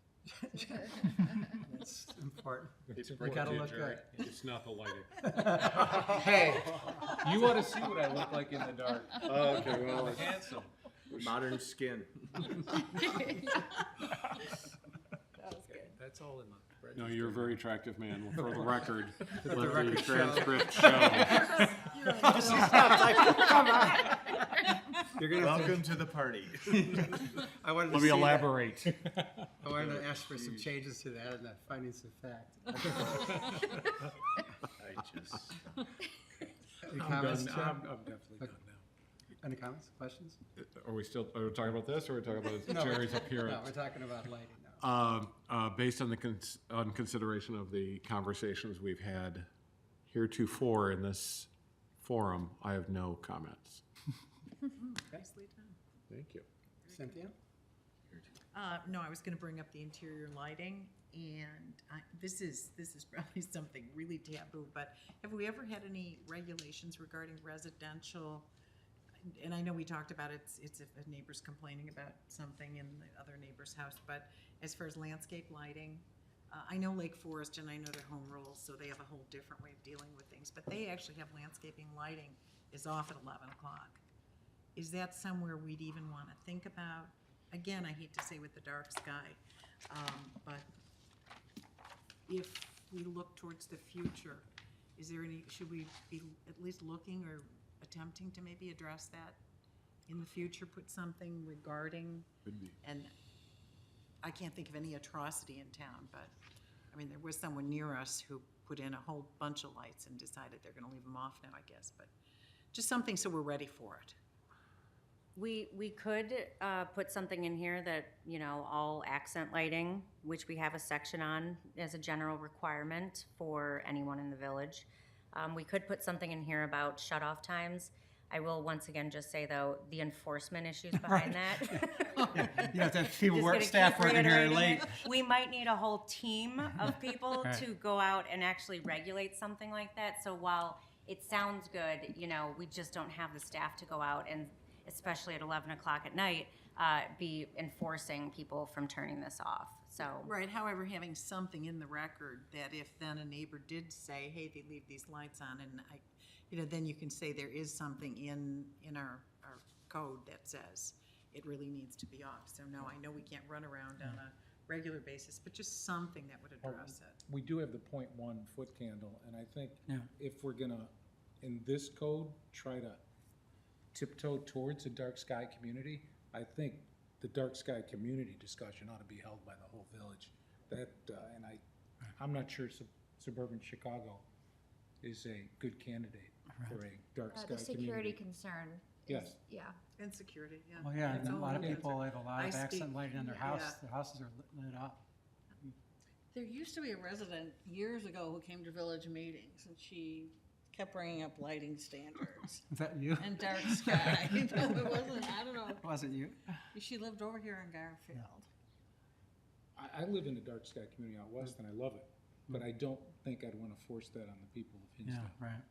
That's important. It's You gotta look good. It's not the lighting. Hey, you ought to see what I look like in the dark. Okay, well, I'm handsome. Modern skin. That's all in the. no, you're a very attractive man, for the record. Let the record show. transcript show. You're gonna have Welcome to the party. to, I wanted to Let see me that. elaborate. I wanted to ask for some changes to that and the findings of fact. I just, Any I'm comments, done. Chad? I'm definitely done now. Any comments, questions? Are we talking about this, or are we talking about Jerry's No, appearance? we're talking about lighting now. Based on on consideration of the conversations we've had heretofore in this forum, I have no comments. Nicely done. Thank you. Cynthia? No, I was gonna bring up the interior lighting, and this is probably something really taboo, but have we ever had any regulations regarding residential? And I know we talked about it's if a neighbor's complaining about something in the other neighbor's house, but as far as landscape lighting, I know Lake Forest and I know their home rules, so they have a whole different way of dealing with things, but they actually have landscaping lighting is off at 11 o'clock. Is that somewhere we'd even want to think about? Again, I hate to say with the dark sky, but if we look towards the future, is there any, should we be at least looking or attempting to maybe address that in the future, put something regarding? Could be. And I can't think of any atrocity in town, but, I mean, there was someone near us who put in a whole bunch of lights and decided they're gonna leave them off now, I guess, but just something so we're ready for it. We could put something in here that, you know, all accent lighting, which we have a section on as a general requirement for anyone in the village. We could put something in here about shut-off times. I will once again just say, though, the enforcement issues behind that. You have to have people Just work, gonna staff keep working here reiterating late. it. We might need a whole team of people Right. to go out and actually regulate something like that. So while it sounds good, you know, we just don't have the staff to go out and, especially at 11 o'clock at night, be enforcing people from turning this off. So, Right, however, having something in the record that if then a neighbor did say, hey, they leave these lights on, and I, you know, then you can say there is something in our code that says it really needs to be off. So no, I know we can't run around on a regular basis, but just something that would address it. We do have the 0.1 foot candle, and I think Yeah. if we're gonna, in this code, try to tiptoe towards a dark sky community, I think the dark sky community discussion ought to be held by the whole village. That, and I'm not sure suburban Chicago is a good candidate for a dark sky The security community. concern. is- Yes. Yeah. And security, yeah. Well, yeah, It's and a lot of all- people have a lot I of accent speak- lighting in their yeah. house. Their houses are lit up. There used to be a resident years ago who came to village meetings, and she kept bringing up lighting standards Is that you? and dark sky. No, it wasn't, I don't know. Wasn't you? She lived over here in Garfield. I live in a dark sky community out west, and I love it, but I don't think I'd wanna force that on the people of Yeah, Hinsdale. right.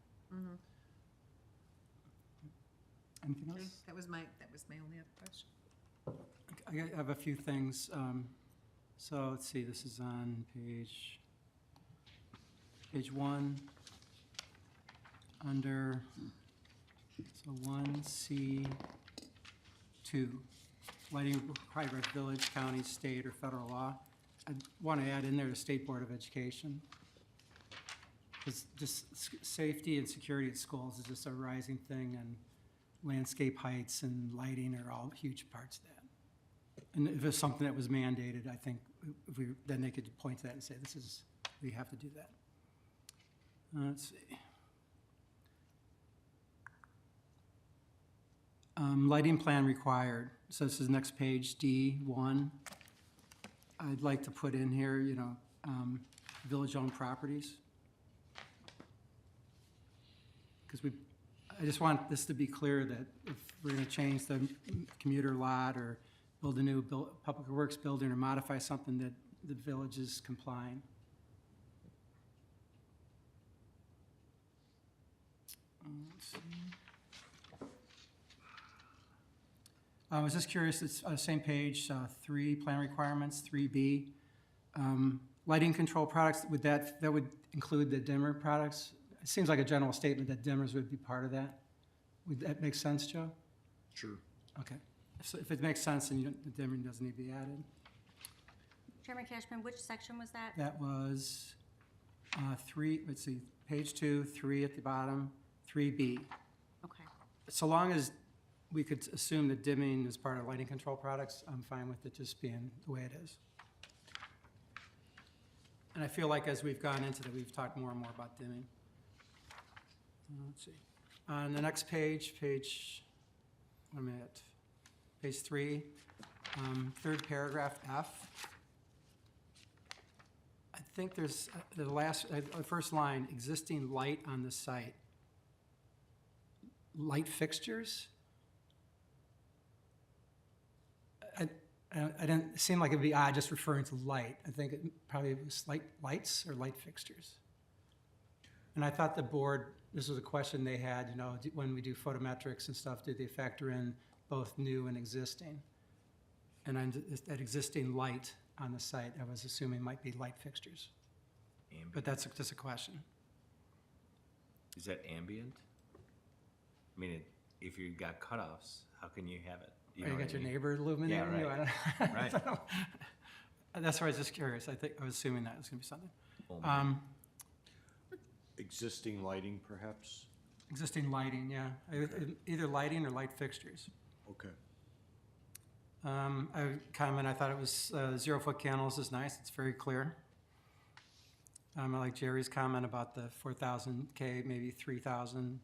Anything Okay, else? that was my only other question. I have a few things. So let's see, this is on page 1, under, so 1C2, lighting required by village, county, state, or federal law. I want to add in there the State Board of Education. Because just safety and security at schools is just a rising thing, and landscape heights and lighting are all huge parts of that. And if it's something that was mandated, I think if we, then they could point to that and say, this is, we have to do that. Let's see. Lighting plan required. So this is next page, D1. I'd like to put in here, you know, village-owned properties. Because I just want this to be clear that if we're gonna change the commuter lot or build a new public works building or modify something, that the village is complying. Let's see. I was just curious, it's same page, 3, plan requirements, 3B. Lighting control products, that would include the dimmer products? It seems like a general statement that dimmers would be part of that. Would that make sense, Joe? Sure. Okay. So if it makes sense, then the dimming doesn't need to be added. Chairman Cashman, which section was that? That was 3, let's see, page 2, 3 at the bottom, 3B. Okay. So long as we could assume that dimming is part of lighting control products, I'm fine with it just being the way it is. And I feel like as we've gone into that, we've talked more and more about dimming. Let's see. On the next page, page 3, third paragraph, F. I think there's the first line, existing light on the site. Light fixtures? I didn't, it seemed like it'd be odd just referring to light. I think it probably was lights or light fixtures. And I thought the board, this was a question they had, you know, when we do photometrics and stuff, do they factor in both new and existing? And that existing light on the site, I was assuming might be light fixtures. Ambient. But that's just a question. Is that ambient? I mean, if you got cutoffs, how can you have it? Or you know what got I your mean? neighbor illuminating you? right. I don't Right. know. That's why I was just curious. I was assuming that was gonna be something. Oh, Existing lighting, perhaps? Existing lighting, yeah. Either lighting or light fixtures. Okay. I would comment, I thought it was 0-foot candles is nice. It's very clear. I like Jerry's comment about the 4,000 K, maybe 3,000.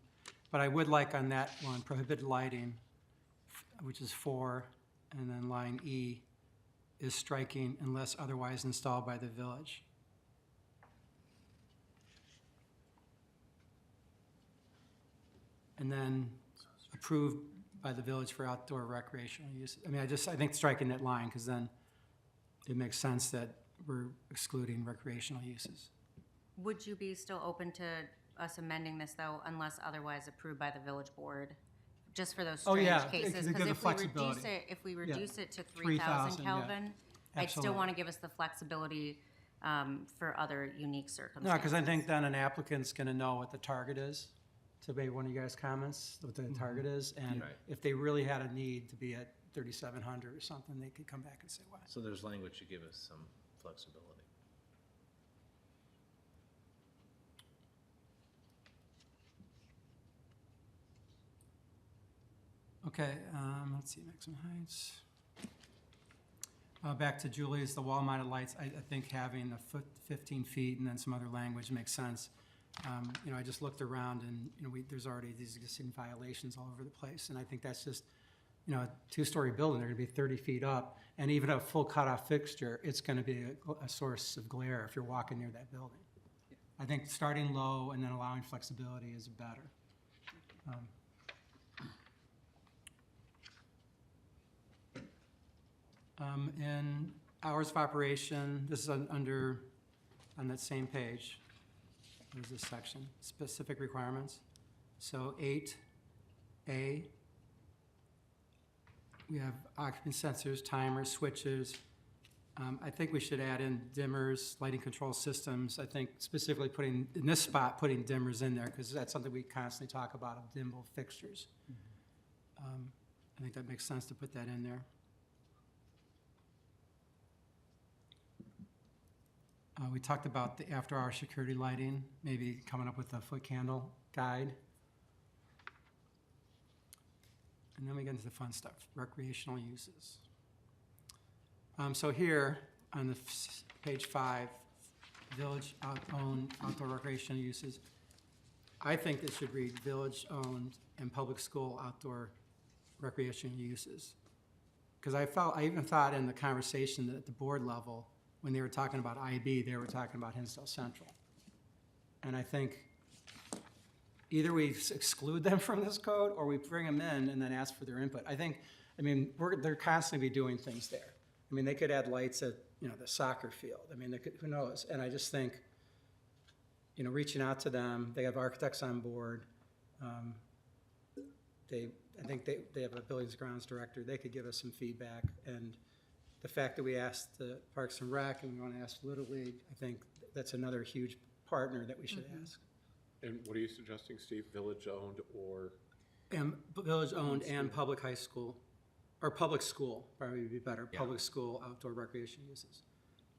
But I would like on that one, prohibited lighting, which is 4, and then line E is striking unless otherwise installed by the village. And then approved by the village for outdoor recreational use. I mean, I think striking that line, because then it makes sense that we're excluding recreational uses. Would you be still open to us amending this, though, unless otherwise approved by the village board? Just for those Oh, strange yeah, cases? to give the Because flexibility. if we Yeah. reduce it to 3,000 3,000, yeah. Kelvin, I'd still Absolutely. want to give us the flexibility for other unique No, circumstances. because I think then an applicant's gonna know what the target is, to maybe one of you guys' comments, what the target is, and Right. if they really had a need to be at 3,700 or something, they could come back and say why. So there's language to give us some flexibility. Okay, let's see, maximum heights. Back to Julie's, the wall-mounted lights, I think having a foot, 15 feet, and then some other language makes sense. You know, I just looked around and, you know, there's already these existing violations all over the place, and I think that's just, you know, a two-story building, they're gonna be 30 feet up, and even a full cutoff fixture, it's gonna be a source of glare if you're walking near that building. I think starting low and then allowing flexibility is better. And hours of operation, this is under, on that same page, there's this section, specific requirements. So 8A, we have occupant sensors, timers, switches. I think we should add in dimmers, lighting control systems. I think specifically putting, in this spot, putting dimmers in there, because that's something we constantly talk about, of dimmable fixtures. I think that makes sense to put that in there. We talked about the after-hour security lighting, maybe coming up with a foot candle guide. And then we get into the fun stuff, recreational uses. So here, on the page 5, village-owned outdoor recreational uses, I think it should read village-owned and public school outdoor recreational uses. Because I even thought in the conversation at the board level, when they were talking about IB, they were talking about Hinsdale Central. And I think either we exclude them from this code or we bring them in and then ask for their input. I mean, they're constantly be doing things there. I mean, they could add lights at, you know, the soccer field. I mean, they could, who knows? And I just think, you know, reaching out to them, they have architects on board. I think they have a buildings grounds director. They could give us some feedback. And the fact that we asked the Parks and Rec and we want to ask Little League, I think that's another huge partner that we should ask. And what are you suggesting, Steve, village-owned or? And village-owned and public high school, or public school, probably would be better, Yeah. public school outdoor recreation uses.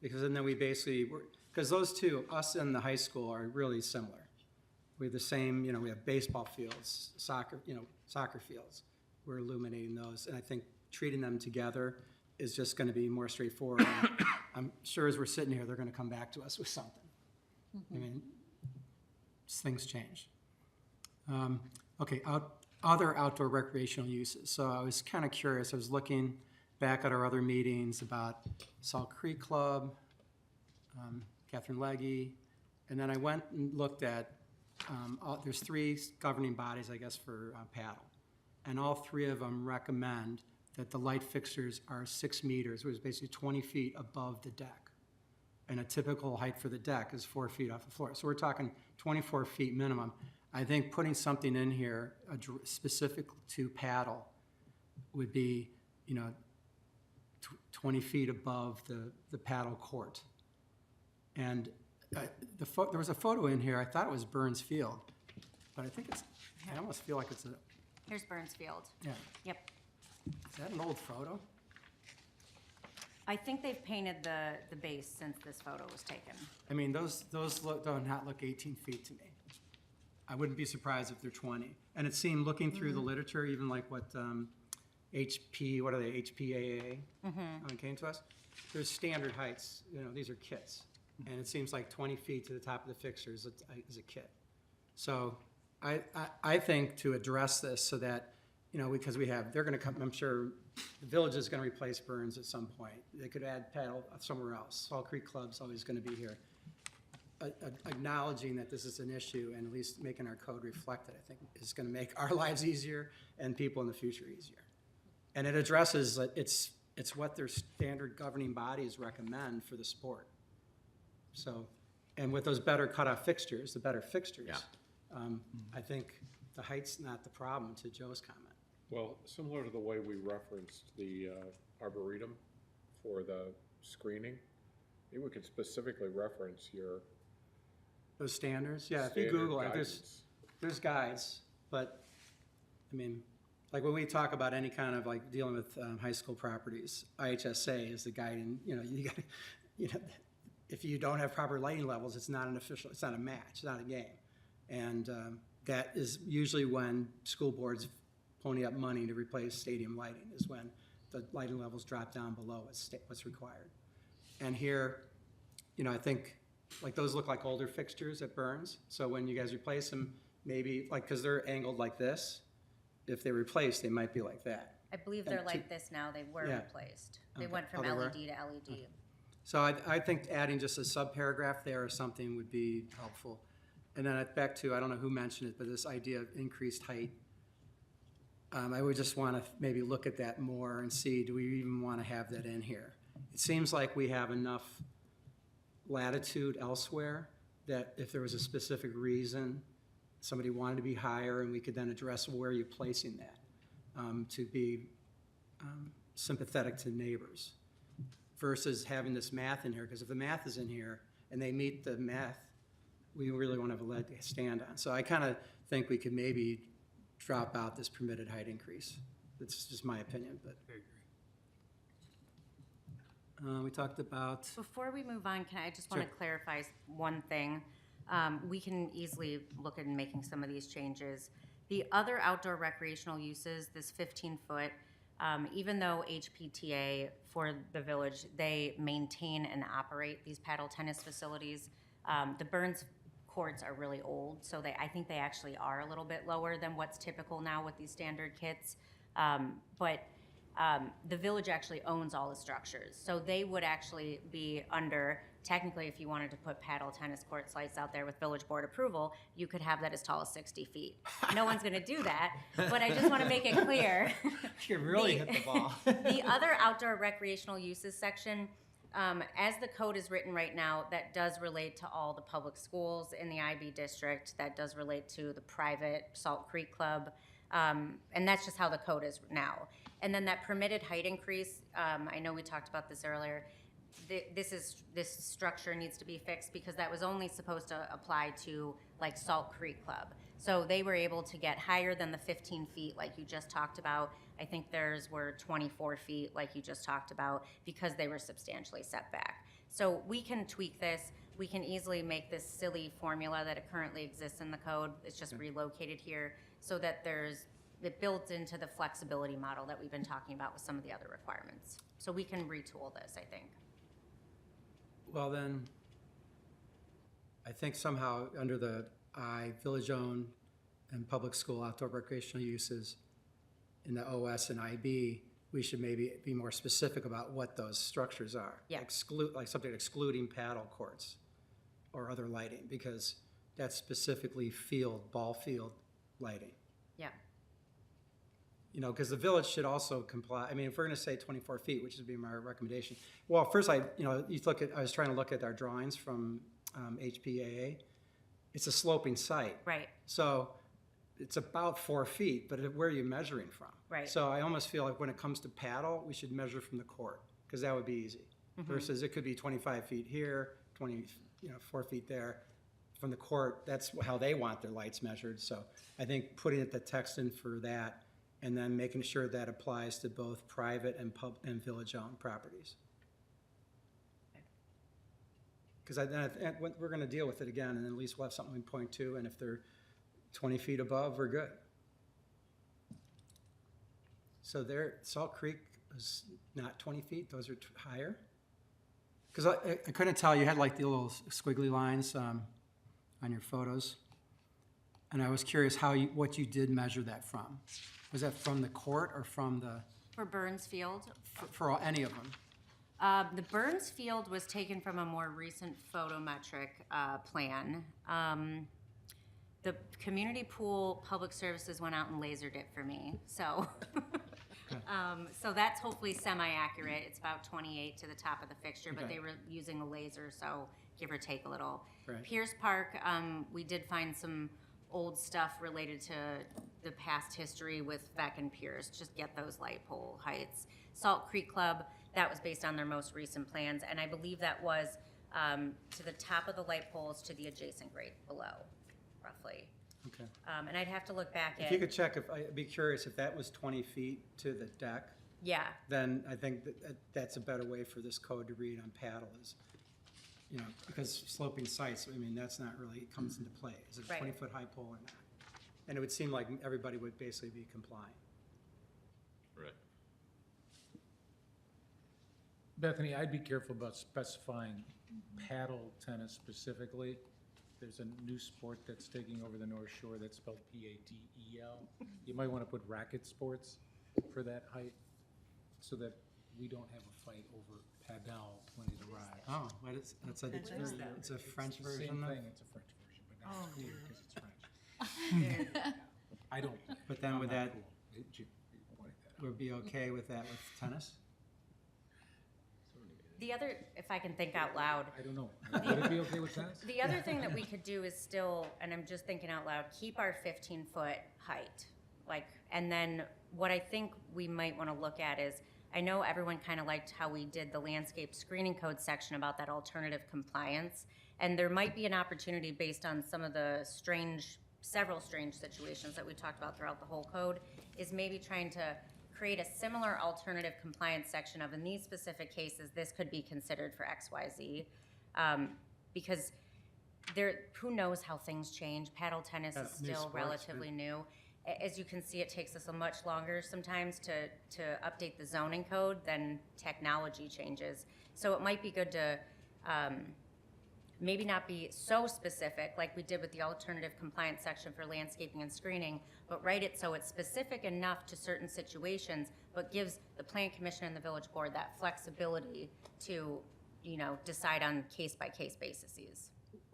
Because then we basically, because those two, us and the high school, are really similar. We have the same, you know, we have baseball fields, soccer fields. We're illuminating those, and I think treating them together is just gonna be more straightforward. I'm sure as we're sitting here, they're gonna come back to us with something. I mean, things change. Okay, other outdoor recreational uses. So I was kind of curious, I was looking back at our other meetings about Salt Creek Club, Catherine Legge, and then I went and looked at, there's 3 governing bodies, I guess, for paddle. And all 3 of them recommend that the light fixtures are 6 meters, which is basically 20 feet above the deck. And a typical height for the deck is 4 feet off the floor. So we're talking 24 feet minimum. I think putting something in here specific to paddle would be, you know, 20 feet above the paddle court. And there was a photo in here, I thought it was Burns Field, but I think I almost feel like it's a, Here's Burns Field. yeah. Yep. Is that an old photo? I think they've painted the base since this photo was taken. I mean, those do not look 18 feet to me. I wouldn't be surprised if they're 20. And it seemed, looking through the literature, even like what HPAA came to us, there's standard heights, you know, these are kits. And it seems like 20 feet to the top of the fixture is a kit. So I think to address this so that you know, because they're gonna come, I'm sure, the village is gonna replace Burns at some point. They could add paddle somewhere else. Salt Creek Club's always gonna be here. Acknowledging that this is an issue and at least making our code reflect it, I think, is gonna make our lives easier and people in the future easier. And it addresses, it's what their standard governing bodies recommend for the sport. So, and with those better cutoff fixtures, the better fixtures, I think the height's not the problem, to Joe's comment. Well, similar to the way we referenced the arboretum for the screening, maybe we could specifically reference your Those standards, yeah, if you standard Google it, guidance. there's guides, but, I mean, like when we talk about any kind of like dealing with high school properties, IHSA is the guiding, you know, if you don't have proper lighting levels, it's not an official, it's not a match, it's not a game. And that is usually when school boards pony up money to replace stadium lighting, is when the lighting levels drop down below what's required. And here, you know, I think, like those look like older fixtures at Burns, so when you guys replace them, maybe, like, because they're angled like this, if they're replaced, they might be like that. I believe they're like this now, they were Yeah. replaced. They Okay. went from Oh, they were? LED to LED. So I think adding just a sub-paragraph there or something would be helpful. And then back to, I don't know who mentioned it, but this idea of increased height. I would just want to maybe look at that more and see, do we even want to have that in here? It seems like we have enough latitude elsewhere that if there was a specific reason, somebody wanted to be higher, and we could then address where you're placing that, to be sympathetic to neighbors, versus having this math in here, because if the math is in here and they meet the math, we really want to have a leg to stand on. So I kind of think we could maybe drop out this permitted height increase. That's just my opinion, but. I agree. We talked about, Before we move on, I just want to Sure. clarify one thing. We can easily look at making some of these changes. The other outdoor recreational uses, this 15-foot, even though HPTA for the village, they maintain and operate these paddle tennis facilities, the Burns courts are really old, so I think they actually are a little bit lower than what's typical now with these standard kits. But the village actually owns all the structures, so they would actually be under, technically, if you wanted to put paddle tennis court sites out there with village board approval, you could have that as tall as 60 feet. No one's gonna do that, but I just wanna make it clear. you really hit the ball. The other outdoor recreational uses section, as the code is written right now, that does relate to all the public schools in the IB district, that does relate to the private Salt Creek Club, and that's just how the code is now. And then that permitted height increase, I know we talked about this earlier, this structure needs to be fixed because that was only supposed to apply to like Salt Creek Club. So they were able to get higher than the 15 feet like you just talked about. I think theirs were 24 feet like you just talked about because they were substantially set back. So we can tweak this. We can easily make this silly formula that it currently exists in the code. It's just relocated here so that it builds into the flexibility model that we've been talking about with some of the other requirements. So we can retool this, I think. Well, then, I think somehow under the village-owned and public school outdoor recreational uses in the OS and IB, we should maybe be more specific about what those structures are. Yeah. Like something excluding paddle courts or other lighting, because that's specifically ball field lighting. Yeah. You know, because the village should also comply. I mean, if we're going to say 24 feet, which would be my recommendation. Well, first, I was trying to look at our drawings from HPAA. It's a sloping site. Right. So it's about 4 feet, but where are you measuring from? Right. So I almost feel like when it comes to paddle, we should measure from the court, because that would be easy. Versus it could be 25 feet here, 4 feet there. From the court, that's how they want their lights measured. So I think putting the text in for that, and then making sure that applies to both private and village-owned properties. Because we're going to deal with it again, and then at least we'll have something we point to, and if they're 20 feet above, we're good. So Salt Creek is not 20 feet, those are higher? Because I couldn't tell, you had like the little squiggly lines on your photos, and I was curious what you did measure that from. Was that from the court or from the, For Burns Field, for any of them? the Burns Field was taken from a more recent photometric plan. The community pool public services went out and lasered it for me, so. So that's hopefully semi-accurate. It's about 28 to the top of the fixture, but Okay. they were using a laser, so give or take a little. Right. Pierce Park, we did find some old stuff related to the past history with Beck and Pierce, just get those light pole heights. Salt Creek Club, that was based on their most recent plans, and I believe that was to the top of the light poles to the adjacent grade below, roughly. Okay. And I'd have to look back If you at, could check, I'd be curious, if that was 20 feet to the deck, yeah, then I think that's a better way for this code to read on paddle is, you know, because sloping sites, I mean, that's not really, it comes into play. Is it a Right. 20-foot high pole or not? And it would seem like everybody would basically be complying. Right. Bethany, I'd be careful about specifying paddle tennis specifically. There's a new sport that's taking over the North Shore that's spelled P-A-D-E-L. You might want to put racket sports for that height so that we don't have a fight over paddle when it arrives. Oh, what is, that's a, it's a French It's the same version of, thing, it's a French version, but not clear because it's French. I don't. but then I'm would not that, cool. You pointed that out. would be okay with that with tennis? the other, if I can think out loud, I don't know. Would it be okay with tennis? the other thing that we could do is still, and I'm just thinking out loud, keep our 15-foot height. Like, and then what I think we might want to look at is, I know everyone kind of liked how we did the landscape screening code section about that alternative compliance. And there might be an opportunity based on some of the several strange situations that we talked about throughout the whole code, is maybe trying to create a similar alternative compliance section of, in these specific cases, this could be considered for XYZ. Because who knows how things change. Paddle tennis Yeah, is new still sports, relatively new. As you can see, it takes us a much longer sometimes to update the zoning code than technology changes. So it might be good to maybe not be so specific like we did with the alternative compliance section for landscaping and screening, but write it so it's specific enough to certain situations, but gives the plan commission and the village board that flexibility to, you know, decide on case-by-case bases.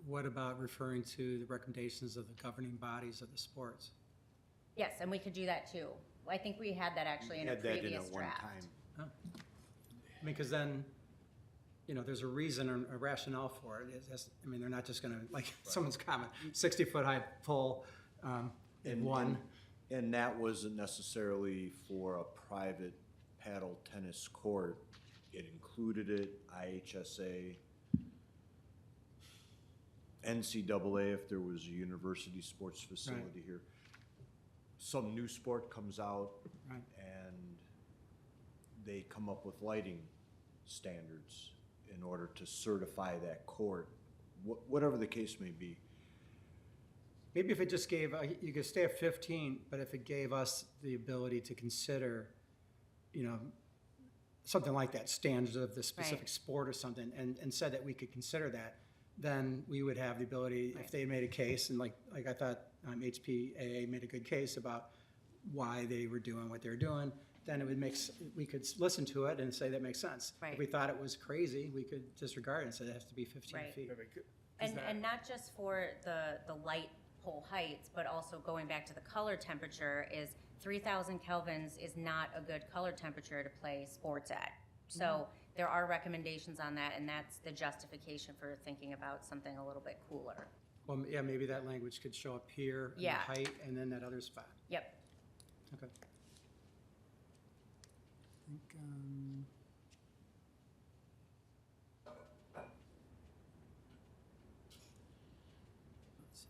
What about referring to the recommendations of the governing bodies of the sports? Yes, and we could do that too. I think we had that actually in a Had that in previous at one draft. time. Oh. I mean, because then, you know, there's a reason or a rationale for it. I mean, they're not just gonna, like, someone's comment, 60-foot high pole in one. And that wasn't necessarily for a private paddle tennis court. It included it, IHSA, NCAA if there was a university sports facility here. Some new sport comes out Right. and they come up with lighting standards in order to certify that court, whatever the case may be. Maybe if it just gave, you could stay at 15, but if it gave us the ability to consider, you know, something like that, standards of the specific Right. sport or something, and said that we could consider that, then we would have the ability, if they made a case, and like I thought HPAA made a good case about why they were doing what they were doing, then it would we could listen to it and say that makes sense. Right. If we thought it was crazy, we could disregard it and say it has to be 15 Right. feet. And not just for the light pole heights, but also going back to the color temperature, is 3,000 kelvins is not a good color temperature to play sports at. So there are recommendations on that, and that's the justification for thinking about something a little bit cooler. Well, yeah, maybe that language could show up here, in the Yeah. height, and then that other spot. Yep. Okay. I think, let's see.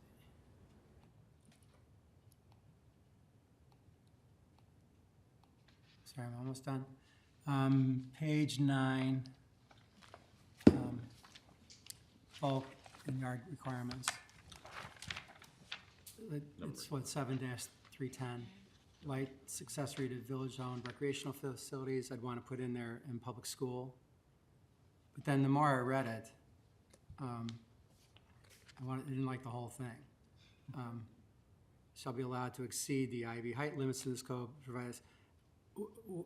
Sorry, I'm almost done. Page 9, bulk and yard requirements. It's what, 7-310. Light accessory to village-owned recreational facilities, I'd want to put in there in public school. But then the more I read it, I didn't like the whole thing. shall be allowed to exceed the IB height limits in this code, provided,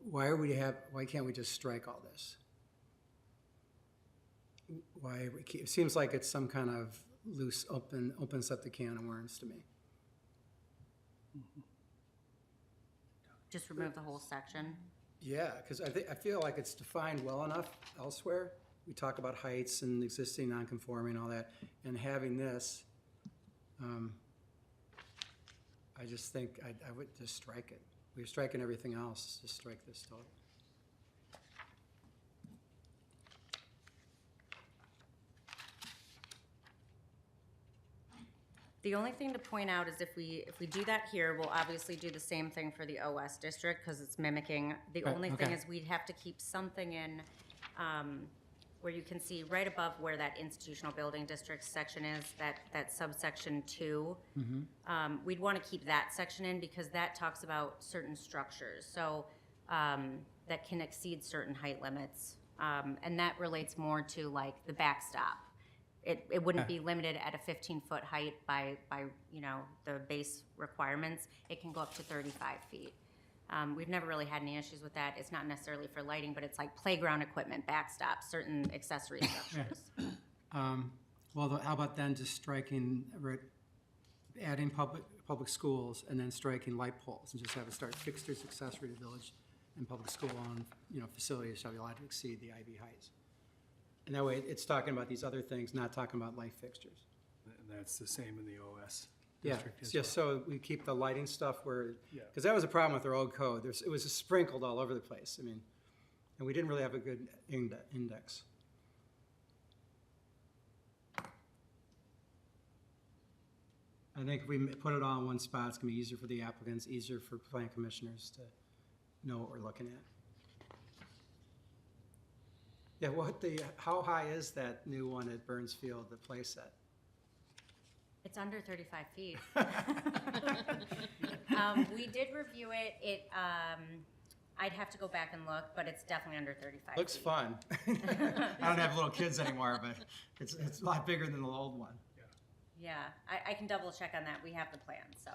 why can't we just strike all this? It seems like it's some kind of loose, opens up the can of worms to me. Just remove the whole section. Yeah, because I feel like it's defined well enough elsewhere. We talk about heights and existing non-conforming and all that, and having this, I just think I would just strike it. We're striking everything else, just strike this total. The only thing to point out is if we do that here, we'll obviously do the same thing for the OS district because it's mimicking. The Right, only thing okay. is we'd have to keep something in where you can see right above where that institutional building district section is, that subsection 2. We'd want to keep that section in because that talks about certain structures, so that can exceed certain height limits. And that relates more to like the backstop. It wouldn't be limited at a 15-foot height by the base requirements. It can go up to 35 feet. We've never really had any issues with that. It's not necessarily for lighting, but it's like playground equipment, backstops, certain accessory structures. Well, how about then just striking, adding public schools and then striking light poles and just have it start fixtures accessory to village and public school-owned, facilities shall be allowed to exceed the IB heights. And that way, it's talking about these other things, not talking about light fixtures. That's the same in the OS Yeah, district it's as just so we keep the lighting stuff where, Yeah. because that was a problem with our old code. It was just sprinkled all over the place. I mean, and we didn't really have a good index. I think if we put it all in one spot, it's gonna be easier for the applicants, easier for plan commissioners to know what we're looking at. Yeah, how high is that new one at Burnsfield, the play set? It's under 35 feet. We did review it. I'd have to go back and look, but it's definitely under 35 Looks feet. fun. I don't have little kids anymore, but it's a lot bigger than the old one. Yeah, I can double check on that. We have the plan, so.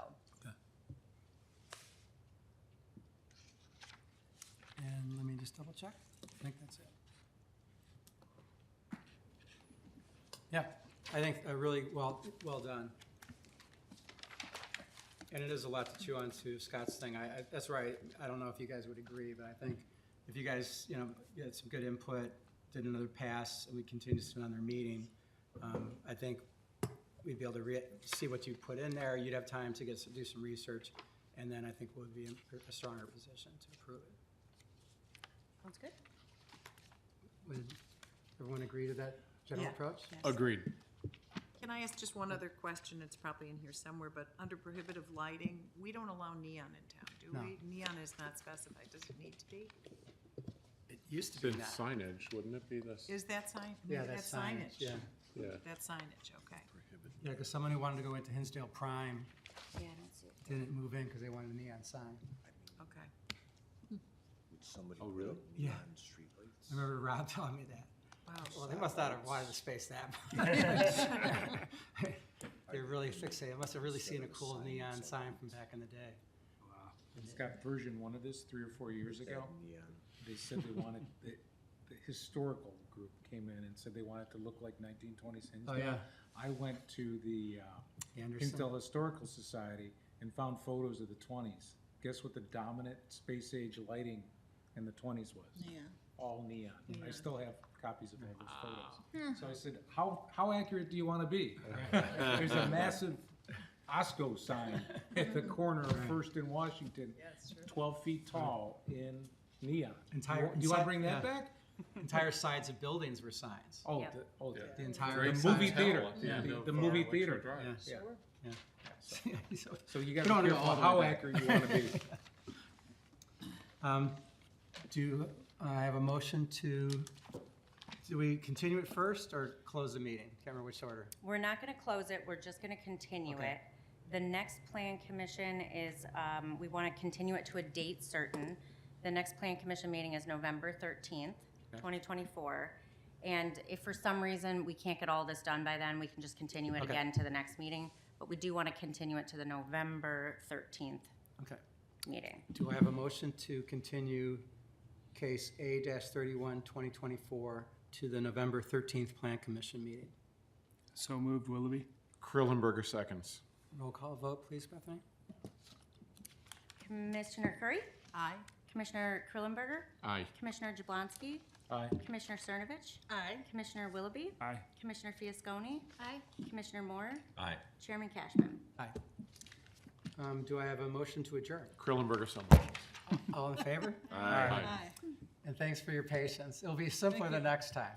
And let me just double check. I think that's it. Yeah, I think really well done. And it is a lot to chew on to Scott's thing. That's right. I don't know if you guys would agree, but I think if you guys, get some good input, did another pass, and we continue to another meeting, I think we'd be able to see what you put in there. You'd have time to do some research, and then I think we'll be in a stronger position to approve it. Sounds good. Would everyone agree to that general Yeah. approach? Yes. Agreed. Can I ask just one other question? It's probably in here somewhere, but under prohibitive lighting, we don't allow neon in town, do No. we? Neon is not specified. Does it need to be? It used to Then be not. signage, wouldn't it be this? Is that sign? Yeah, maybe that's signage, yeah. Yeah. That's signage, okay. Yeah, because someone who wanted to go into Hinsdale Prime Yeah, I don't see it. didn't move in because they wanted a neon sign. Okay. Would somebody Oh, put really? up Yeah. neon streetlights? I remember Rob telling me that. Wow. Well, they must not have wanted to space that. They're really fixated. Must have really seen a cool neon sign from back in the day. Wow. Scott, version 1 of this 3 or 4 years ago, Neon. they said they wanted, the historical group came in and said they wanted to look like 1920s Hinsdale. Oh, yeah. I went to the Anderson. Hinsdale Historical Society and found photos of the 20s. Guess what the dominant space age lighting in the 20s was? Yeah. All neon. I still have copies of all those photos. So I said, how accurate do you want to be? There's a massive OSCO sign at the corner of First and Washington, Yeah, it's true. 12 feet tall in neon. Entire- Do you want to inside- bring that yeah. back? Entire sides of buildings were signs. Oh, Yep. The entire the signs. movie theater, Yeah. the movie theater. Yeah. Yeah. Yeah. So you got We to don't be wanna go careful all the how way back. accurate you want to be. Do I have a motion do we continue it first or close the meeting? Can't remember which order. We're not gonna close it, we're just gonna continue Okay. it. The next plan commission is, we wanna continue it to a date certain. The next plan commission meeting is November 13th, 2024. And if for some reason we can't get all this done by then, we can just continue it Okay. again to the next meeting. but we do want to continue it to the November 13th Okay. meeting. Do I have a motion to continue case A-31, 2024 to the November 13th Plan Commission meeting? So moved, Willoughby. Krillenberger seconds. Roll call vote, please, Bethany? Commissioner Curry? Aye. Commissioner Krillenberger? Aye. Commissioner Jablonski? Aye. Commissioner Cernovich? Aye. Commissioner Willoughby? Aye. Commissioner Fiasconi? Aye. Commissioner Moore? Aye. Chairman Cashman? Aye. Do I have a motion to adjourn? Krillenberger so moved. All in favor? Aye. Aye. And thanks for your patience. It'll be simpler the next time.